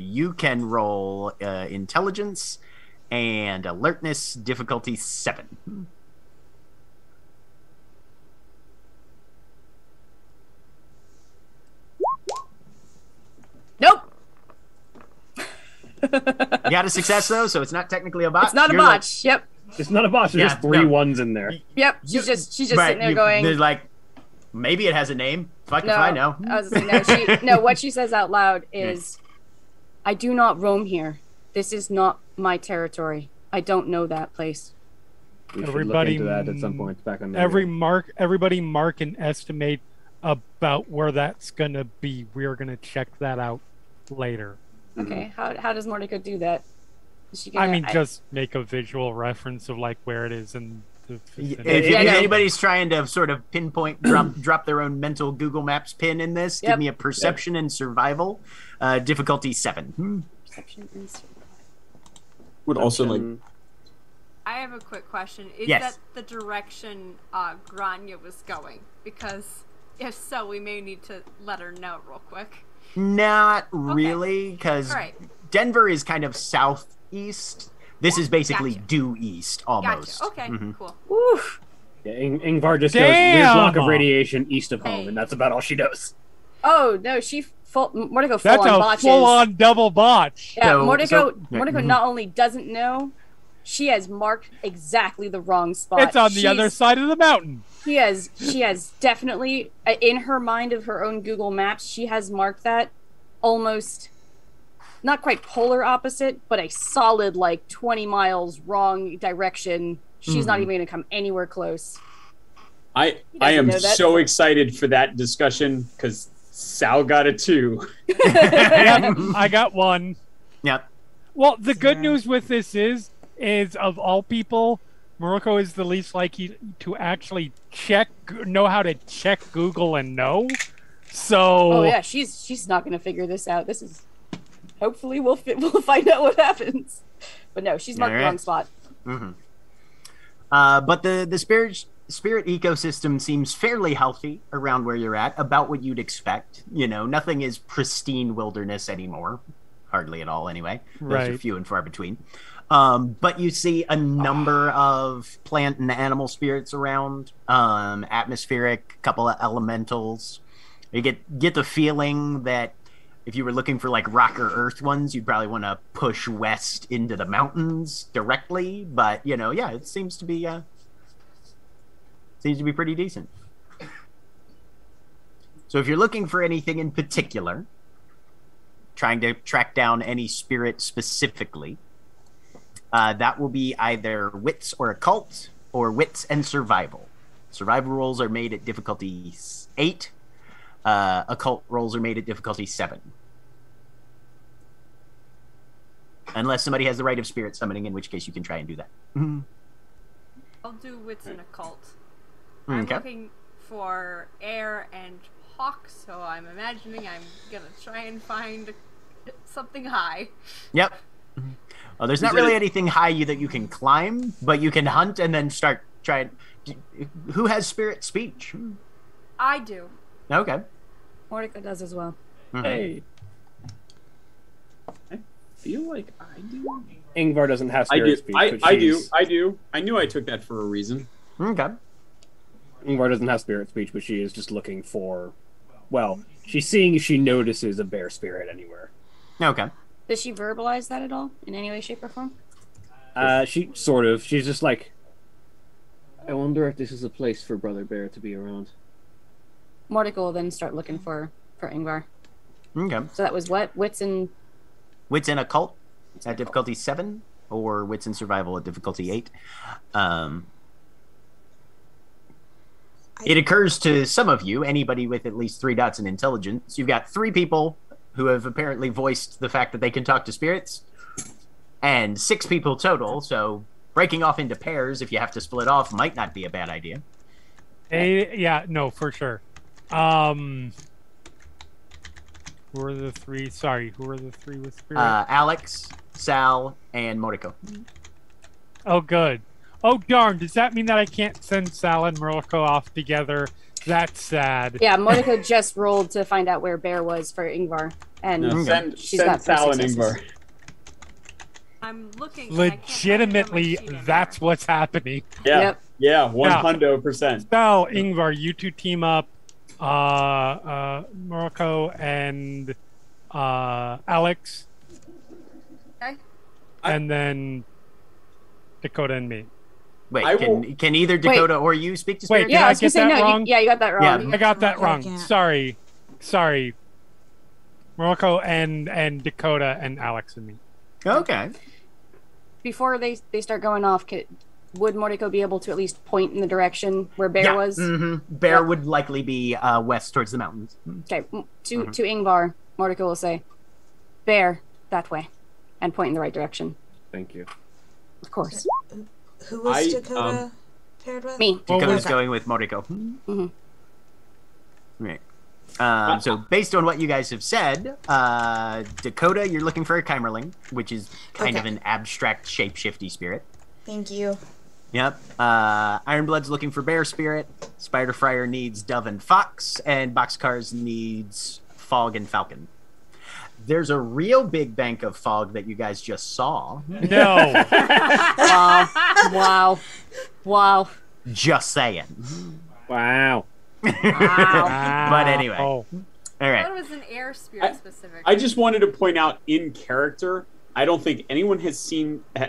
You can roll intelligence and alertness difficulty 7. Nope. You got a success though, so it's not technically a botch. It's not a You're like- botch. Yep. It's not a boss. There's Yeah, three no. ones in there. Yep. She's just Right, sitting there going. They're like, maybe it has a name. Fuck No, if I know. I was gonna say, no. No, what she says out loud is, "I do not roam here. This is not my territory. I don't know that place." We should Everybody- look into that at some point back on the Everybody mark and estimate about where that's gonna be. We are gonna check that out later. Okay. How does Mordecai do that? Is she I gonna- mean, just make a visual reference of like where it is in the If, vicinity. if Yeah, no. anybody's trying to sort of pinpoint, drop their own mental Google Maps pin in this, give Yep. me a perception and survival, difficulty 7. Perception and survival. Would also like I have a quick question. Is Yes. that the direction Grania was going? Because if so, we may need to let her know real quick. Not really, because All right. Denver is kind of southeast. This is basically Gotcha. due east, almost. Gotcha. Okay, Mhm. cool. Oof. Yeah, Ingvar just goes, weird Damn! block of radiation east of home, Hey. and that's about all she knows. Oh no, she Mordecai full That's on a botches. full-on double botch. Yeah, So- Mordecai yeah, Mordecai mhm. not only doesn't know, she has marked exactly the wrong spot. It's on the other She's- side of the mountain. She has definitely in her mind of her own Google Maps, she has marked that almost not quite polar opposite, but a solid like 20 miles wrong direction. She's not even going to come anywhere close. I doesn't am know that. so excited for that discussion because Sal got it too. Yep, I got one. Yep. Well, the good news with this is of all people, Morocco is the least likely to actually know how to check Google and know. So Oh yeah, she's not going to figure this out. This is hopefully we'll find out what happens. But no, she's marked the Alright. wrong spot. But the spirit ecosystem seems fairly healthy around where you're at, about what you'd expect. You know, nothing is pristine wilderness anymore. Hardly at all, anyway. Those are Right. few and far between. But you see a number of plant and animal spirits around, atmospheric, couple of elementals. You get the feeling that if you were looking for like rock or earth ones, you'd probably want to push west into the mountains directly. But yeah, it seems to be pretty decent. So if you're looking for anything in particular, trying to track down any spirit specifically, that will be either wits or occult, or wits and survival. Survival rolls are made at difficulty 8. Occult rolls are made at difficulty 7. Unless somebody has the right of spirit summoning, in which case you can try and do that. I'll do wits and occult. I'm looking for air and hawk, so I'm imagining I'm gonna try and find something high. Yep. Well, there's not really anything high that you can climb, but you can hunt and then start trying. Who has spirit speech? I do. Okay. Mordecai does as well. Hey. I feel like I do. Ingvar doesn't have spirit speech. I do. I knew I took that for a reason. Okay. Ingvar doesn't have spirit speech, but she is just looking for. Well, she's seeing if she notices a bear spirit anywhere. Okay. Does she verbalize that at all in any way, shape, or form? She sort of. She's just like, I wonder if this is a place for Brother Bear to be around. Mordecai will then start looking for Ingvar. Okay. So that was what? Wits and occult at difficulty 7, or wits and survival at difficulty 8. It occurs to some of you, anybody with at least 3 dots in intelligence, you've got 3 people who have apparently voiced the fact that they can talk to spirits, and 6 people total, so breaking off into pairs if you have to split off might not be a bad idea. Yeah, no, for sure. Who are the 3? Sorry, who are the 3 with spirit? Alex, Sal, and Mordecai. Oh, good. Oh, darn. Does that mean that I can't send Sal and Morocco off together? That's sad. yeah, Mordecai just rolled to find out where Bear was for Ingvar, and she's got Sal and successes. Ingvar. I'm looking. Legitimately, that's what's happening. Yeah. Yep. Yeah, 100%. Sal, Ingvar, you 2 team up. Morocco and Alex. Okay. And then Dakota and me. Wait, can either Dakota or you speak to spirit? Wait, Yeah, I was get gonna say that no. wrong? You got that wrong. Yeah. I got that wrong. can't. Sorry. Morocco and Dakota and Alex and me. Okay. Before they start going off, would Mordecai be able to at least point in the direction where Bear was? Mm-hmm. Bear would likely be west towards the mountains. Okay, to Ingvar, Mordecai will say, Bear, that way, and point in the right direction. Thank you. Of course. Who was Dakota paired with? Me. Dakota's Okay. going with Mordecai. Mm-hmm. Right. So based on what you guys have said, Dakota, you're looking for a Chimerling, which is kind of an abstract shape-shifty spirit. Thank you. Yep. Ironblood's looking for bear spirit. Spider Friar needs dove and fox, and Boxcars needs fog and falcon. There's a real big bank of fog that you guys just saw. No. Wow. Just saying. Wow. But anyway. Oh. All I right. thought it was an air spirit specific. I just wanted to point out in character, I don't think anyone has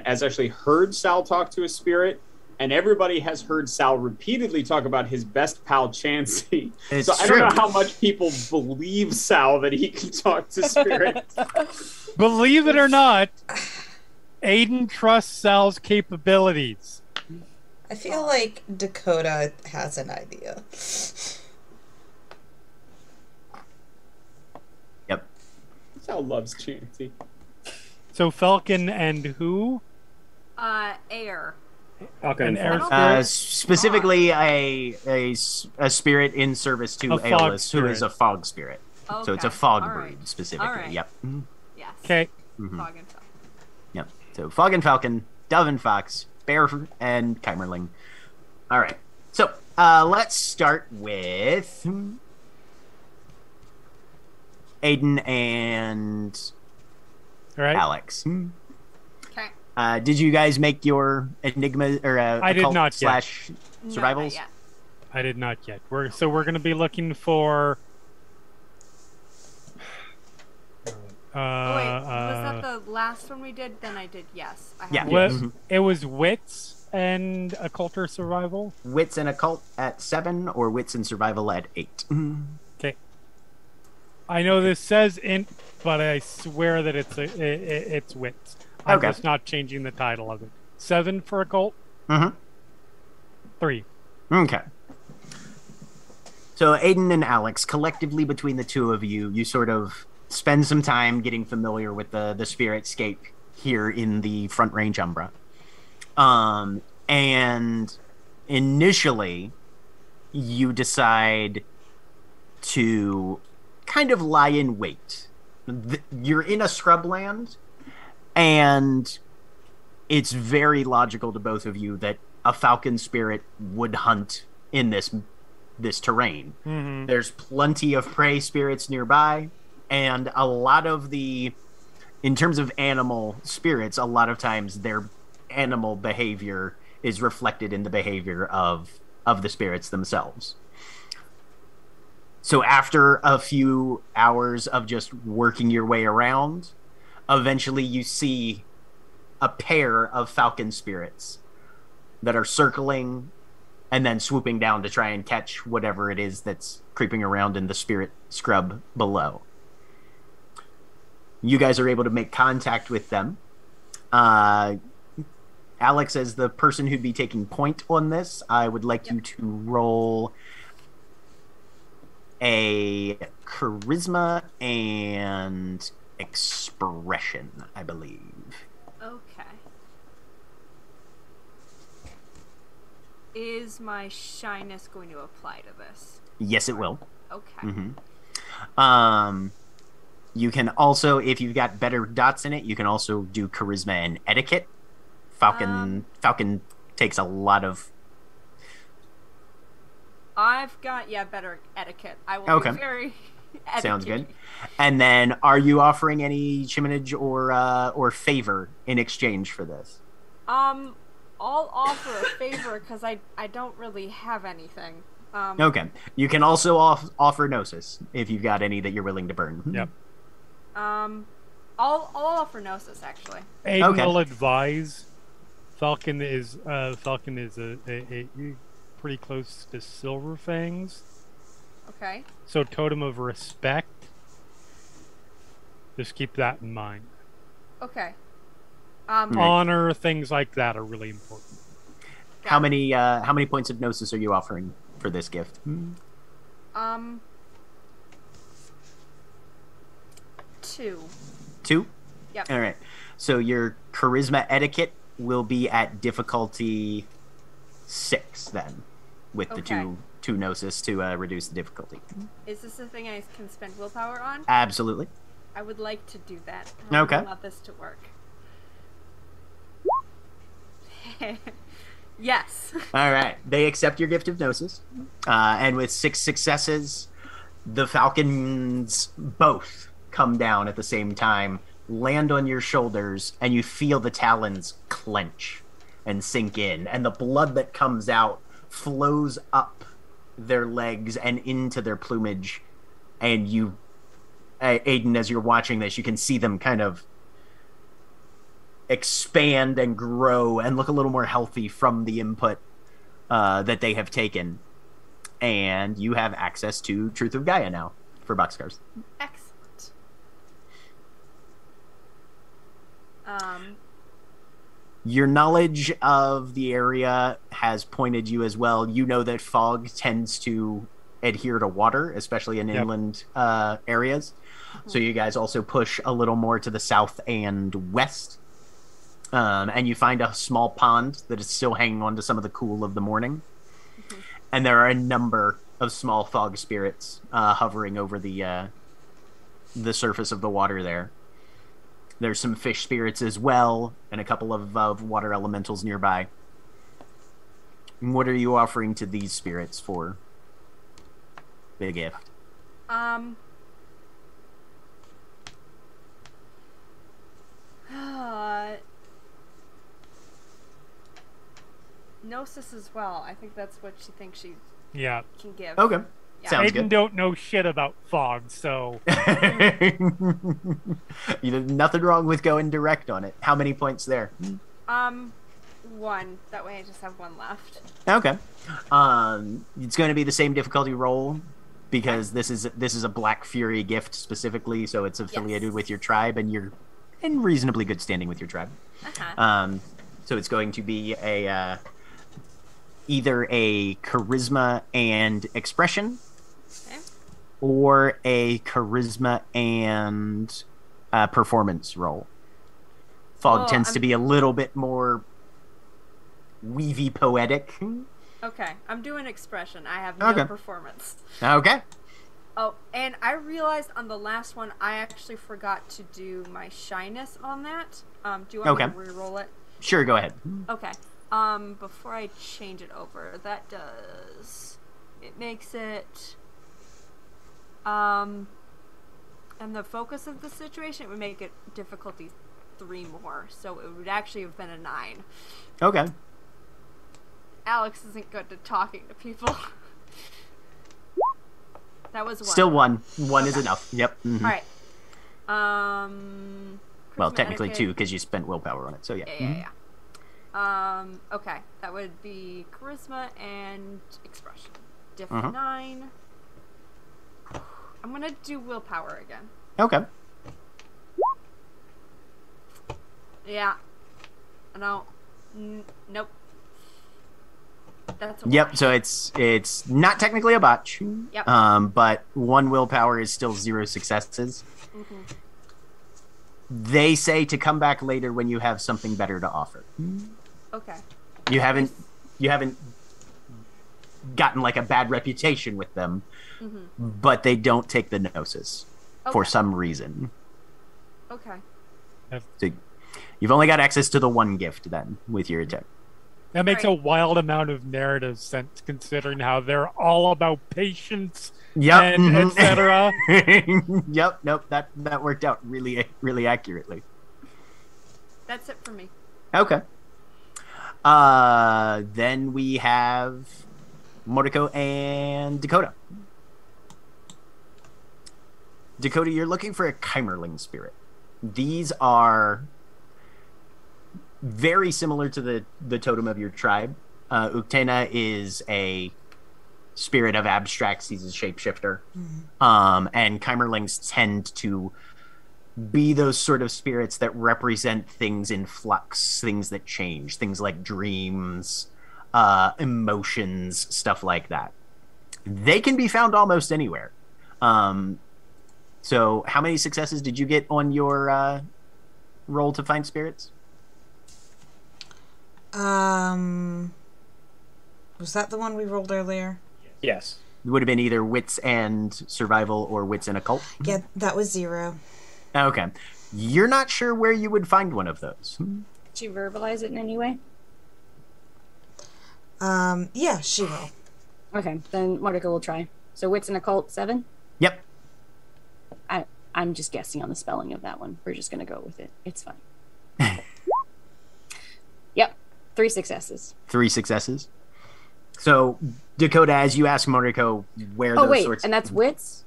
actually heard Sal talk to a spirit, and everybody has heard Sal repeatedly talk about his best pal Chansey. It's so I don't know true. how much people believe Sal that he can talk to spirits. Believe it or not, Aiden trusts Sal's capabilities. I feel like Dakota has an idea. Yep. Sal loves Chansey. So Falcon and who? Air. Okay. An air spirit? Specifically, a spirit in service to A fog Aeolus, who is spirit. a fog spirit. Okay. So it's a fog All brood, right. specifically. All right. Yep. Mhm. Yes. Okay. Fog and Falcon. Yep. So fog and falcon, dove and fox, bear and chimerling. All right. So let's start with Aiden and All right. Alex. Okay. Did you guys make your enigma or I did occult not yet. slash No, survivals? not yet. I did not yet. We're going to be looking for. Oh wait, was that the last one we did? Then I did yes. I Yeah. have What, Mhm. It was wits and occult or survival. Wits and occult at 7, or wits and survival at 8. Okay. I know this says int, but I swear that it's wits. I'm Okay. just not changing the title of it. 7 for occult. Mm-hmm. 3. Okay. So Aiden and Alex, collectively between the two of you, you sort of spend some time getting familiar with the spirit scape here in the Front Range Umbra. And initially, you decide to kind of lie in wait. You're in a scrubland, and it's very logical to both of you that a falcon spirit would hunt in this terrain. Mm-hmm. There's plenty of prey spirits nearby, and a lot of in terms of animal spirits, a lot of times their animal behavior is reflected in the behavior of the spirits themselves. So after a few hours of just working your way around, eventually you see a pair of falcon spirits that are circling and then swooping down to try and catch whatever it is that's creeping around in the spirit scrub below. You guys are able to make contact with them. Alex, as the person who'd be taking point on this, I would like you to roll a charisma and expression, I believe. Okay. Is my shyness going to apply to this? Yes, it will. Okay. Mm-hmm. You can also, if you've got better dots in it, you can also do charisma and etiquette. Falcon takes a lot of. I've got better etiquette. I will be very etiquette. Sounds good. And then, are you offering any chiminage or favor in exchange for this? I'll offer a favor because I don't really have anything. Okay. You can also offer gnosis if you've got any that you're willing to burn. Yep. I'll offer gnosis actually. Aiden Okay. will advise. Falcon is a pretty close to Silver Fangs. Okay. So totem of respect. Just keep that in mind. Okay. Honor, things like that are really important. How many points of gnosis are you offering for this gift? 2. 2? Yep. All right. So your charisma etiquette will be at difficulty 6 then, with the two gnosis to reduce the difficulty. Is this a thing I can spend willpower on? Absolutely. I would like to do that. Okay. I want this to work. Yes. All right. They accept your gift of gnosis, and with 6 successes, the falcons both come down at the same time, land on your shoulders, and you feel the talons clench and sink in, and the blood that comes out flows up their legs and into their plumage, and you, Aiden, as you're watching this, you can see them kind of expand and grow and look a little more healthy from the input that they have taken, and you have access to Truth of Gaia now for boxcars. Excellent. Your knowledge of the area has pointed you as well. You know that fog tends to adhere to water, especially in inland areas. So you guys also push a little more to the south and west. And you find a small pond that is still hanging on to some of the cool of the morning. And there are a number of small fog spirits hovering over the surface of the water there. There's some fish spirits as well, and a couple of water elementals nearby. What are you offering to these spirits for the gift? Gnosis as well. I think that's what she thinks she Yeah. can give. Okay. Yeah. Sounds Aiden good. don't know shit about fog, so Nothing wrong with going direct on it. How many points there? 1. That way I just have 1 left. Okay. It's going to be the same difficulty roll because this is a Black Fury gift specifically, so it's affiliated with your tribe, and you're in reasonably good standing with your tribe. So it's going to be a either a charisma and expression, or a charisma and performance roll. Fog tends to be a little bit more weavy poetic. Okay, I'm doing expression. I have no performance. Okay. Oh, and I realized on the last one, I actually forgot to do my shyness on that. Do you want me to re-roll it? Sure, go ahead. Okay. Before I change it over, that does... It makes it... and the focus of the situation, it would make it difficulty 3 more. So it would actually have been a 9. Okay. Alex isn't good at talking to people. That was 1. Still 1. 1 is enough. Yep. Mm-hmm. All right. Well, technically 2 because you spent willpower on it. So yeah. Yeah. Okay, that would be charisma and expression. Diff 9. I'm gonna do willpower again. Okay. Yeah. No. Nope. That's a Yep. wash. So it's not technically a botch. Yep. But 1 willpower is still 0 successes. Mm-hmm. They say to come back later when you have something better to offer. Okay. You haven't gotten like a bad reputation with them, but they don't take the gnosis for some reason. Okay. So you've only got access to the 1 gift then with your attack. that makes a wild amount of narrative sense considering how they're all about patience and etc. Yep. Nope. That worked out really accurately. That's it for me. Okay. Then we have Mordecai and Dakota. Dakota, you're looking for a Chimerling spirit. These are very similar to the totem of your tribe. Uktena is a spirit of abstracts. He's a shapeshifter. And Chimerlings tend to be those sort of spirits that represent things in flux, things that change, things like dreams, emotions, stuff like that. They can be found almost anywhere. So how many successes did you get on your roll to find spirits? Was that the one we rolled earlier? Yes. It would have been either wits and survival or wits and occult. Yeah, that was 0. Okay. You're not sure where you would find one of those. Did you verbalize it in any way? Yeah, she will. Okay, then Mordecai will try. So wits and occult 7? Yep. I'm just guessing on the spelling of that one. We're just gonna go with it. It's fine. Yep. 3 successes. 3 successes. So, Dakota, as you ask Mordecai where those sorts... and that's wits?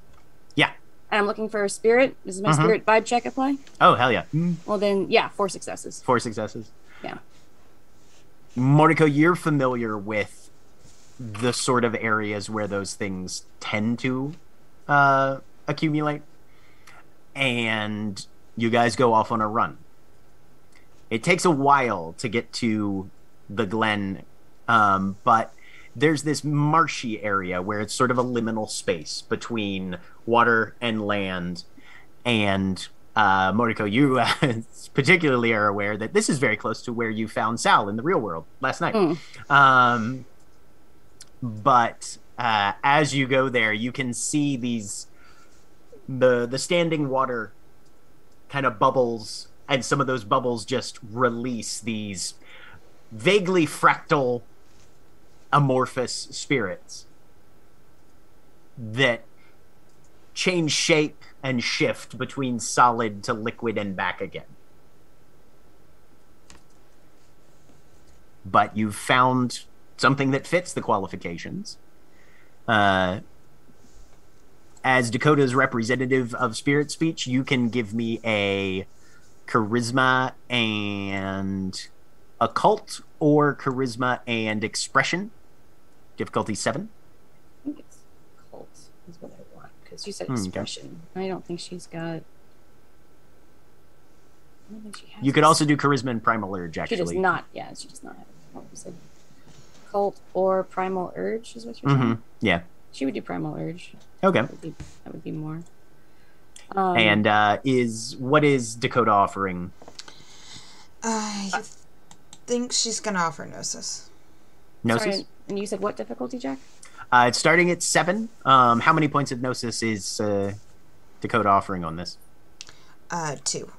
Yeah. And I'm looking for a spirit. Does my spirit vibe check apply? Oh, hell yeah. Well then, yeah, 4 successes. 4 successes. Yeah. Mordecai, you're familiar with the sort of areas where those things tend to accumulate. And you guys go off on a run. It takes a while to get to the glen, but there's this marshy area where it's sort of a liminal space between water and land. And Mordecai, you particularly are aware that this is very close to where you found Sal in the real world last night. But as you go there, you can see the standing water kind of bubbles, and some of those bubbles just release these vaguely fractal, amorphous spirits that change shape and shift between solid to liquid and back again. But you've found something that fits the qualifications. As Dakota's representative of spirit speech, you can give me a charisma and occult or charisma and expression. Difficulty 7. I think it's occult is what I want, because you said expression. Okay. I don't think she's got... You could also do charisma and primal urge, actually. She does not. Yeah, she does not have it. You said occult or primal urge is what you're saying? Yeah. She would do primal urge. Okay. That would be more. And what is Dakota offering? I think she's gonna offer Gnosis. Gnosis? Sorry, and you said what difficulty, Jack? It's starting at 7. How many points of Gnosis is Dakota offering on this? 2.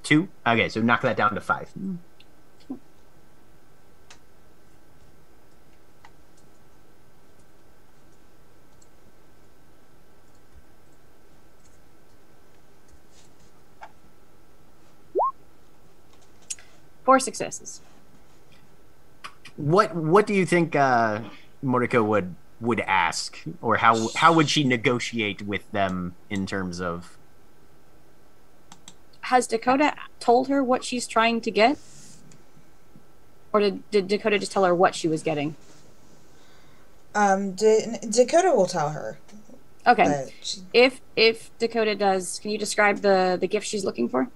2? Okay, so knock that down to 5. Four successes. What do you think Mordecai would ask, or how would she negotiate with them in terms of? Has Dakota told her what she's trying to get, or did Dakota just tell her what she was getting? Dakota will tell her. Okay. If Dakota does, can you describe the gift she's looking for?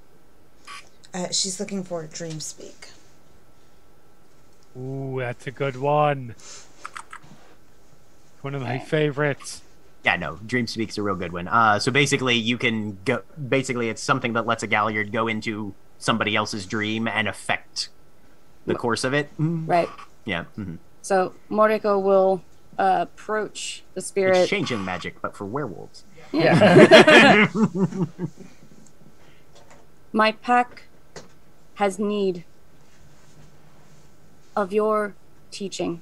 She's looking for Dream Speak. Ooh, that's a good one. One of my favorites. Yeah, no, Dream Speak's a real good one. So basically, you can go. Basically, it's something that lets a Galliard go into somebody else's dream and affect the course of it. Right. Yeah. So Mordecai will approach the spirit. It's changing magic, but for werewolves. Yeah. My pack has need of your teaching.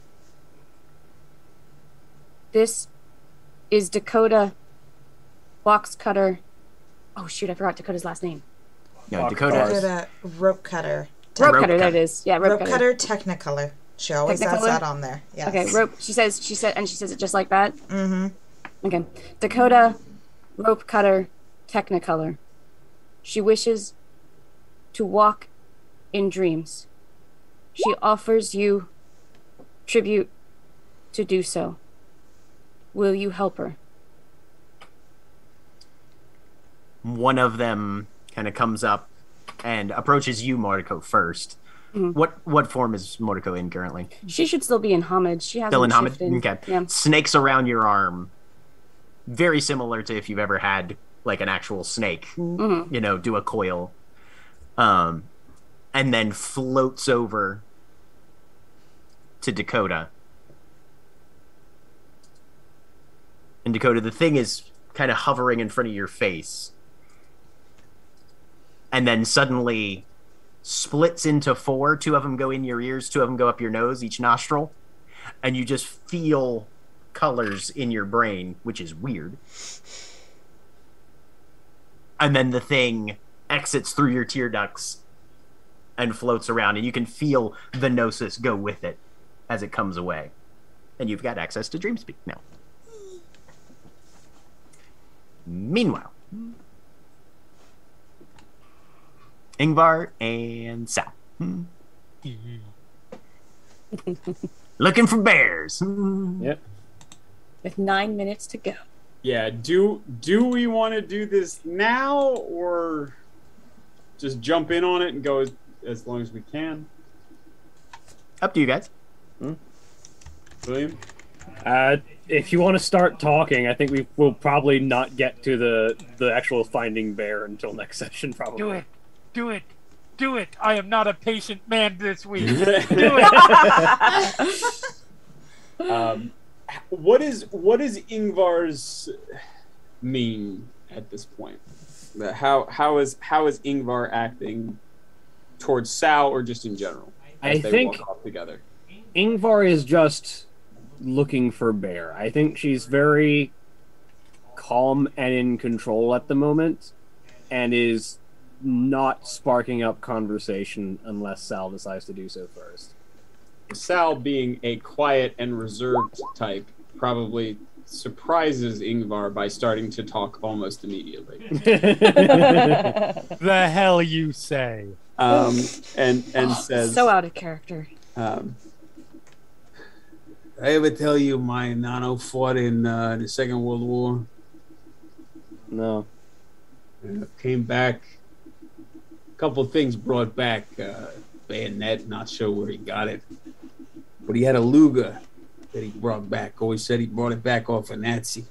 This is Dakota Box Cutter. Oh shoot, I forgot Dakota's last name. No, Dakota Rope Cutter. Rope Cutter, that is. Yeah, Rope Cutter Technicolor. She always has that on there. Yes. Okay, rope. She says it just like that. Mm-hmm. Okay, Dakota Rope Cutter Technicolor. She wishes to walk in dreams. She offers you tribute to do so. Will you help her? One of them kind of comes up and approaches you, Mordecai, first. What form is Mordecai in currently? She should still be in homage. She hasn't still in homage? shifted. Okay. Yeah. Snakes around your arm. Very similar to if you've ever had like an actual snake, do a coil. And then floats over to Dakota. And Dakota, the thing is kind of hovering in front of your face. And then suddenly splits into 4. 2 of them go in your ears, 2 of them go up your nose, each nostril. And you just feel colors in your brain, which is weird. And then the thing exits through your tear ducts and floats around, and you can feel the gnosis go with it as it comes away. And you've got access to Dreamspeak now. Meanwhile, Ingvar and Sal. Looking for bears. Yep. With 9 minutes to go. Yeah, do we want to do this now, or just jump in on it and go as long as we can? Up to you guys. William? If you want to start talking, I think we will probably not get to the actual finding bear until next session, probably. Do it. Do it. I am not a patient man this week. Do it. What is Ingvar's mean at this point? How is Ingvar acting towards Sal, or just in general? I think walk off together. Ingvar is just looking for bear. I think she's very calm and in control at the moment, and is not sparking up conversation unless Sal decides to do so first. Sal, being a quiet and reserved type, probably surprises Ingvar by starting to talk almost immediately. The hell you say? And says, So out of character. I ever tell you my nano fought in the Second World War? No. Came back. A couple things brought back. Bayonet, not sure where he got it. But he had a Luger that he brought back. Always said he brought it back off a Nazi.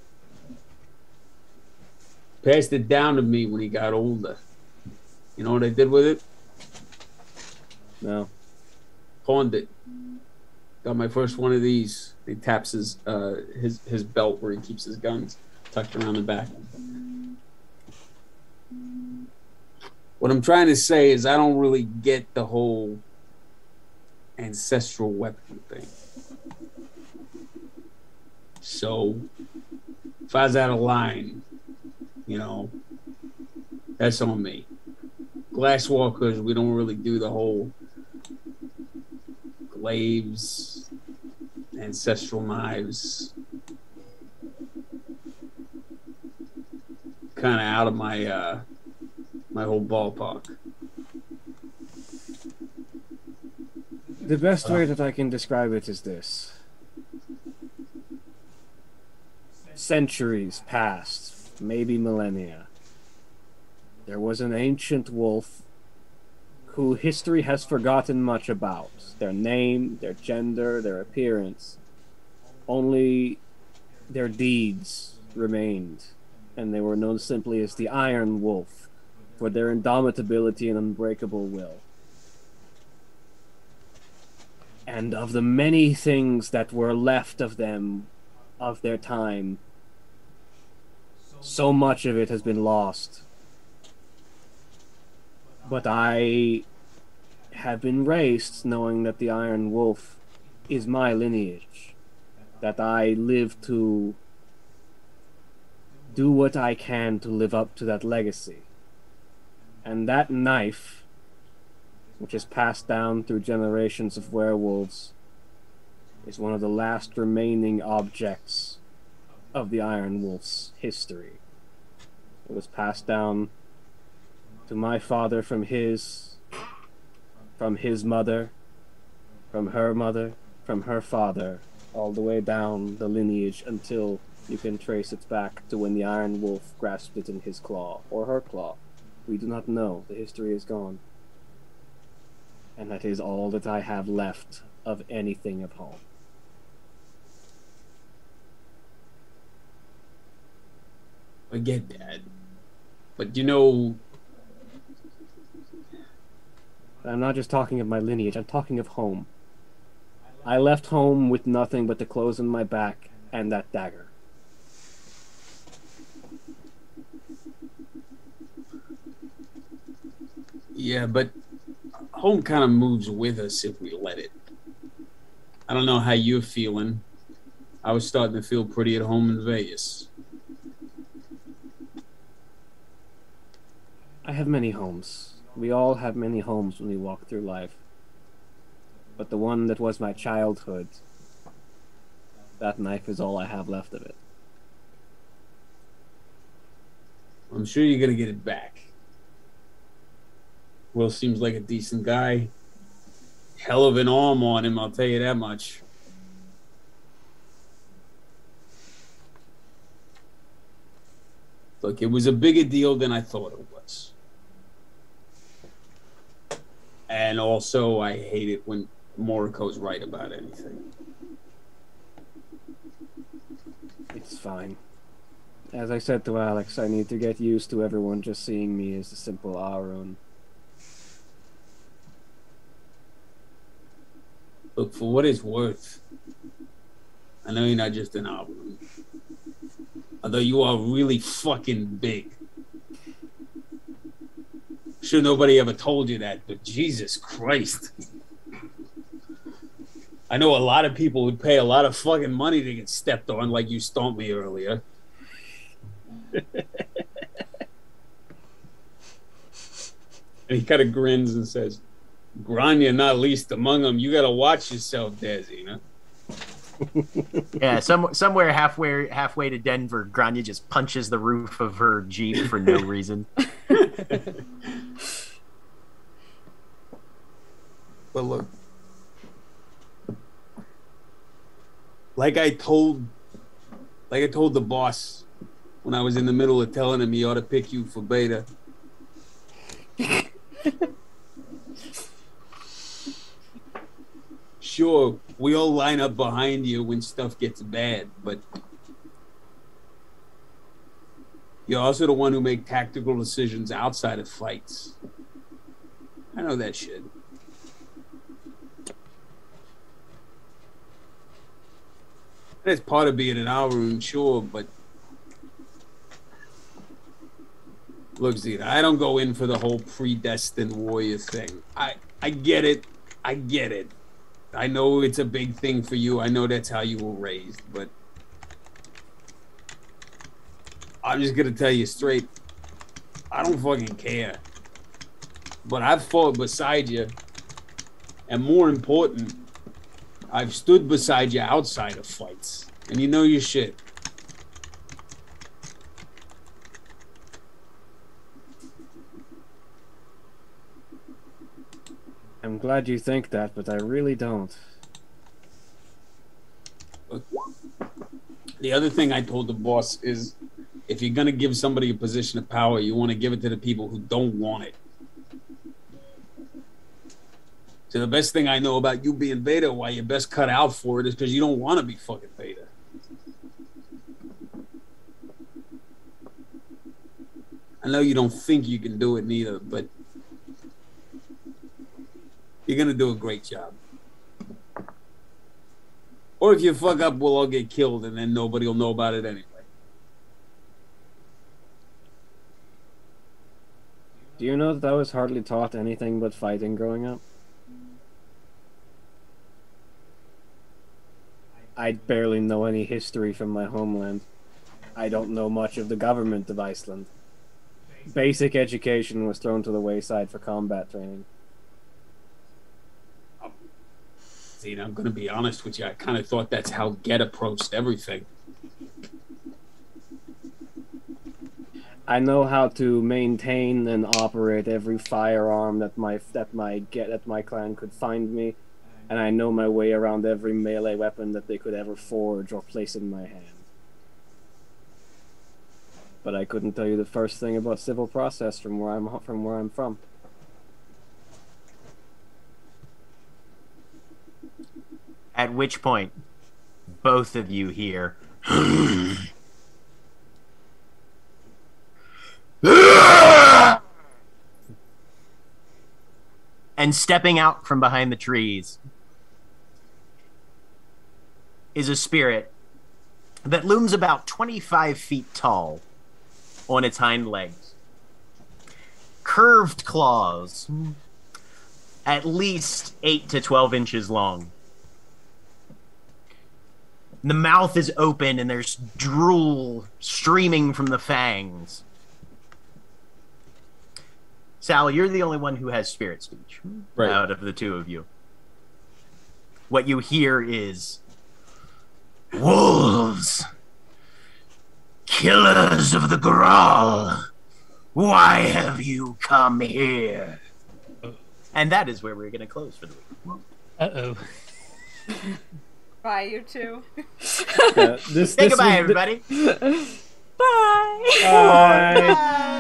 Passed it down to me when he got older. You know what I did with it? No. Pawned it. Got my first one of these. he taps his belt where he keeps his guns tucked around the back. What I'm trying to say is I don't really get the whole ancestral weapon thing. So, if I was out of line, you know, that's on me. Glasswalkers, we don't really do the whole glaives, ancestral knives. Kind of out of my my whole ballpark. The best way that I can describe it is this. Centuries past, maybe millennia, there was an ancient wolf who history has forgotten much about. Their name, their gender, their appearance. Only their deeds remained, and they were known simply as the Iron Wolf for their indomitability and unbreakable will. And of the many things that were left of them, of their time, so much of it has been lost. But I have been raised knowing that the Iron Wolf is my lineage, that I live to do what I can to live up to that legacy. And that knife, which is passed down through generations of werewolves, is one of the last remaining objects of the Iron Wolf's history. It was passed down to my father from his mother, from her father, all the way down the lineage until you can trace it back to when the Iron Wolf grasped it in his claw, or her claw. We do not know. The history is gone. And that is all that I have left of anything of home. I get that. But you know... I'm not just talking of my lineage, I'm talking of home. I left home with nothing but the clothes on my back and that dagger. Yeah, but home kind of moves with us if we let it. I don't know how you're feeling. I was starting to feel pretty at home in Vegas. I have many homes. We all have many homes when we walk through life. But the one that was my childhood, that knife is all I have left of it. I'm sure you're going to get it back. Will seems like a decent guy. Hell of an arm on him, I'll tell you that much. Look, it was a bigger deal than I thought it was. And also, I hate it when Moriko's right about anything. It's fine. As I said to Alex, I need to get used to everyone just seeing me as a simple Aaron. Look, for what it's worth, I know you're not just an Aaron. Although you are really fucking big. Sure nobody ever told you that, but Jesus Christ. I know a lot of people would pay a lot of fucking money to get stepped on like you stomped me earlier. And he kind of grins and says, Grania not least among them. You gotta watch yourself there, Xena. Yeah, somewhere halfway to Denver, Grania just punches the roof of her Jeep for no reason. But look, like I told the boss when I was in the middle of telling him he ought to pick you for beta. Sure, we all line up behind you when stuff gets bad, but you're also the one who make tactical decisions outside of fights. I know that shit. That's part of being in our room, sure, but look, Zeta, I don't go in for the whole predestined warrior thing. I get it. I get it. I know it's a big thing for you. I know that's how you were raised, but I'm just gonna tell you straight, I don't fucking care. But I've fought beside you, and more important, I've stood beside you outside of fights, and you know your shit. I'm glad you think that, but I really don't. The other thing I told the boss is, if you're gonna give somebody a position of power, you want to give it to the people who don't want it. So the best thing I know about you being beta, why you're best cut out for it, is because you don't want to be fucking beta. I know you don't think you can do it neither, but you're gonna do a great job. Or if you fuck up, we'll all get killed, and then nobody will know about it anyway. Do you know that I was hardly taught anything but fighting growing up? I barely know any history from my homeland. I don't know much of the government of Iceland. Basic education was thrown to the wayside for combat training. See, I'm going to be honest with you. I kind of thought that's how Get approached everything. I know how to maintain and operate every firearm that my clan could find me, and I know my way around every melee weapon that they could ever forge or place in my hand. But I couldn't tell you the first thing about civil process from where I'm from. At which point, both of you hear. And stepping out from behind the trees is a spirit that looms about 25 feet tall on its hind legs. Curved claws, at least 8 to 12 inches long. The mouth is open and there's drool streaming from the fangs. Sal, you're the only one who has spirit speech out of the two of you. What you hear is, wolves, killers of the Graal, why have you come here? And that is where we're going to close for the week. Uh-oh. Bye, you two. Say goodbye, everybody. Bye. Bye. Bye.